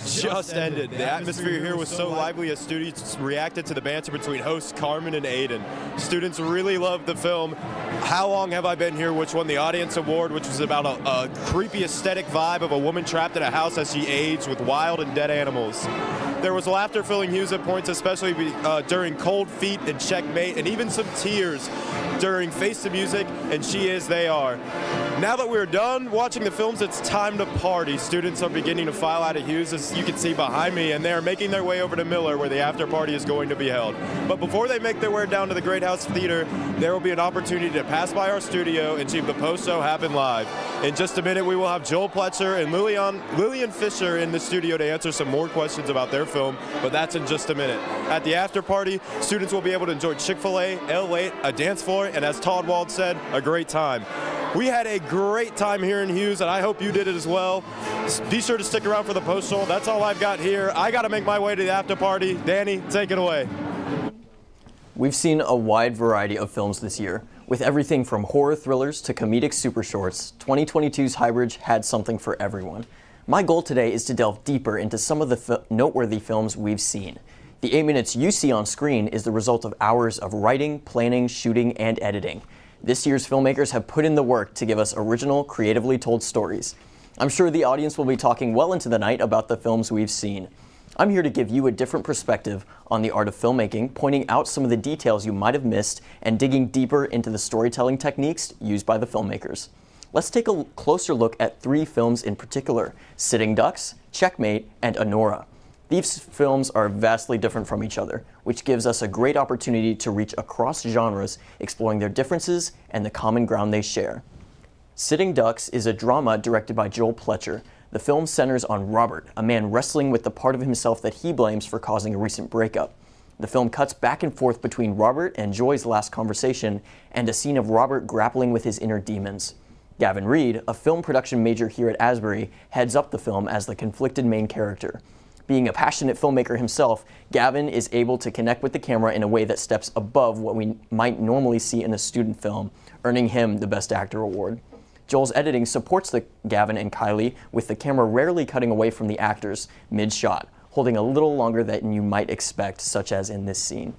Just ended. The atmosphere here was so lively as students reacted to the banter between hosts Carmen and Aiden. Students really loved the film How Long Have I Been Here, which won the Audience Award, which was about a creepy aesthetic vibe of a woman trapped in a house as she aged with wild and dead animals. There was laughter filling hues at points, especially during Cold Feet and Checkmate, and even some tears during Face the Music and She Is, They Are. Now that we're done watching the films, it's time to party. Students are beginning to file out of Hughes, as you can see behind me, and they are making their way over to Miller, where the after party is going to be held. But before they make their way down to the Great House Theater, there will be an opportunity to pass by our studio and see the post-show happen live. In just a minute, we will have Joel Pletcher and Lillian Fisher in the studio to answer some more questions about their film, but that's in just a minute. At the after party, students will be able to enjoy Chick-fil-A, L8, a dance floor, and as Todd Wald said, a great time. We had a great time here in Hughes, and I hope you did it as well. Be sure to stick around for the post-show. That's all I've got here. I got to make my way to the after party. Danny, take it away. We've seen a wide variety of films this year. With everything from horror thrillers to comedic super shorts, 2022's Highbridge had something for everyone. My goal today is to delve deeper into some of the noteworthy films we've seen. The 8 minutes you see on screen is the result of hours of writing, planning, shooting, and editing. This year's filmmakers have put in the work to give us original, creatively told stories. I'm sure the audience will be talking well into the night about the films we've seen. I'm here to give you a different perspective on the art of filmmaking, pointing out some of the details you might have missed and digging deeper into the storytelling techniques used by the filmmakers. Let's take a closer look at 3 films in particular: Sitting Ducks, Checkmate, and Honora. These films are vastly different from each other, which gives us a great opportunity to reach across genres, exploring their differences and the common ground they share. Sitting Ducks is a drama directed by Joel Pletcher. The film centers on Robert, a man wrestling with the part of himself that he blames for causing a recent breakup. The film cuts back and forth between Robert and Joy's last conversation and a scene of Robert grappling with his inner demons. Gavin Reed, a film production major here at Asbury, heads up the film as the conflicted main character. Being a passionate filmmaker himself, Gavin is able to connect with the camera in a way that steps above what we might normally see in a student film, earning him the Best Actor award. Joel's editing supports Gavin and Kylie, with the camera rarely cutting away from the actors mid-shot, holding a little longer than you might expect, such as in this scene.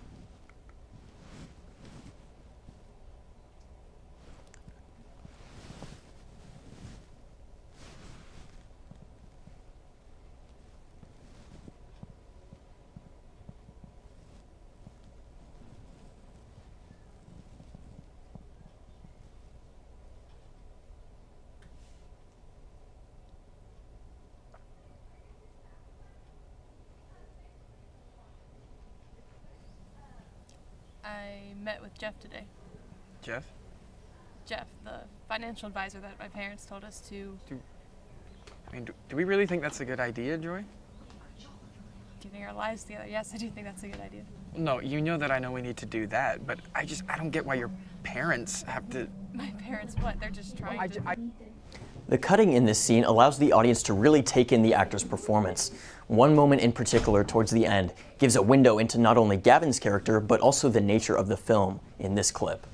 I met with Jeff today. Jeff? Jeff, the financial advisor that my parents told us to... Do we really think that's a good idea, Joy? Keeping our lives together. Yes, I do think that's a good idea. No, you know that I know we need to do that, but I don't get why your parents have to... My parents, what? They're just trying to... The cutting in this scene allows the audience to really take in the actor's performance. One moment in particular towards the end gives a window into not only Gavin's character, but also the nature of the film in this clip.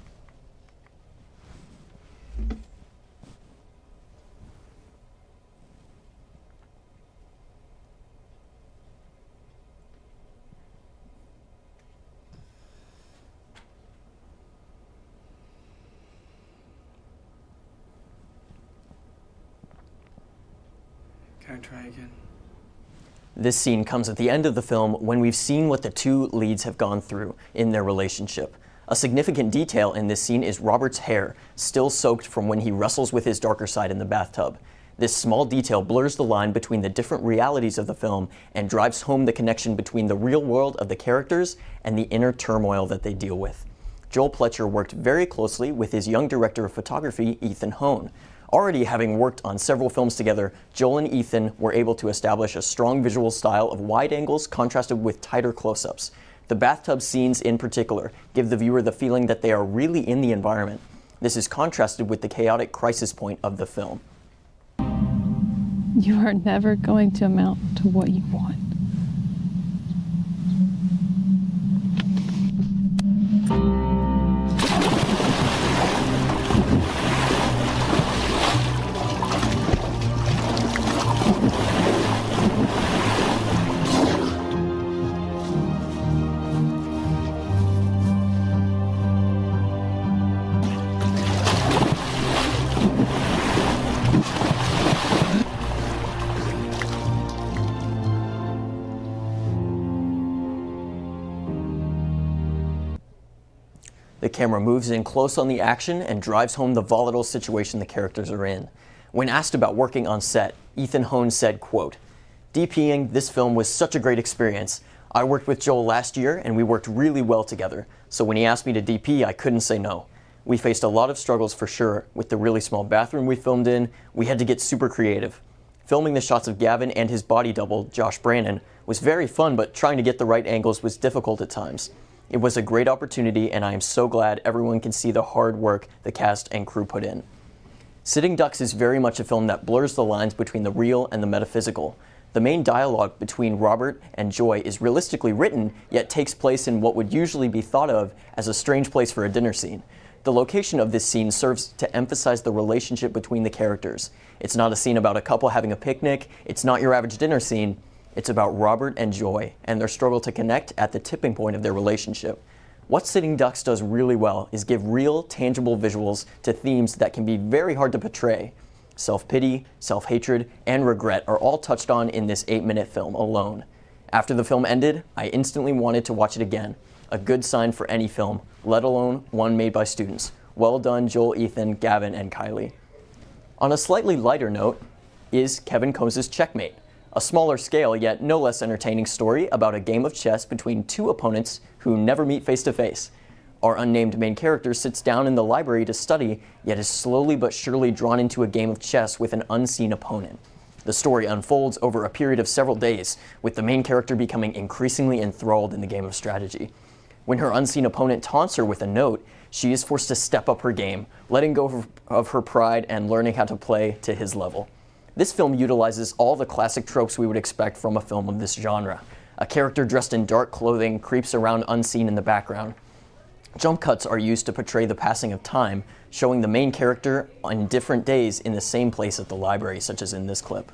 Can I try again? This scene comes at the end of the film when we've seen what the 2 leads have gone through in their relationship. A significant detail in this scene is Robert's hair, still soaked from when he wrestles with his darker side in the bathtub. This small detail blurs the line between the different realities of the film and drives home the connection between the real world of the characters and the inner turmoil that they deal with. Joel Pletcher worked very closely with his young director of photography, Ethan Hone. Already having worked on several films together, Joel and Ethan were able to establish a strong visual style of wide angles contrasted with tighter close-ups. The bathtub scenes in particular give the viewer the feeling that they are really in the environment. This is contrasted with the chaotic crisis point of the film. You are never going to amount to what you want. The camera moves in close on the action and drives home the volatile situation the characters are in. When asked about working on set, Ethan Hone said, quote, "DPing this film was such a great experience. I worked with Joel last year and we worked really well together, so when he asked me to DP, I couldn't say no. We faced a lot of struggles for sure. With the really small bathroom we filmed in, we had to get super creative. Filming the shots of Gavin and his body double, Josh Brannon, was very fun, but trying to get the right angles was difficult at times. It was a great opportunity, and I am so glad everyone can see the hard work the cast and crew put in." Sitting Ducks is very much a film that blurs the lines between the real and the metaphysical. The main dialogue between Robert and Joy is realistically written, yet takes place in what would usually be thought of as a strange place for a dinner scene. The location of this scene serves to emphasize the relationship between the characters. It's not a scene about a couple having a picnic, it's not your average dinner scene. It's about Robert and Joy and their struggle to connect at the tipping point of their relationship. What Sitting Ducks does really well is give real, tangible visuals to themes that can be very hard to portray. Self-pity, self-hatred, and regret are all touched on in this 8-minute film alone. After the film ended, I instantly wanted to watch it again. A good sign for any film, let alone one made by students. Well done, Joel, Ethan, Gavin, and Kylie. On a slightly lighter note is Kevin Combs' Checkmate, a smaller scale yet no less entertaining story about a game of chess between two opponents who never meet face to face. Our unnamed main character sits down in the library to study, yet is slowly but surely drawn into a game of chess with an unseen opponent. The story unfolds over a period of several days, with the main character becoming increasingly enthralled in the game of strategy. When her unseen opponent taunts her with a note, she is forced to step up her game, letting go of her pride and learning how to play to his level. This film utilizes all the classic tropes we would expect from a film of this genre. A character dressed in dark clothing creeps around unseen in the background. Jump cuts are used to portray the passing of time, showing the main character on different days in the same place at the library, such as in this clip.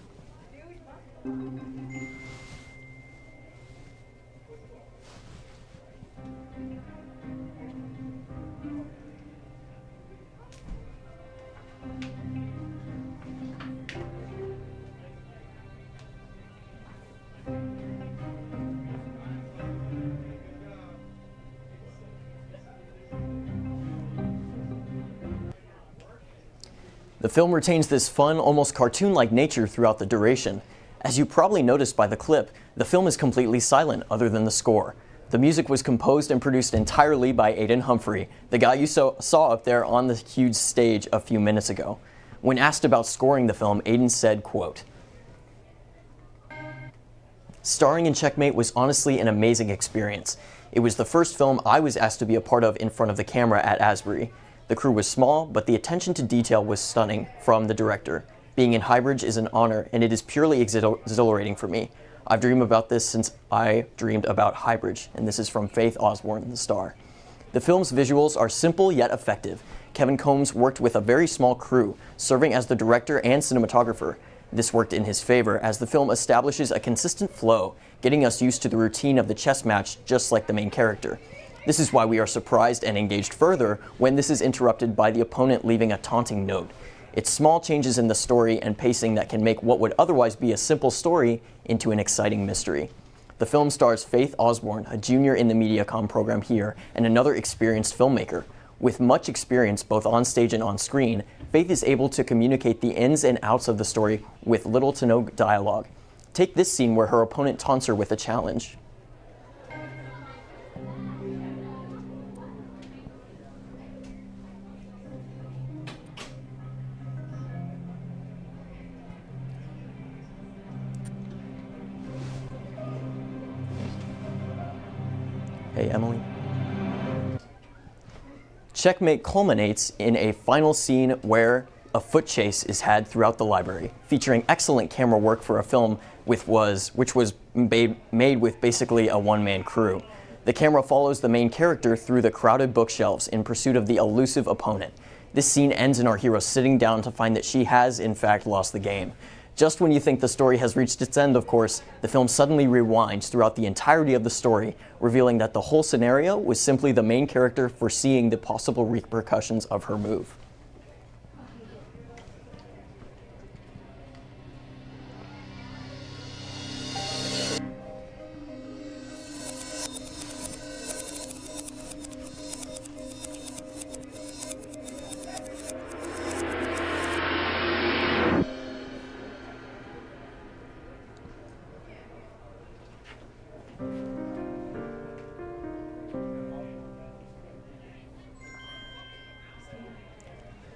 The film retains this fun, almost cartoon-like nature throughout the duration. As you probably noticed by the clip, the film is completely silent other than the score. The music was composed and produced entirely by Aidan Humphrey, the guy you saw up there on the huge stage a few minutes ago. When asked about scoring the film, Aidan said, quote, "Starring in Checkmate was honestly an amazing experience. It was the first film I was asked to be a part of in front of the camera at Asbury. The crew was small, but the attention to detail was stunning from the director. Being in Highbridge is an honor, and it is purely exhilarating for me. I've dreamed about this since I dreamed about Highbridge," and this is from Faith Osborne, the star. The film's visuals are simple yet effective. Kevin Combs worked with a very small crew, serving as the director and cinematographer. This worked in his favor as the film establishes a consistent flow, getting us used to the routine of the chess match just like the main character. This is why we are surprised and engaged further when this is interrupted by the opponent leaving a taunting note. It's small changes in the story and pacing that can make what would otherwise be a simple story into an exciting mystery. The film stars Faith Osborne, a junior in the MediaCom program here, and another experienced filmmaker. With much experience both on stage and on screen, Faith is able to communicate the ins and outs of the story with little to no dialogue. Take this scene where her opponent taunts her with a challenge. Hey, Emily. Checkmate culminates in a final scene where a foot chase is had throughout the library, featuring excellent camera work for a film which was made with basically a one-man crew. The camera follows the main character through the crowded bookshelves in pursuit of the elusive opponent. This scene ends in our hero sitting down to find that she has, in fact, lost the game. Just when you think the story has reached its end, of course, the film suddenly rewinds throughout the entirety of the story, revealing that the whole scenario was simply the main character foreseeing the possible repercussions of her move.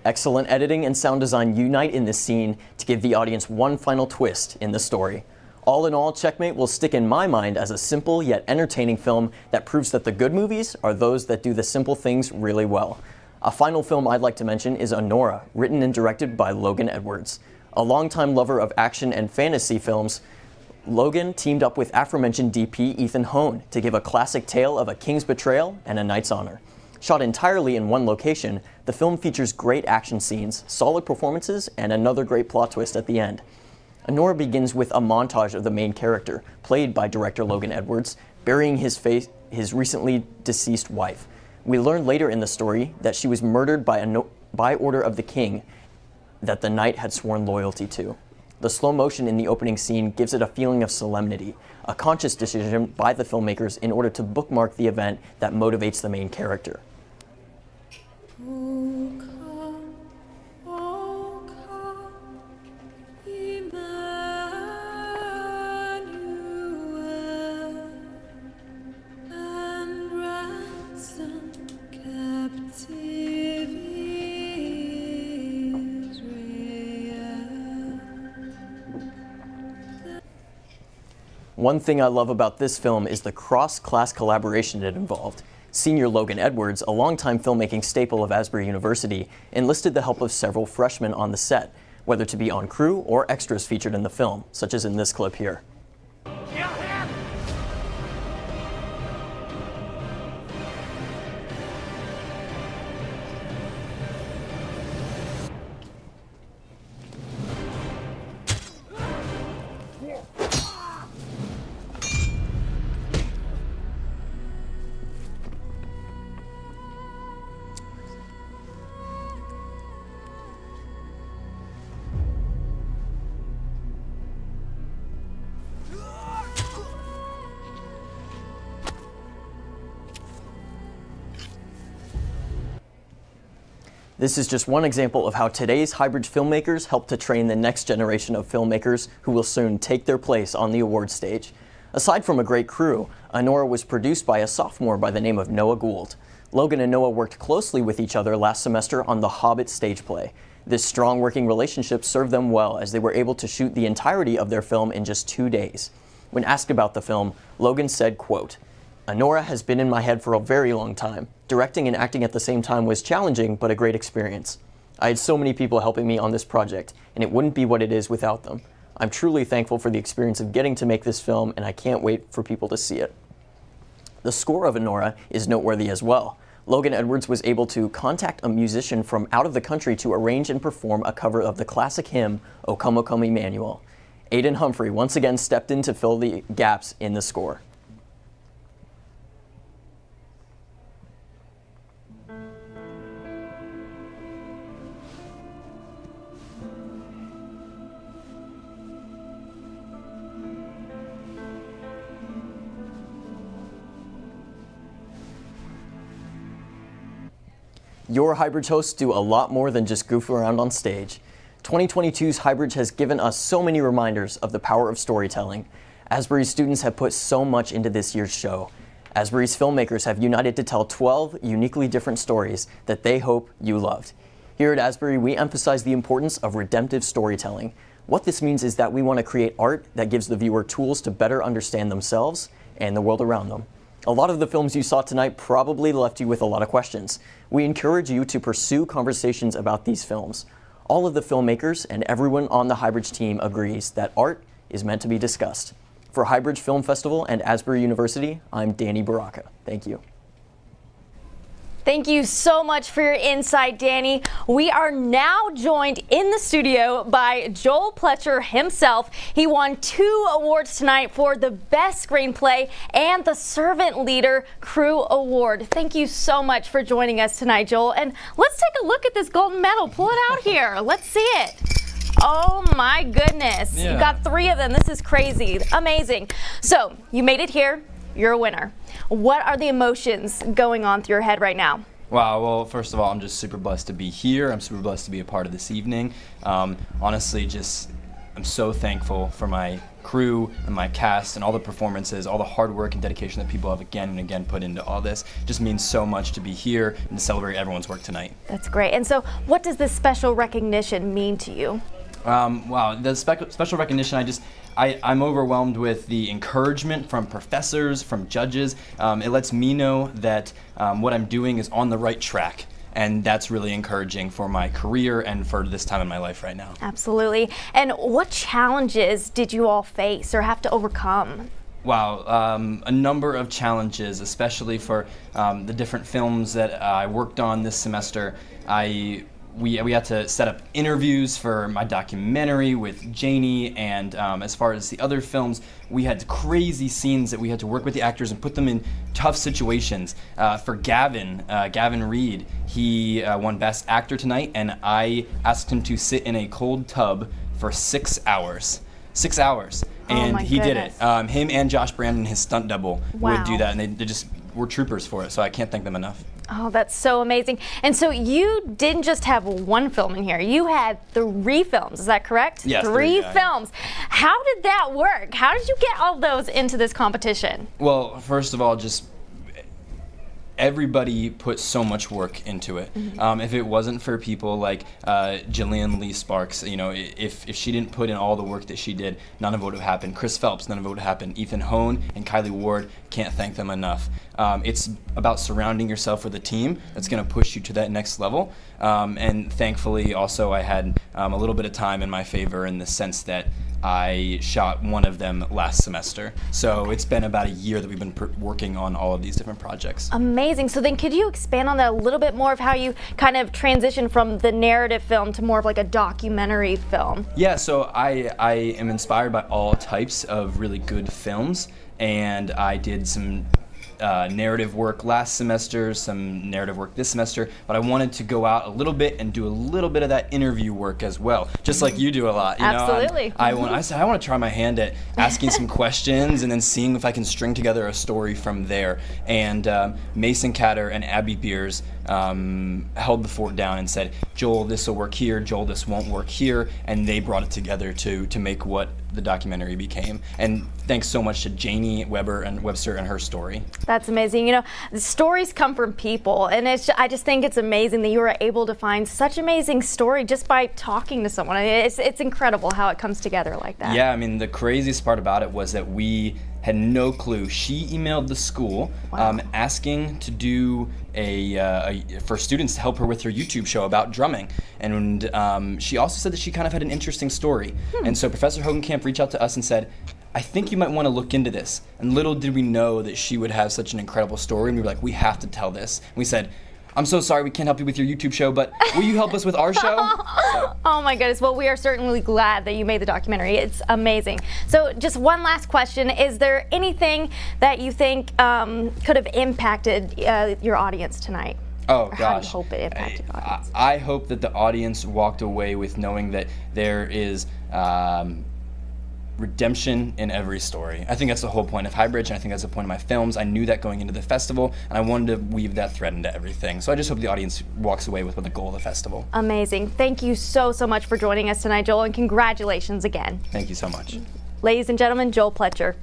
Excellent editing and sound design unite in this scene to give the audience one final twist in the story. All in all, Checkmate will stick in my mind as a simple yet entertaining film that proves that the good movies are those that do the simple things really well. A final film I'd like to mention is Honora, written and directed by Logan Edwards. A longtime lover of action and fantasy films, Logan teamed up with aforementioned DP Ethan Hone to give a classic tale of a king's betrayal and a knight's honor. Shot entirely in one location, the film features great action scenes, solid performances, and another great plot twist at the end. Honora begins with a montage of the main character, played by director Logan Edwards, burying his recently deceased wife. We learn later in the story that she was murdered by order of the king that the knight had sworn loyalty to. The slow motion in the opening scene gives it a feeling of solemnity, a conscious decision by the filmmakers in order to bookmark the event that motivates the main character. One thing I love about this film is the cross-class collaboration it involved. Senior Logan Edwards, a longtime filmmaking staple of Asbury University, enlisted the help of several freshmen on the set, whether to be on crew or extras featured in the film, such as in this clip here. This is just one example of how today's Highbridge filmmakers help to train the next generation of filmmakers who will soon take their place on the award stage. Aside from a great crew, Anora was produced by a sophomore by the name of Noah Gould. Logan and Noah worked closely with each other last semester on the Hobbit stage play. This strong working relationship served them well as they were able to shoot the entirety of their film in just 2 days. When asked about the film, Logan said, quote, "Anora has been in my head for a very long time. Directing and acting at the same time was challenging, but a great experience. I had so many people helping me on this project, and it wouldn't be what it is without them. I'm truly thankful for the experience of getting to make this film, and I can't wait for people to see it." The score of Anora is noteworthy as well. Logan Edwards was able to contact a musician from out of the country to arrange and perform a cover of the classic hymn, O Come, O Come, Emmanuel. Aidan Humphrey once again stepped in to fill the gaps in the score. Your Highbridge hosts do a lot more than just goof around on stage. 2022's Highbridge has given us so many reminders of the power of storytelling. Asbury's students have put so much into this year's show. Asbury's filmmakers have united to tell 12 uniquely different stories that they hope you loved. Here at Asbury, we emphasize the importance of redemptive storytelling. What this means is that we want to create art that gives the viewer tools to better understand themselves and the world around them. A lot of the films you saw tonight probably left you with a lot of questions. We encourage you to pursue conversations about these films. All of the filmmakers and everyone on the Highbridge team agrees that art is meant to be discussed. For Highbridge Film Festival and Asbury University, I'm Danny Baraka. Thank you. Thank you so much for your insight, Danny. We are now joined in the studio by Joel Pletcher himself. He won 2 awards tonight for the Best Screenplay and the Servant Leader Crew Award. Thank you so much for joining us tonight, Joel. And let's take a look at this golden medal. Pull it out here. Let's see it. Oh my goodness. Yeah. You got 3 of them. This is crazy. Amazing. So you made it here. You're a winner. What are the emotions going on through your head right now? Wow, well, first of all, I'm just super blessed to be here. I'm super blessed to be a part of this evening. Honestly, I'm so thankful for my crew and my cast and all the performances, all the hard work and dedication that people have again and again put into all this. It just means so much to be here and to celebrate everyone's work tonight. That's great. And so what does this special recognition mean to you? Wow, the special recognition, I'm overwhelmed with the encouragement from professors, from judges. It lets me know that what I'm doing is on the right track. And that's really encouraging for my career and for this time in my life right now. Absolutely. And what challenges did you all face or have to overcome? Wow, a number of challenges, especially for the different films that I worked on this semester. We had to set up interviews for my documentary with Janie, and as far as the other films, we had crazy scenes that we had to work with the actors and put them in tough situations. For Gavin Reed, he won Best Actor tonight, and I asked him to sit in a cold tub for 6 hours. 6 hours. And my he did goodness. it. Him and Josh Brandon, his stunt double, would do Wow. that, and they just were troopers for it, so I can't thank them enough. Oh, that's so amazing. And so you didn't just have one film in here. You had 3 films. Is that correct? Yes, 3 3, yeah. films. How did that work? How did you get all those into this competition? Well, first of all, just everybody put so much work into it. If it wasn't for people like Jillian Lee Sparks, you know, if she didn't put in all the work that she did, none of it would have happened. Chris Phelps, none of it would have happened. Ethan Hone and Kylie Ward, can't thank them enough. It's about surrounding yourself with a team that's going to push you to that next level. And thankfully, also, I had a little bit of time in my favor in the sense that I shot one of them last semester. So it's been about a year that we've been working on all of these different projects. Amazing. So then could you expand on that a little bit more of how you kind of transitioned from the narrative film to more of like a documentary film? Yeah, so I am inspired by all types of really good films, and I did some narrative work last semester, some narrative work this semester, but I wanted to go out a little bit and do a little bit of that interview work as well, just like you do a lot. You Absolutely. know, I said I want to try my hand at asking some questions and then seeing if I can string together a story from there. And Mason Catter and Abby Beers held the fort down and said, Joel, this will work here, Joel, this won't work here, and they brought it together to make what the documentary became. And thanks so much to Janie Webster and her story. That's amazing. You know, the stories come from people, and I just think it's amazing that you were able to find such amazing story just by talking to someone. It's incredible how it comes together like that. Yeah, I mean, the craziest part about it was that we had no clue. She emailed the school asking to do for students to help her with her YouTube show about drumming. And she also said that she kind of had an interesting story. And so Professor Hogenkamp reached out to us and said, I think you might want to look into this. And little did we know that she would have such an incredible story. And we were like, we have to tell this. And we said, I'm so sorry we can't help you with your YouTube show, but will you help us with our show? Oh my goodness. Well, we are certainly glad that you made the documentary. It's amazing. So just one last question. Is there anything that you think could have impacted your audience tonight? Oh, or gosh. How do you hope it impacted the audience? I hope that the audience walked away with knowing that there is redemption in every story. I think that's the whole point of Highbridge, and I think that's the point of my films. I knew that going into the festival, and I wanted to weave that thread into everything. So I just hope the audience walks away with the goal of the festival. Amazing. Thank you so much for joining us tonight, Joel, and congratulations again. Thank you so much. Ladies and gentlemen, Joel Pletcher.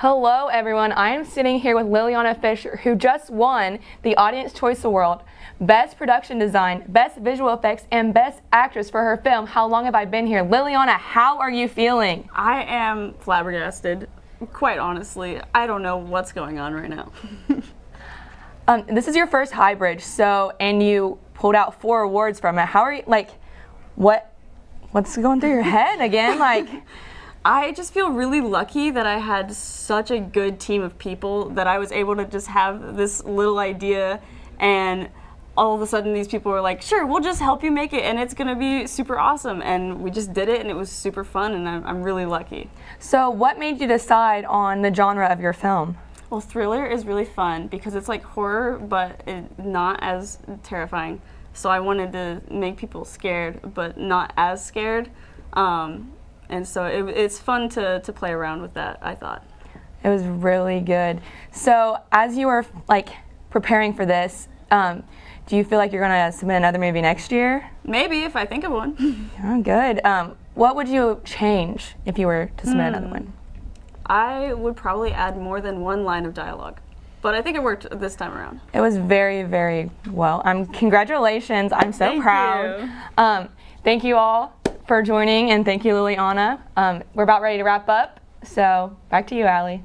Hello everyone, I am sitting here with Liliana Fisher, who just won the Audience Choice Award, Best Production Design, Best Visual Effects, and Best Actress for her film, How Long Have I Been Here? Liliana, how are you feeling? I am flabbergasted, quite honestly. I don't know what's going on right now. This is your first Highbridge, and you pulled out 4 awards from it. How are you, what's going through your head again? I just feel really lucky that I had such a good team of people that I was able to just have this little idea, and all of a sudden these people were like, sure, we'll just help you make it and it's gonna be super awesome. And we just did it and it was super fun, and I'm really lucky. So what made you decide on the genre of your film? Well, thriller is really fun because it's like horror, but not as terrifying. So I wanted to make people scared, but not as scared. And so it's fun to play around with that, I thought. It was really good. So as you were preparing for this, do you feel like you're gonna submit another movie next year? Maybe, if I think of one. Oh, good. What would you change if you were to submit another one? I would probably add more than 1 line of dialogue, but I think it worked this time around. It was very, very well. Congratulations. I'm so proud. Thank you all for joining, and thank you, Liliana. We're about ready to wrap up, so back to you, Allie.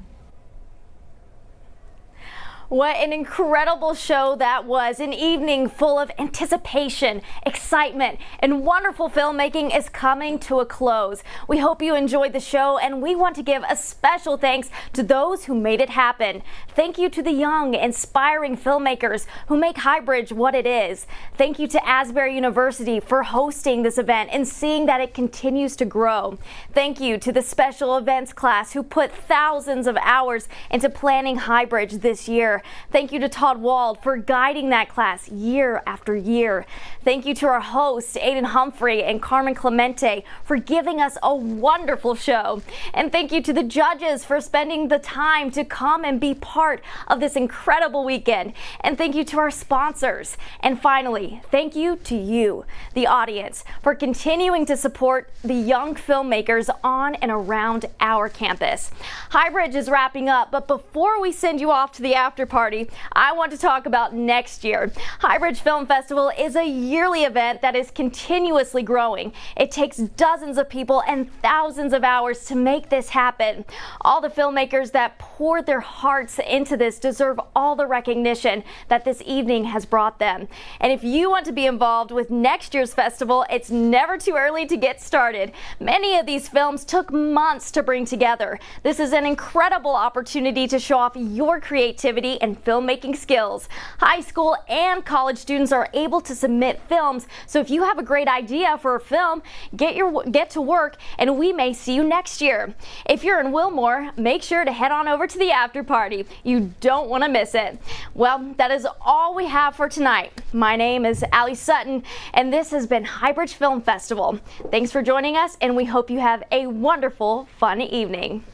What an incredible show that was. An evening full of anticipation, excitement, and wonderful filmmaking is coming to a close. We hope you enjoyed the show, and we want to give a special thanks to those who made it happen. Thank you to the young, inspiring filmmakers who make Highbridge what it is. Thank you to Asbury University for hosting this event and seeing that it continues to grow. Thank you to the special events class who put thousands of hours into planning Highbridge this year. Thank you to Todd Wald for guiding that class year after year. Thank you to our hosts, Aiden Humphrey and Carmen Clemente, for giving us a wonderful show. And thank you to the judges for spending the time to come and be part of this incredible weekend. And thank you to our sponsors. And finally, thank you to you, the audience, for continuing to support the young filmmakers on and around our campus. Highbridge is wrapping up, but before we send you off to the after party, I want to talk about next year. Highbridge Film Festival is a yearly event that is continuously growing. It takes dozens of people and thousands of hours to make this happen. All the filmmakers that poured their hearts into this deserve all the recognition that this evening has brought them. And if you want to be involved with next year's festival, it's never too early to get started. Many of these films took months to bring together. This is an incredible opportunity to show off your creativity and filmmaking skills. High school and college students are able to submit films, so if you have a great idea for a film, get to work and we may see you next year. If you're in Wilmore, make sure to head on over to the after party. You don't want to miss it. Well, that is all we have for tonight. My name is Allie Sutton, and this has been Highbridge Film Festival. Thanks for joining us, and we hope you have a wonderful, fun evening.